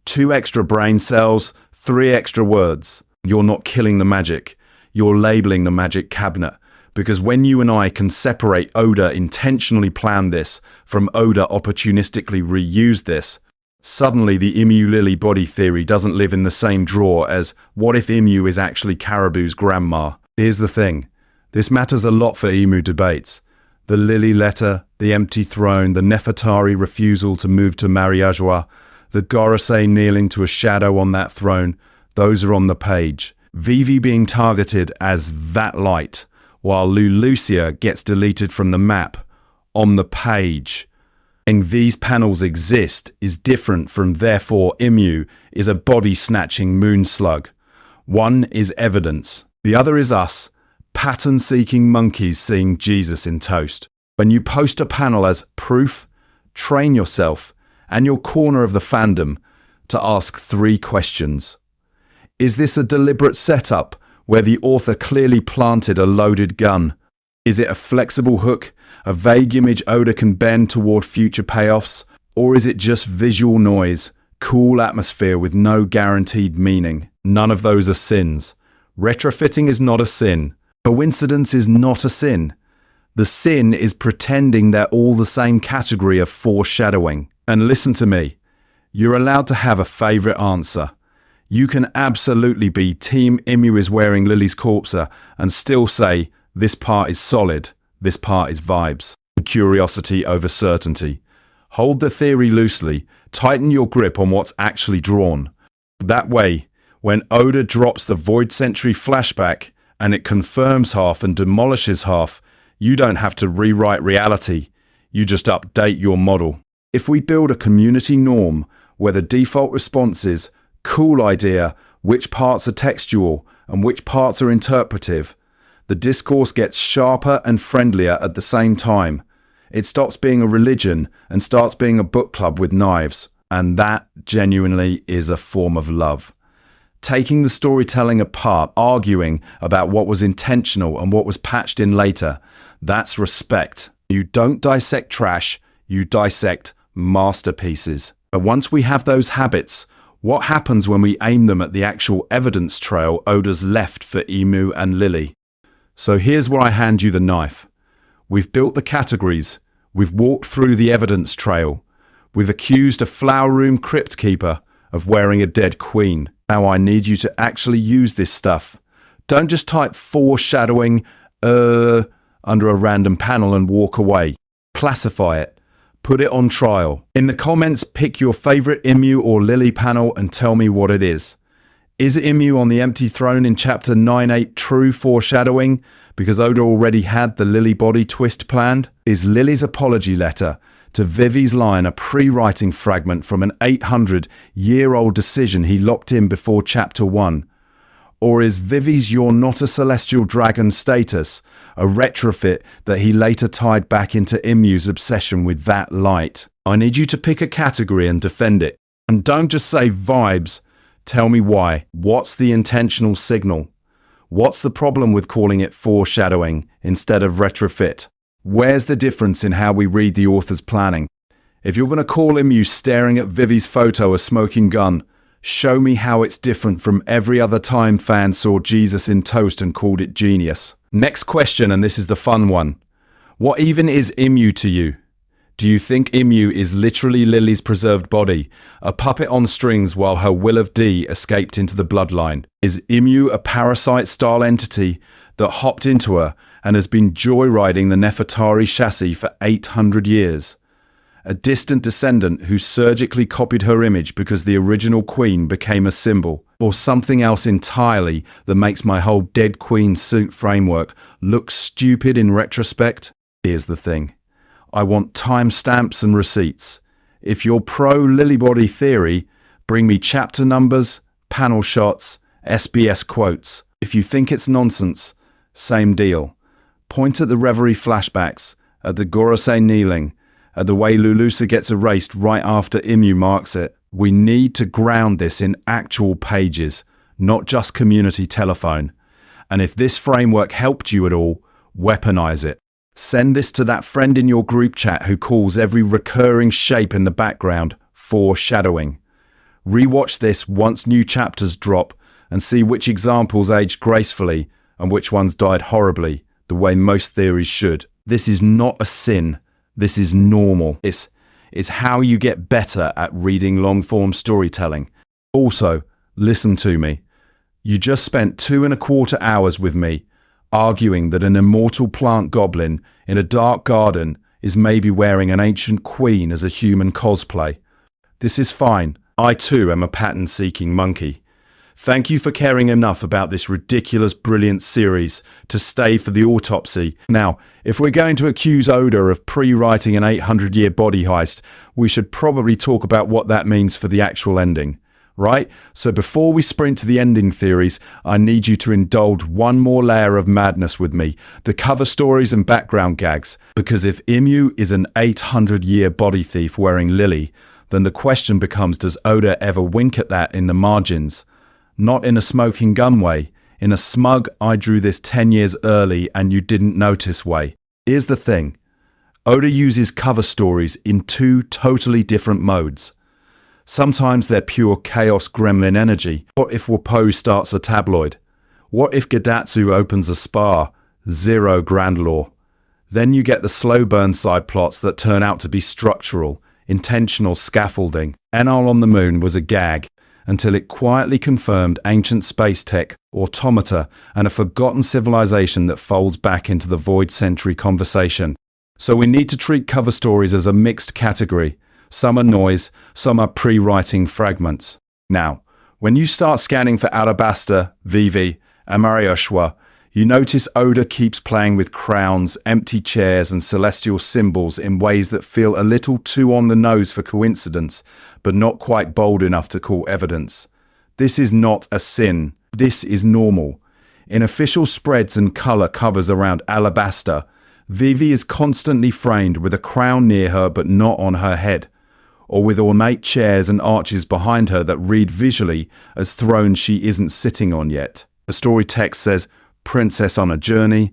2 extra brain cells, 3 extra words. You're not killing the magic. You're labeling the magic cabinet. Because when you and I can separate Oda intentionally planned this from Oda opportunistically reused this, suddenly the Imu Lili body theory doesn't live in the same drawer as what if Imu is actually Caribou's grandma? Here's the thing. This matters a lot for Imu debates. The Lili letter, the empty throne, the Nefertari refusal to move to Mariajoa, the Gorosei kneeling to a shadow on that throne, those are on the page. Vivi being targeted as that light, while Lucia gets deleted from the map, on the page. And these panels exist is different from therefore Imu is a body-snatching moon slug. One is evidence. The other is us, pattern-seeking monkeys seeing Jesus in toast. When you post a panel as proof, train yourself and your corner of the fandom to ask 3 questions. Is this a deliberate setup where the author clearly planted a loaded gun? Is it a flexible hook, a vague image Oda can bend toward future payoffs? Or is it just visual noise, cool atmosphere with no guaranteed meaning? None of those are sins. Retrofitting is not a sin. Coincidence is not a sin. The sin is pretending they're all the same category of foreshadowing. And listen to me, you're allowed to have a favourite answer. You can absolutely be Team Imu is wearing Lili's corpser and still say, this part is solid, this part is vibes. Curiosity over certainty. Hold the theory loosely, tighten your grip on what's actually drawn. That way, when Oda drops the Void Century flashback and it confirms half and demolishes half, you don't have to rewrite reality, you just update your model. If we build a community norm where the default response is, cool idea, which parts are textual and which parts are interpretive, the discourse gets sharper and friendlier at the same time. It stops being a religion and starts being a book club with knives. And that genuinely is a form of love. Taking the storytelling apart, arguing about what was intentional and what was patched in later, that's respect. You don't dissect trash, you dissect masterpieces. But once we have those habits, what happens when we aim them at the actual evidence trail Oda's left for Imu and Lili? So here's where I hand you the knife. We've built the categories. We've walked through the evidence trail. We've accused a flower room crypt keeper of wearing a dead queen. Now I need you to actually use this stuff. Don't just type foreshadowing under a random panel and walk away. Classify it. Put it on trial. In the comments, pick your favorite Imu or Lili panel and tell me what it is. Is Imu on the empty throne in chapter 9-8 true foreshadowing because Oda already had the Lili body twist planned? Is Lili's apology letter to Vivi's line a pre-writing fragment from an 800-year-old decision he locked in before chapter 1? Or is Vivi's "you're not a celestial dragon" status a retrofit that he later tied back into Imu's obsession with that light? I need you to pick a category and defend it. And don't just say vibes. Tell me why. What's the intentional signal? What's the problem with calling it foreshadowing instead of retrofit? Where's the difference in how we read the author's planning? If you're going to call Imu staring at Vivi's photo a smoking gun, show me how it's different from every other time fans saw Jesus in toast and called it genius. Next question, and this is the fun one. What even is Imu to you? Do you think Imu is literally Lili's preserved body, a puppet on strings while her Will of D escaped into the bloodline? Is Imu a parasite-style entity that hopped into her and has been joyriding the Nefertari chassis for 800 years? A distant descendant who surgically copied her image because the original queen became a symbol? Or something else entirely that makes my whole dead queen suit framework look stupid in retrospect? Here's the thing. I want timestamps and receipts. If you're pro-Lili body theory, bring me chapter numbers, panel shots, SBS quotes. If you think it's nonsense, same deal. Point at the Reverie flashbacks, at the Gorosei kneeling, at the way Lulusa gets erased right after Imu marks it. We need to ground this in actual pages, not just community telephone. And if this framework helped you at all, weaponize it. Send this to that friend in your group chat who calls every recurring shape in the background foreshadowing. Rewatch this once new chapters drop and see which examples aged gracefully and which ones died horribly, the way most theories should. This is not a sin. This is normal. It's how you get better at reading long-form storytelling. Also, listen to me. You just spent 2¼ hours with me arguing that an immortal plant goblin in a dark garden is maybe wearing an ancient queen as a human cosplay. This is fine. I too am a pattern-seeking monkey. Thank you for caring enough about this ridiculous, brilliant series to stay for the autopsy. Now, if we're going to accuse Oda of pre-writing an 800-year body heist, we should probably talk about what that means for the actual ending, right? So before we sprint to the ending theories, I need you to indulge one more layer of madness with me, the cover stories and background gags. Because if Imu is an 800-year body thief wearing Lili, then the question becomes, does Oda ever wink at that in the margins? Not in a smoking gun way, in a smug, I drew this 10 years early and you didn't notice way. Here's the thing. Oda uses cover stories in two totally different modes. Sometimes they're pure chaos gremlin energy. What if Wappo starts a tabloid? What if Gadatsu opens a spa? Zero grand lore. Then you get the slow burn side plots that turn out to be structural, intentional scaffolding. Enel on the Moon was a gag, until it quietly confirmed ancient space tech, automata, and a forgotten civilization that folds back into the void century conversation. So we need to treat cover stories as a mixed category. Some are noise, some are pre-writing fragments. Now, when you start scanning for Alabasta, Vivi, and Marioshua, you notice Oda keeps playing with crowns, empty chairs, and celestial symbols in ways that feel a little too on the nose for coincidence, but not quite bold enough to call evidence. This is not a sin. This is normal. In official spreads and color covers around Alabasta, Vivi is constantly framed with a crown near her but not on her head, or with ornate chairs and arches behind her that read visually as thrones she isn't sitting on yet. The story text says, "Princess on a journey,"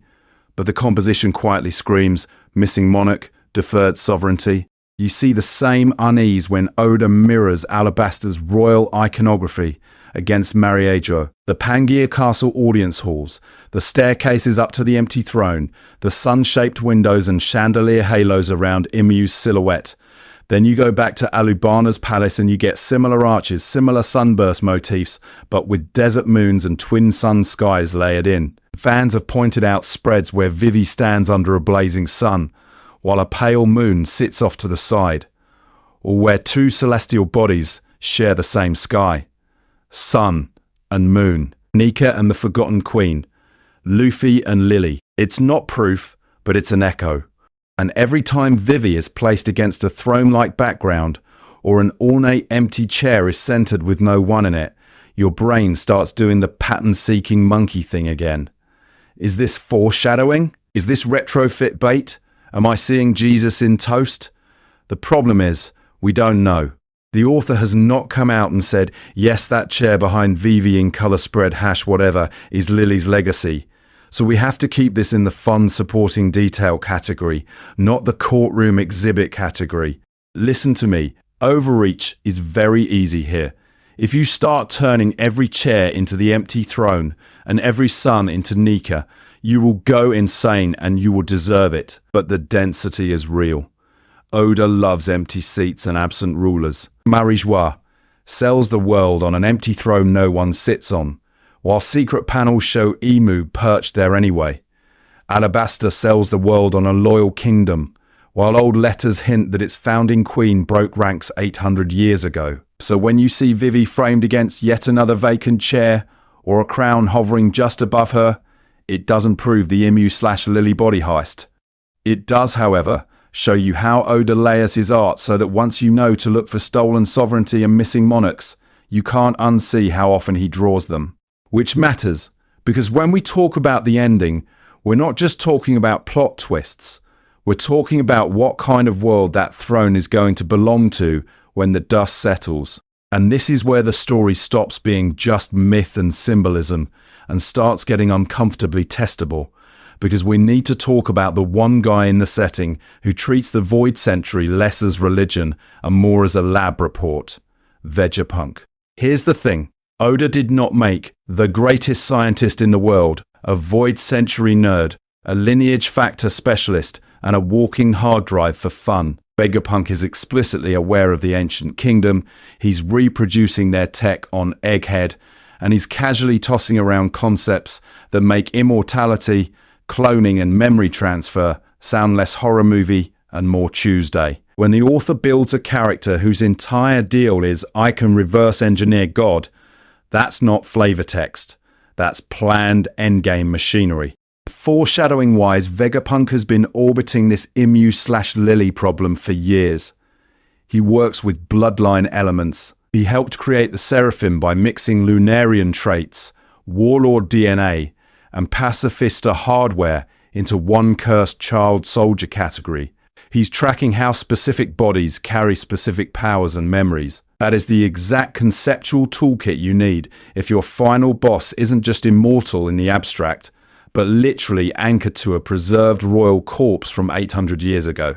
but the composition quietly screams, "Missing monarch, deferred sovereignty." You see the same unease when Oda mirrors Alabasta's royal iconography against Mariejo, the Pangaea Castle audience halls, the staircases up to the empty throne, the sun-shaped windows and chandelier halos around Imu's silhouette. Then you go back to Alubana's palace and you get similar arches, similar sunburst motifs, but with desert moons and twin sun skies layered in. Fans have pointed out spreads where Vivi stands under a blazing sun, while a pale moon sits off to the side, or where two celestial bodies share the same sky. Sun and moon. Nika and the Forgotten Queen. Luffy and Lili. It's not proof, but it's an echo. And every time Vivi is placed against a throne-like background, or an ornate empty chair is centered with no one in it, your brain starts doing the pattern-seeking monkey thing again. Is this foreshadowing? Is this retrofit bait? Am I seeing Jesus in toast? The problem is, we don't know. The author has not come out and said, yes, that chair behind Vivi in color spread hash whatever is Lili's legacy. So we have to keep this in the fun supporting detail category, not the courtroom exhibit category. Listen to me, overreach is very easy here. If you start turning every chair into the empty throne and every sun into Nika, you will go insane and you will deserve it. But the density is real. Oda loves empty seats and absent rulers. Marijois sells the world on an empty throne no one sits on, while secret panels show Imu perched there anyway. Alabasta sells the world on a loyal kingdom, while old letters hint that its founding queen broke ranks 800 years ago. So when you see Vivi framed against yet another vacant chair, or a crown hovering just above her, it doesn't prove the Imu/Lili body heist. It does, however, show you how Oda layers his art so that once you know to look for stolen sovereignty and missing monarchs, you can't unsee how often he draws them. Which matters, because when we talk about the ending, We're not just talking about plot twists. We're talking about what kind of world that throne is going to belong to when the dust settles. And this is where the story stops being just myth and symbolism and starts getting uncomfortably testable, because we need to talk about the one guy in the setting who treats the Void Century less as religion and more as a lab report: Vegapunk. Here's the thing. Oda did not make the greatest scientist in the world a Void Century nerd, a lineage factor specialist, and a walking hard drive for fun. Vegapunk is explicitly aware of the ancient kingdom, he's reproducing their tech on Egghead, and he's casually tossing around concepts that make immortality, cloning and memory transfer sound less horror movie and more Tuesday. When the author builds a character whose entire deal is "I can reverse engineer God," that's not flavor text. That's planned endgame machinery. Foreshadowing-wise, Vegapunk has been orbiting this Imu/Lili problem for years. He works with bloodline elements. He helped create the Seraphim by mixing Lunarian traits, Warlord DNA, and Pacifista hardware into one cursed child soldier category. He's tracking how specific bodies carry specific powers and memories. That is the exact conceptual toolkit you need if your final boss isn't just immortal in the abstract, but literally anchored to a preserved royal corpse from 800 years ago.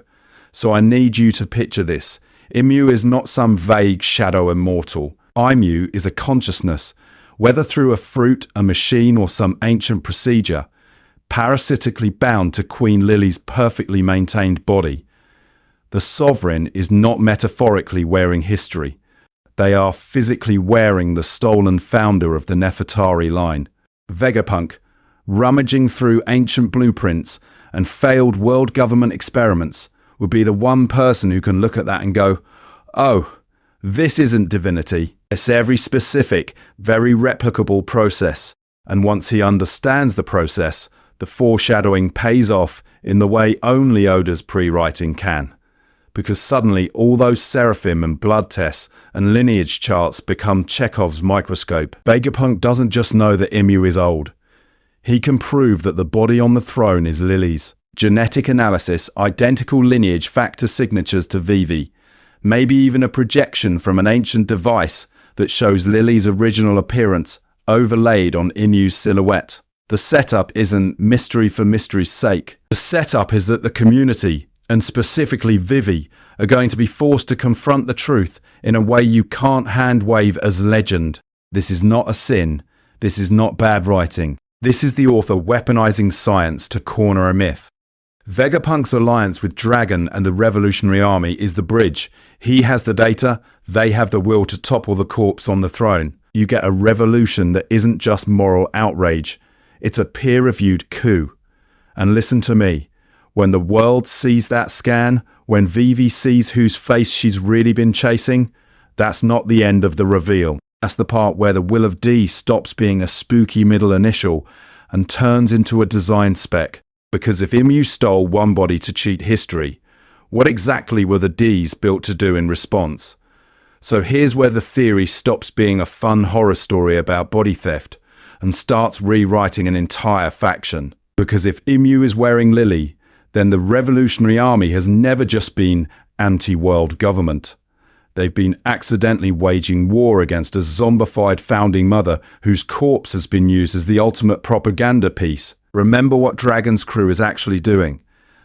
So I need you to picture this. Imu is not some vague shadow immortal. Imu is a consciousness, whether through a fruit, a machine, or some ancient procedure, parasitically bound to Queen Lili's perfectly maintained body. The sovereign is not metaphorically wearing history. They are physically wearing the stolen founder of the Nefertari line. Vegapunk, rummaging through ancient blueprints and failed world government experiments, would be the one person who can look at that and go, "Oh, this isn't divinity. It's every specific, very replicable process." And once he understands the process, the foreshadowing pays off in the way only Oda's pre-writing can. Because suddenly all those seraphim and blood tests and lineage charts become Chekhov's microscope. Vegapunk doesn't just know that Imu is old. He can prove that the body on the throne is Lili's. Genetic analysis, identical lineage factor signatures to Vivi, maybe even a projection from an ancient device that shows Lili's original appearance overlaid on Imu's silhouette. The setup isn't mystery for mystery's sake. The setup is that the community, and specifically Vivi, are going to be forced to confront the truth in a way you can't hand-wave as legend. This is not a sin. This is not bad writing. This is the author weaponizing science to corner a myth. Vegapunk's alliance with Dragon and the Revolutionary Army is the bridge. He has the data, they have the will to topple the corpse on the throne. You get a revolution that isn't just moral outrage, it's a peer-reviewed coup. And listen to me, when the world sees that scan, when Vivi sees whose face she's really been chasing, that's not the end of the reveal. That's the part where the Will of D stops being a spooky middle initial and turns into a design spec. Because if Imu stole one body to cheat history, what exactly were the Ds built to do in response? So here's where the theory stops being a fun horror story about body theft and starts rewriting an entire faction. Because if Imu is wearing Lili, then the Revolutionary Army has never just been anti-world government. They've been accidentally waging war against a zombified founding mother whose corpse has been used as the ultimate propaganda piece. Remember what Dragon's crew is actually doing.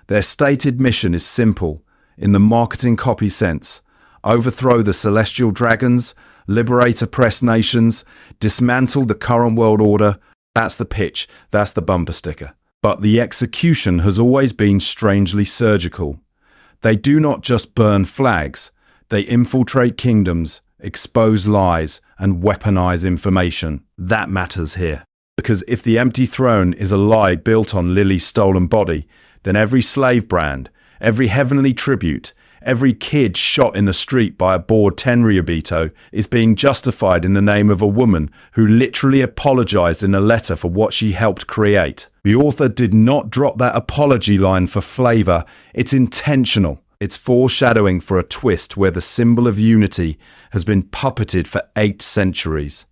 Their stated mission is simple, in the marketing copy sense: overthrow the celestial dragons, liberate oppressed nations, dismantle the current world order. That's the pitch, that's the bumper sticker. But the execution has always been strangely surgical. They do not just burn flags, they infiltrate kingdoms, expose lies, and weaponize information. That matters here. Because if the empty throne is a lie built on Lili's stolen body, then every slave brand, every heavenly tribute, every kid shot in the street by a bored Tenryubito is being justified in the name of a woman who literally apologized in a letter for what she helped create. The author did not drop that apology line for flavor. It's intentional. It's foreshadowing for a twist where the symbol of unity has been puppeted for 8 centuries.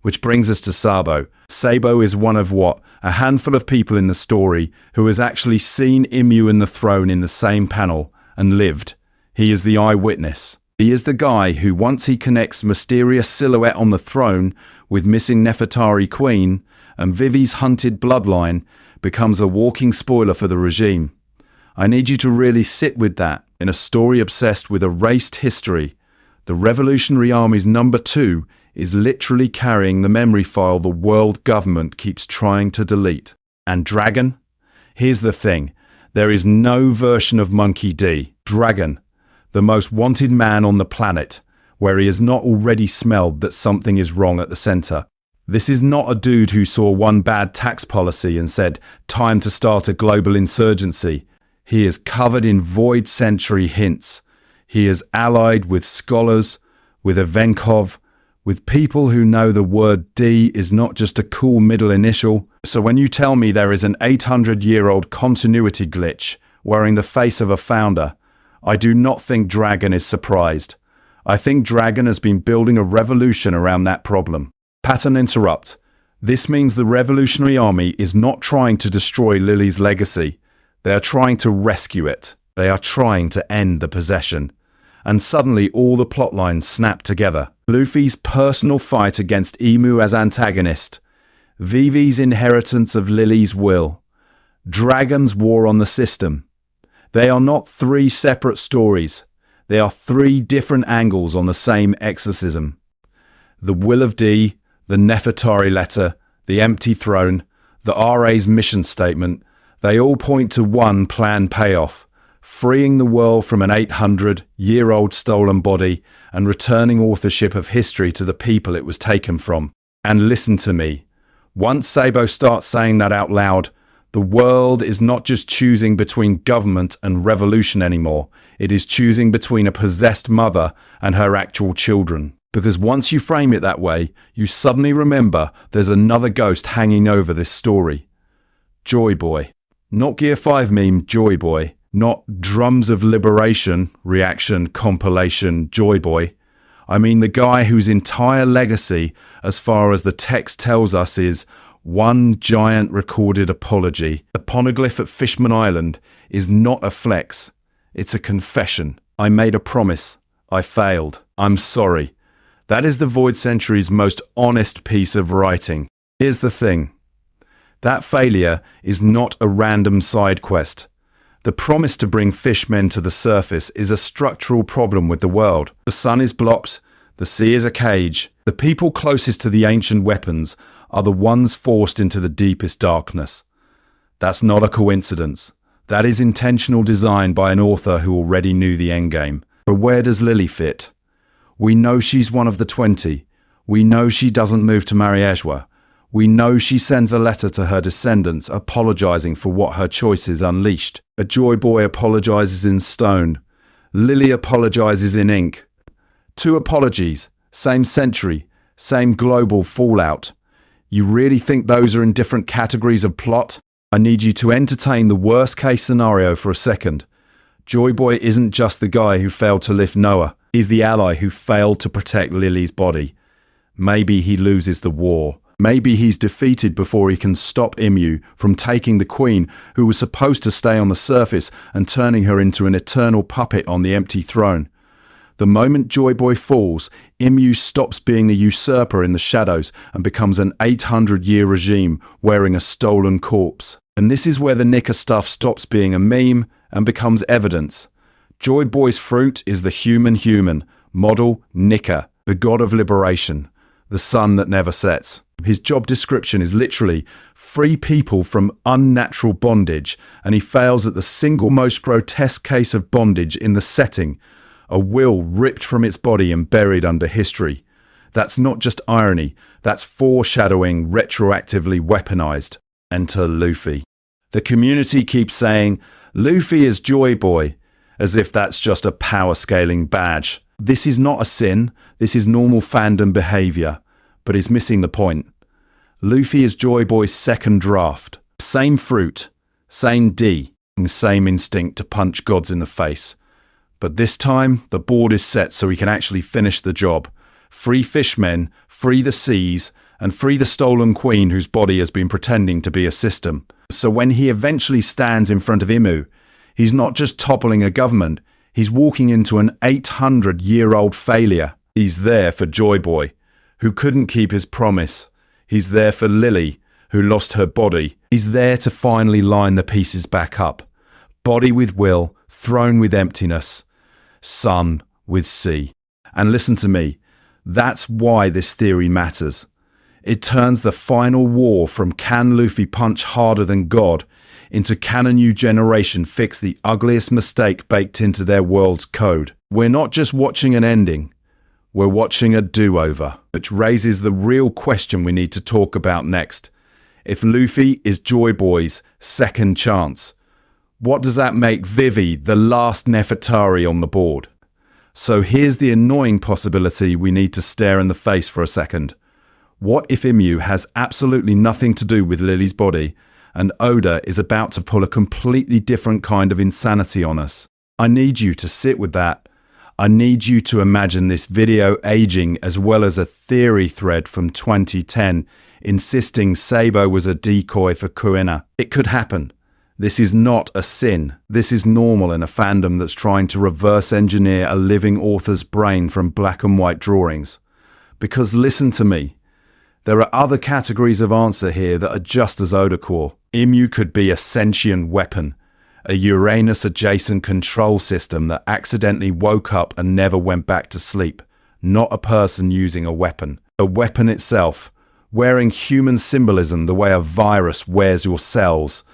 Which brings us to Sabo. Sabo is one of a handful of people in the story who has actually seen Imu and the throne in the same panel and lived. He is the eyewitness. He is the guy who, once he connects mysterious silhouette on the throne with missing Nefertari Queen and Vivi's hunted bloodline, becomes a walking spoiler for the regime. I need you to really sit with that in a story obsessed with erased history. The Revolutionary Army's number 2 is literally carrying the memory file the world government keeps trying to delete. And Dragon? Here's the thing. There is no version of Monkey D. Dragon, the most wanted man on the planet, where he has not already smelled that something is wrong at the center. This is not a dude who saw one bad tax policy and said, time to start a global insurgency. He is covered in void century hints. He is allied with scholars, with Evenkov, with people who know the word D is not just a cool middle initial. So when you tell me there is an 800-year-old continuity glitch wearing the face of a founder, I do not think Dragon is surprised. I think Dragon has been building a revolution around that problem. Pattern interrupt. This means the Revolutionary Army is not trying to destroy Lili's legacy. They are trying to rescue it. They are trying to end the possession. And suddenly all the plot lines snap together. Luffy's personal fight against Imu as antagonist. Vivi's inheritance of Lili's will. Dragon's war on the system. They are not 3 separate stories. They are 3 different angles on the same exorcism. The will of D, the Nefertari letter, the empty throne, the RA's mission statement, they all point to one planned payoff. Freeing the world from an 800-year-old stolen body and returning authorship of history to the people it was taken from. And listen to me. Once Sabo starts saying that out loud, the world is not just choosing between government and revolution anymore. It is choosing between a possessed mother and her actual children. Because once you frame it that way, you suddenly remember there's another ghost hanging over this story. Joy Boy. Not Gear 5 meme, Joy Boy. Not Drums of Liberation, reaction, compilation, Joy Boy. I mean the guy whose entire legacy, as far as the text tells us, is one giant recorded apology. The poneglyph at Fishman Island is not a flex. It's a confession. I made a promise. I failed. I'm sorry. That is the Void Century's most honest piece of writing. Here's the thing. That failure is not a random side quest. The promise to bring fishmen to the surface is a structural problem with the world. The sun is blocked, the sea is a cage. The people closest to the ancient weapons are the ones forced into the deepest darkness. That's not a coincidence. That is intentional design by an author who already knew the endgame. But where does Lili fit? We know she's one of the 20. We know she doesn't move to Mariejwa. We know she sends a letter to her descendants apologizing for what her choices unleashed. A Joy Boy apologizes in stone. Lili apologizes in ink. 2 apologies, same century, same global fallout. You really think those are in different categories of plot? I need you to entertain the worst case scenario for a second. Joy Boy isn't just the guy who failed to lift Noah. He's the ally who failed to protect Lili's body. Maybe he loses the war. Maybe he's defeated before he can stop Imu from taking the queen, who was supposed to stay on the surface, and turning her into an eternal puppet on the empty throne. The moment Joy Boy falls, Imu stops being the usurper in the shadows and becomes an 800-year regime wearing a stolen corpse. And this is where the Nika stuff stops being a meme and becomes evidence. Joy Boy's fruit is the human, model Nika, the god of liberation, the sun that never sets. His job description is literally free people from unnatural bondage, and he fails at the single most grotesque case of bondage in the setting, a will ripped from its body and buried under history. That's not just irony, that's foreshadowing retroactively weaponized. Enter Luffy. The community keeps saying, Luffy is Joy Boy, as if that's just a power scaling badge. This is not a sin, this is normal fandom behavior, but is missing the point. Luffy is Joy Boy's second draft. Same fruit, same D, and same instinct to punch gods in the face. But this time, the board is set so he can actually finish the job. Free fishmen, free the seas, and free the stolen queen whose body has been pretending to be a system. So when he eventually stands in front of Imu, he's not just toppling a government, he's walking into an 800-year-old failure. He's there for Joy Boy, who couldn't keep his promise. He's there for Lili, who lost her body. He's there to finally line the pieces back up. Body with will, throne with emptiness, sun with sea. And listen to me, that's why this theory matters. It turns the final war from can Luffy punch harder than God into can a new generation fix the ugliest mistake baked into their world's code. We're not just watching an ending, we're watching a do-over, which raises the real question we need to talk about next. If Luffy is Joy Boy's second chance, what does that make Vivi the last Nefertari on the board? So here's the annoying possibility we need to stare in the face for a second. What if Imu has absolutely nothing to do with Lili's body and Oda is about to pull a completely different kind of insanity on us? I need you to sit with that. I need you to imagine this video aging as well as a theory thread from 2010 insisting Sabo was a decoy for Kuina. It could happen. This is not a sin. This is normal in a fandom that's trying to reverse engineer a living author's brain from black and white drawings. Because listen to me, there are other categories of answer here that are just as Oda-core. Imu could be a sentient weapon, a Uranus-adjacent control system that accidentally woke up and never went back to sleep, not a person using a weapon. A weapon itself, wearing human symbolism the way a virus wears your cells.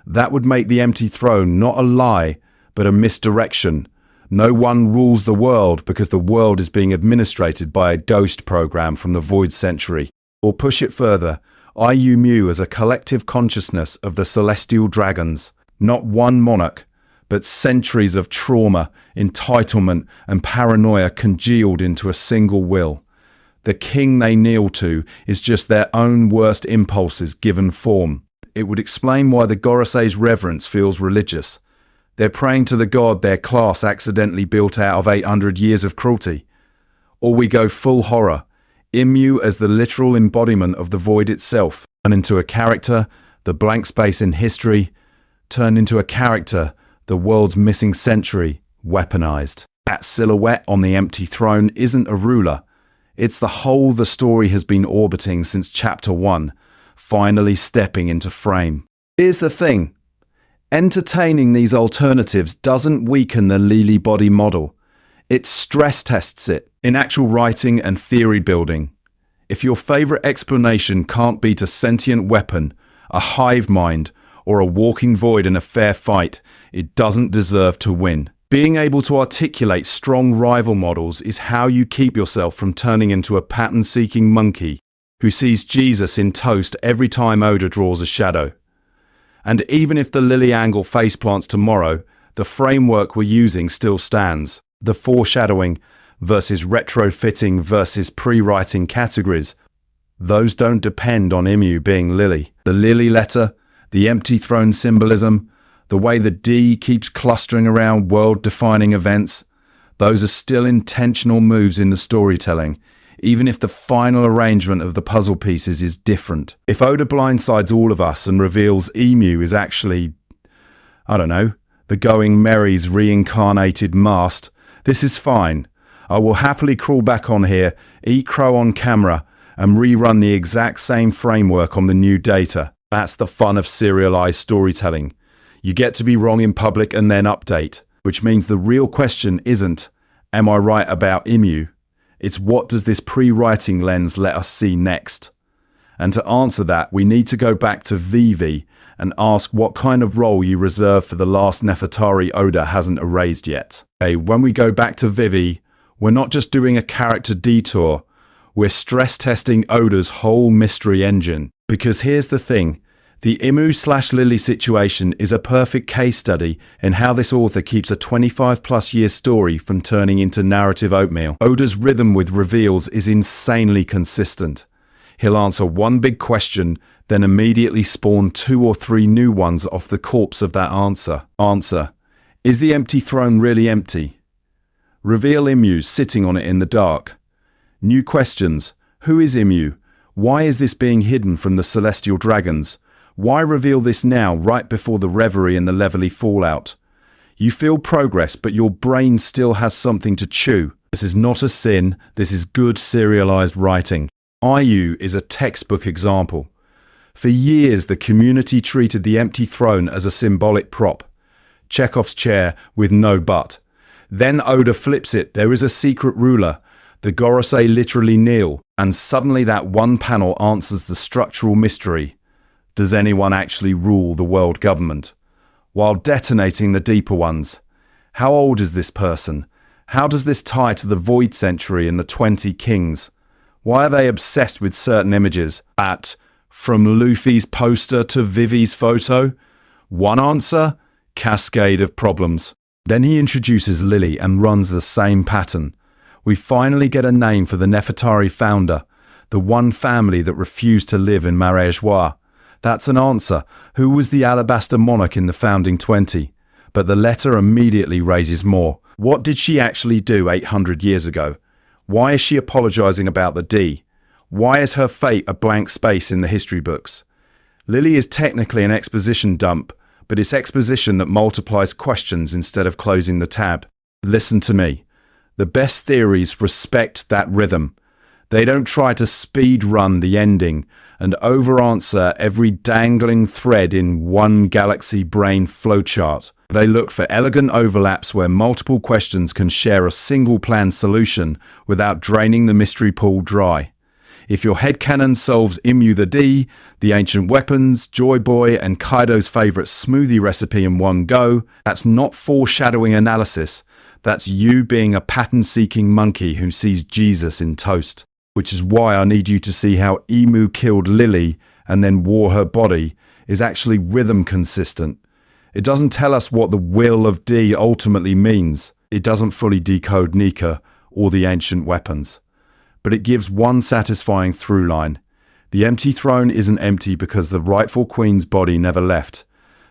That would make the empty throne not a lie, but a misdirection. No one rules the world because the world is being administrated by a ghost program from the Void Century. Or push it further, Imu as a collective consciousness of the celestial dragons. Not one monarch, but centuries of trauma, entitlement, and paranoia congealed into a single will. The king they kneel to is just their own worst impulses given form. It would explain why the Gorosei's reverence feels religious. They're praying to the god their class accidentally built out of 800 years of cruelty. Or we go full horror, Imu as the literal embodiment of the void itself, and into a character, the blank space in history, turned into a character, the world's missing century, weaponized. That silhouette on the empty throne isn't a ruler. It's the whole the story has been orbiting since chapter 1, finally stepping into frame. Here's the thing. Entertaining these alternatives doesn't weaken the Lili body model. It stress tests it in actual writing and theory building. If your favorite explanation can't beat a sentient weapon, a hive mind, or a walking void in a fair fight, it doesn't deserve to win. Being able to articulate strong rival models is how you keep yourself from turning into a pattern-seeking monkey who sees Jesus in toast every time Oda draws a shadow. And even if the Lili angle faceplants tomorrow, the framework we're using still stands. The foreshadowing versus retrofitting versus pre-writing categories, those don't depend on Imu being Lili. The Lili letter, the empty throne symbolism, the way the D keeps clustering around world-defining events, those are still intentional moves in the storytelling, even if the final arrangement of the puzzle pieces is different. If Oda blindsides all of us and reveals Imu is actually, I don't know, the Going Merry's reincarnated mast, this is fine. I will happily crawl back on here, eat crow on camera, and rerun the exact same framework on the new data. That's the fun of serialized storytelling. You get to be wrong in public and then update, which means the real question isn't, am I right about Imu? It's what does this pre-writing lens let us see next? And to answer that, we need to go back to Vivi and ask what kind of role you reserve for the last Nefertari Oda hasn't erased yet. Okay, when we go back to Vivi, we're not just doing a character detour, we're stress testing Oda's whole mystery engine. Because here's the thing, the Imu/Lili situation is a perfect case study in how this author keeps a 25+ year story from turning into narrative oatmeal. Oda's rhythm with reveals is insanely consistent. He'll answer one big question, then immediately spawn 2 or 3 new ones off the corpse of that answer. Answer: is the empty throne really empty? Reveal Imu sitting on it in the dark. New questions: who is Imu? Why is this being hidden from the celestial dragons? Why reveal this now, right before the reverie and the Levely fallout? You feel progress, but your brain still has something to chew. This is not a sin, this is good serialized writing. Imu is a textbook example. For years, the community treated the empty throne as a symbolic prop. Chekhov's chair with no butt. Then Oda flips it, there is a secret ruler. The Gorosei literally kneel, and suddenly that one panel answers the structural mystery. Does anyone actually rule the world government? While detonating the deeper ones. How old is this person? How does this tie to the Void Century and the 20 Kings? Why are they obsessed with certain images? From Luffy's poster to Vivi's photo? One answer? Cascade of problems. Then he introduces Lili and runs the same pattern. We finally get a name for the Nefertari founder, the one family that refused to live in Marais. That's an answer. Who was the Alabaster monarch in the founding 20? But the letter immediately raises more. What did she actually do 800 years ago? Why is she apologizing about the D? Why is her fate a blank space in the history books? Lili is technically an exposition dump, but it's exposition that multiplies questions instead of closing the tab. Listen to me. The best theories respect that rhythm. They don't try to speed run the ending and over-answer every dangling thread in one galaxy brain flowchart. They look for elegant overlaps where multiple questions can share a single planned solution without draining the mystery pool dry. If your headcanon solves Imu-the-D, the ancient weapons, Joy Boy, and Kaido's favorite smoothie recipe in one go, that's not foreshadowing analysis. That's you being a pattern-seeking monkey who sees Jesus in toast. Which is why I need you to see how Imu killed Lili and then wore her body is actually rhythm consistent. It doesn't tell us what the will of D ultimately means. It doesn't fully decode Nika or the ancient weapons. But it gives one satisfying through line. The empty throne isn't empty because the rightful queen's body never left.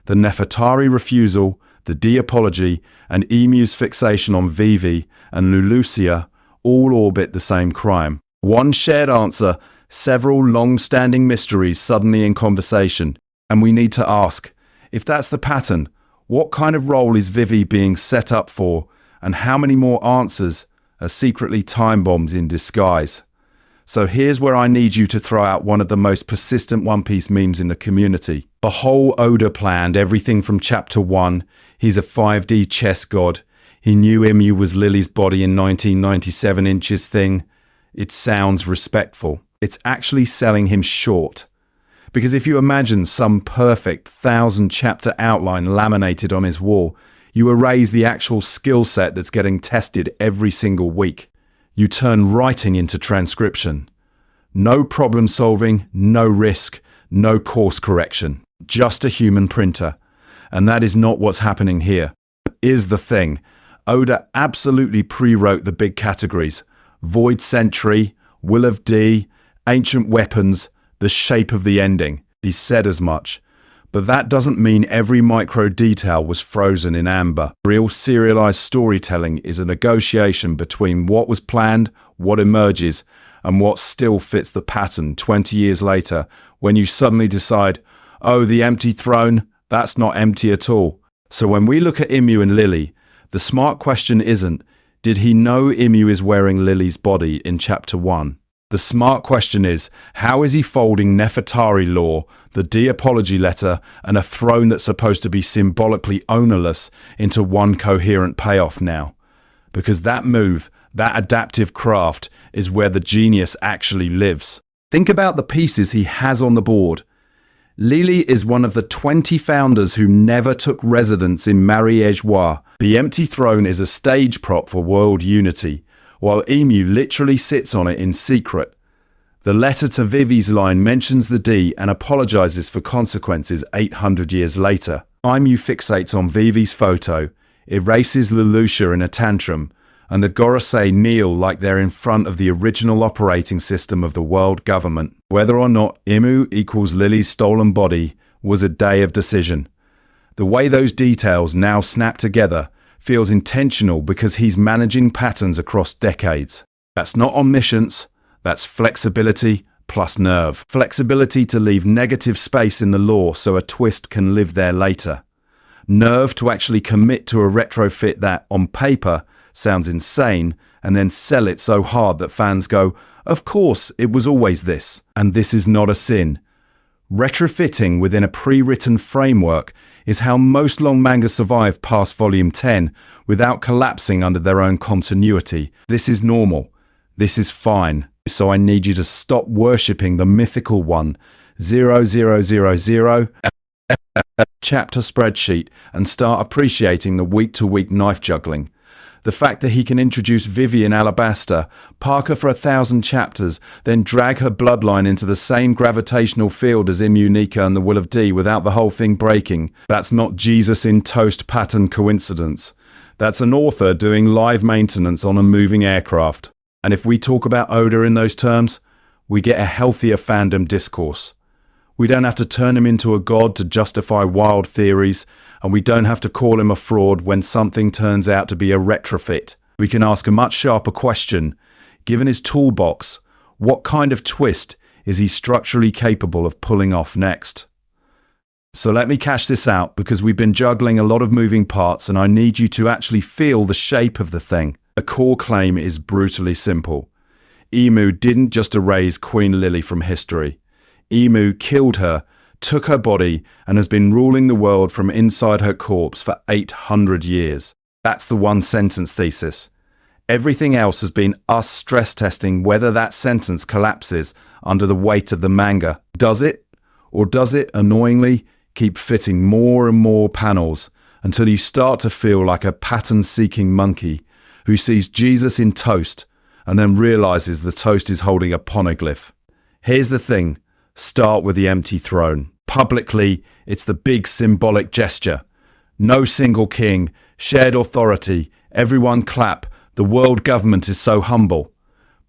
The Nefertari refusal, the D apology, and Emu's fixation on Vivi and Lulusia all orbit the same crime. One shared answer, several long-standing mysteries suddenly in conversation. And we need to ask, if that's the pattern, what kind of role is Vivi being set up for, and how many more answers are secretly time bombs in disguise? So here's where I need you to throw out one of the most persistent One Piece memes in the community. The whole Oda planned everything from chapter 1. He's a 5D chess god. He knew Imu was Lili's body in 1997 inches thing. It sounds respectful. It's actually selling him short. Because if you imagine some perfect 1,000-chapter outline laminated on his wall, you erase the actual skill set that's getting tested every single week. You turn writing into transcription. No problem solving, no risk, no course correction. Just a human printer. And that is not what's happening here. Here's the thing. Oda absolutely pre-wrote the big categories. Void Century, Will of D, Ancient Weapons, the shape of the ending. He said as much. But that doesn't mean every micro detail was frozen in amber. Real serialized storytelling is a negotiation between what was planned, what emerges, and what still fits the pattern 20 years later when you suddenly decide, oh, the empty throne, that's not empty at all. So when we look at Imu and Lili, the smart question isn't, did he know Imu is wearing Lili's body in chapter 1? The smart question is, how is he folding Nefertari lore, the D apology letter, and a throne that's supposed to be symbolically ownerless into one coherent payoff now? Because that move, that adaptive craft, is where the genius actually lives. Think about the pieces he has on the board. Lili is one of the 20 founders who never took residence in Marais. The empty throne is a stage prop for world unity, while Imu literally sits on it in secret. The letter to Vivi's line mentions the D and apologizes for consequences 800 years later. Imu fixates on Vivi's photo, erases Lelouch in a tantrum, and the Gorosei kneel like they're in front of the original operating system of the world government. Whether or not Imu equals Lili's stolen body was a day of decision. The way those details now snap together feels intentional because he's managing patterns across decades. That's not omniscience, that's flexibility plus nerve. Flexibility to leave negative space in the lore so a twist can live there later. Nerve to actually commit to a retrofit that, on paper, sounds insane, and then sell it so hard that fans go, of course, it was always this, and this is not a sin. Retrofitting within a pre-written framework is how most long manga survive past volume 10 without collapsing under their own continuity. This is normal. This is fine. So I need you to stop worshipping the mythical one, 0000 chapter spreadsheet, and start appreciating the week-to-week knife juggling. The fact that he can introduce Vivi in Alabasta, Parker for 1,000 chapters, then drag her bloodline into the same gravitational field as Imu-Nika and the Will of D without the whole thing breaking. That's not Jesus in toast pattern coincidence. That's an author doing live maintenance on a moving aircraft. And if we talk about Oda in those terms, we get a healthier fandom discourse. We don't have to turn him into a god to justify wild theories, and we don't have to call him a fraud when something turns out to be a retrofit. We can ask a much sharper question. Given his toolbox, what kind of twist is he structurally capable of pulling off next? So let me cash this out, because we've been juggling a lot of moving parts and I need you to actually feel the shape of the thing. A core claim is brutally simple. Imu didn't just erase Queen Lili from history. Imu killed her, took her body, and has been ruling the world from inside her corpse for 800 years. That's the one-sentence thesis. Everything else has been us stress testing whether that sentence collapses under the weight of the manga. Does it? Or does it, annoyingly, keep fitting more and more panels until you start to feel like a pattern-seeking monkey who sees Jesus in toast and then realizes the toast is holding a poneglyph? Here's the thing. Start with the empty throne. Publicly, it's the big symbolic gesture. No single king, shared authority, everyone clap, the world government is so humble.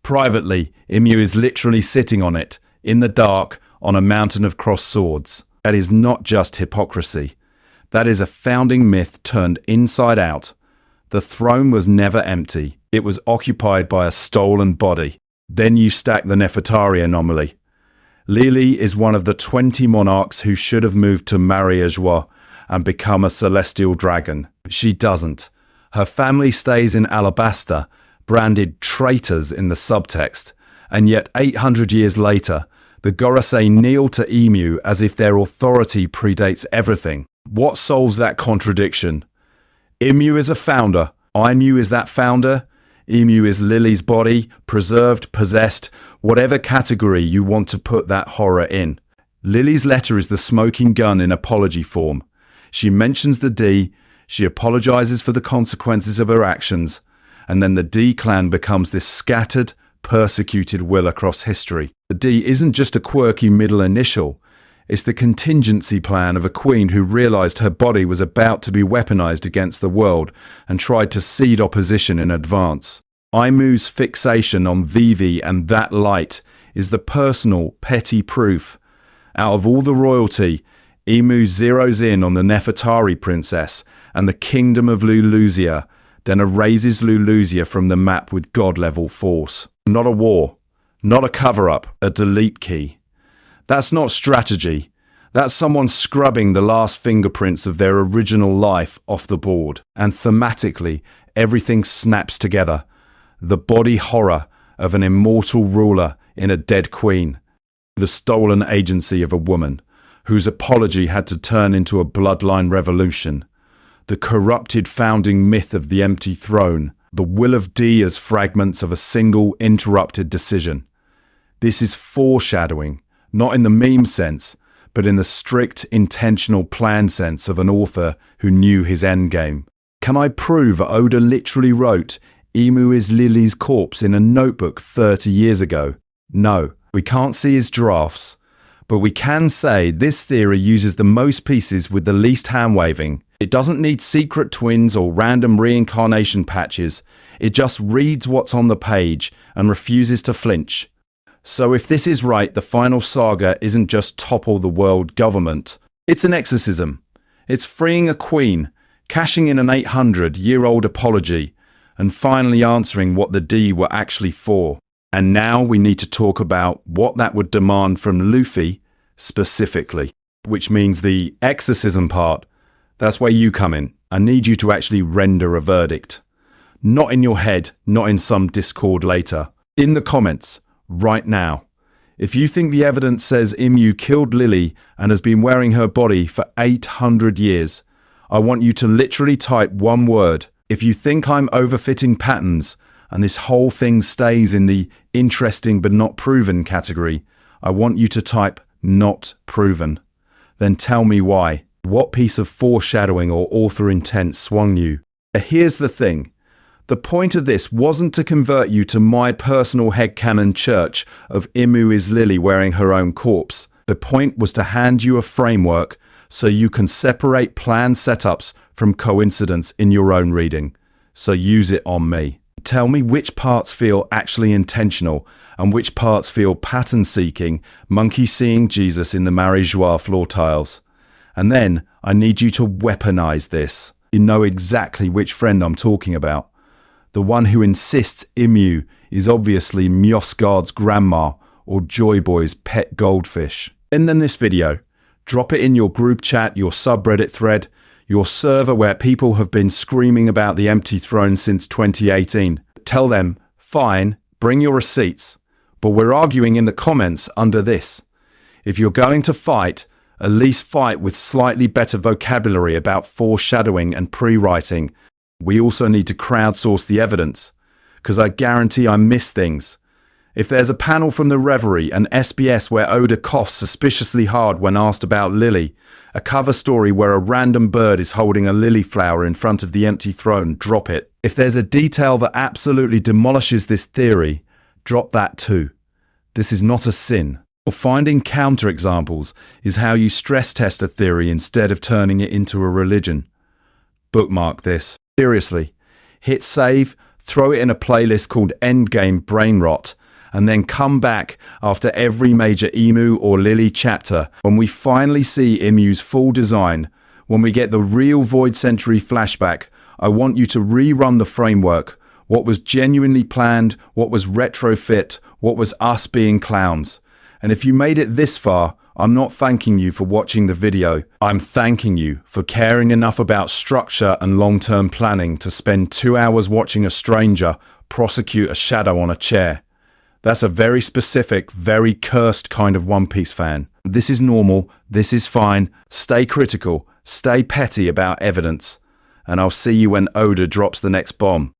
Privately, Imu is literally sitting on it, in the dark, on a mountain of crossed swords. That is not just hypocrisy. That is a founding myth turned inside out. The throne was never empty. It was occupied by a stolen body. Then you stack the Nefertari anomaly. Lili is one of the 20 monarchs who should have moved to Marie-Joie and become a celestial dragon. She doesn't. Her family stays in Alabasta, branded traitors in the subtext, and yet 800 years later, the Gorosei kneel to Imu as if their authority predates everything. What solves that contradiction? Imu is a founder. Imu is that founder. Imu is Lili's body, preserved, possessed, whatever category you want to put that horror in. Lili's letter is the smoking gun in apology form. She mentions the D, she apologizes for the consequences of her actions, and then the D clan becomes this scattered, persecuted will across history. The D isn't just a quirky middle initial. It's the contingency plan of a queen who realized her body was about to be weaponized against the world and tried to seed opposition in advance. Imu's fixation on Vivi and that light is the personal, petty proof. Out of all the royalty, Imu zeroes in on the Nefertari princess and the kingdom of Lulusia, then erases Lulusia from the map with god-level force. Not a war, not a cover-up, a delete key. That's not strategy. That's someone scrubbing the last fingerprints of their original life off the board. And thematically, everything snaps together. The body horror of an immortal ruler in a dead queen. The stolen agency of a woman, whose apology had to turn into a bloodline revolution. The corrupted founding myth of the empty throne. The will of D as fragments of a single interrupted decision. This is foreshadowing. Not in the meme sense, but in the strict, intentional plan sense of an author who knew his endgame. Can I prove Oda literally wrote Imu is Lili's corpse in a notebook 30 years ago? No, we can't see his drafts. But we can say this theory uses the most pieces with the least hand-waving. It doesn't need secret twins or random reincarnation patches. It just reads what's on the page and refuses to flinch. So if this is right, the final saga isn't just topple the world government. It's an exorcism. It's freeing a queen, cashing in an 800-year-old apology, and finally answering what the D were actually for. And now we need to talk about what that would demand from Luffy specifically, which means the exorcism part. That's where you come in. I need you to actually render a verdict. Not in your head, not in some Discord later. In the comments, right now. If you think the evidence says Imu killed Lili and has been wearing her body for 800 years, I want you to literally type one word. If you think I'm overfitting patterns and this whole thing stays in the interesting but not proven category, I want you to type not proven. Then tell me why. What piece of foreshadowing or author intent swung you? Here's the thing. The point of this wasn't to convert you to my personal headcanon church of Imu is Lili wearing her own corpse. The point was to hand you a framework so you can separate planned setups from coincidence in your own reading. So use it on me. Tell me which parts feel actually intentional and which parts feel pattern-seeking, monkey-seeing Jesus in the Marie-Joie floor tiles. And then I need you to weaponize this. You know exactly which friend I'm talking about. The one who insists Imu is obviously Mjosgard's grandma or Joy Boy's pet goldfish. And then this video, drop it in your group chat, your subreddit thread, your server where people have been screaming about the empty throne since 2018. Tell them, fine, bring your receipts, but we're arguing in the comments under this. If you're going to fight, at least fight with slightly better vocabulary about foreshadowing and pre-writing. We also need to crowdsource the evidence, because I guarantee I miss things. If there's a panel from the Reverie, an SBS where Oda coughs suspiciously hard when asked about Lili, a cover story where a random bird is holding a lily flower in front of the empty throne, drop it. If there's a detail that absolutely demolishes this theory, drop that too. This is not a sin. Finding counterexamples is how you stress test a theory instead of turning it into a religion. Bookmark this. Seriously, hit save, throw it in a playlist called Endgame Brain Rot, and then come back after every major Imu or Lili chapter when we finally see Imu's full design. When we get the real Void Century flashback, I want you to rerun the framework. What was genuinely planned, what was retrofit, what was us being clowns. And if you made it this far, I'm not thanking you for watching the video. I'm thanking you for caring enough about structure and long-term planning to spend 2 hours watching a stranger prosecute a shadow on a chair. That's a very specific, very cursed kind of One Piece fan. This is normal. This is fine. Stay critical. Stay petty about evidence. And I'll see you when Oda drops the next bomb.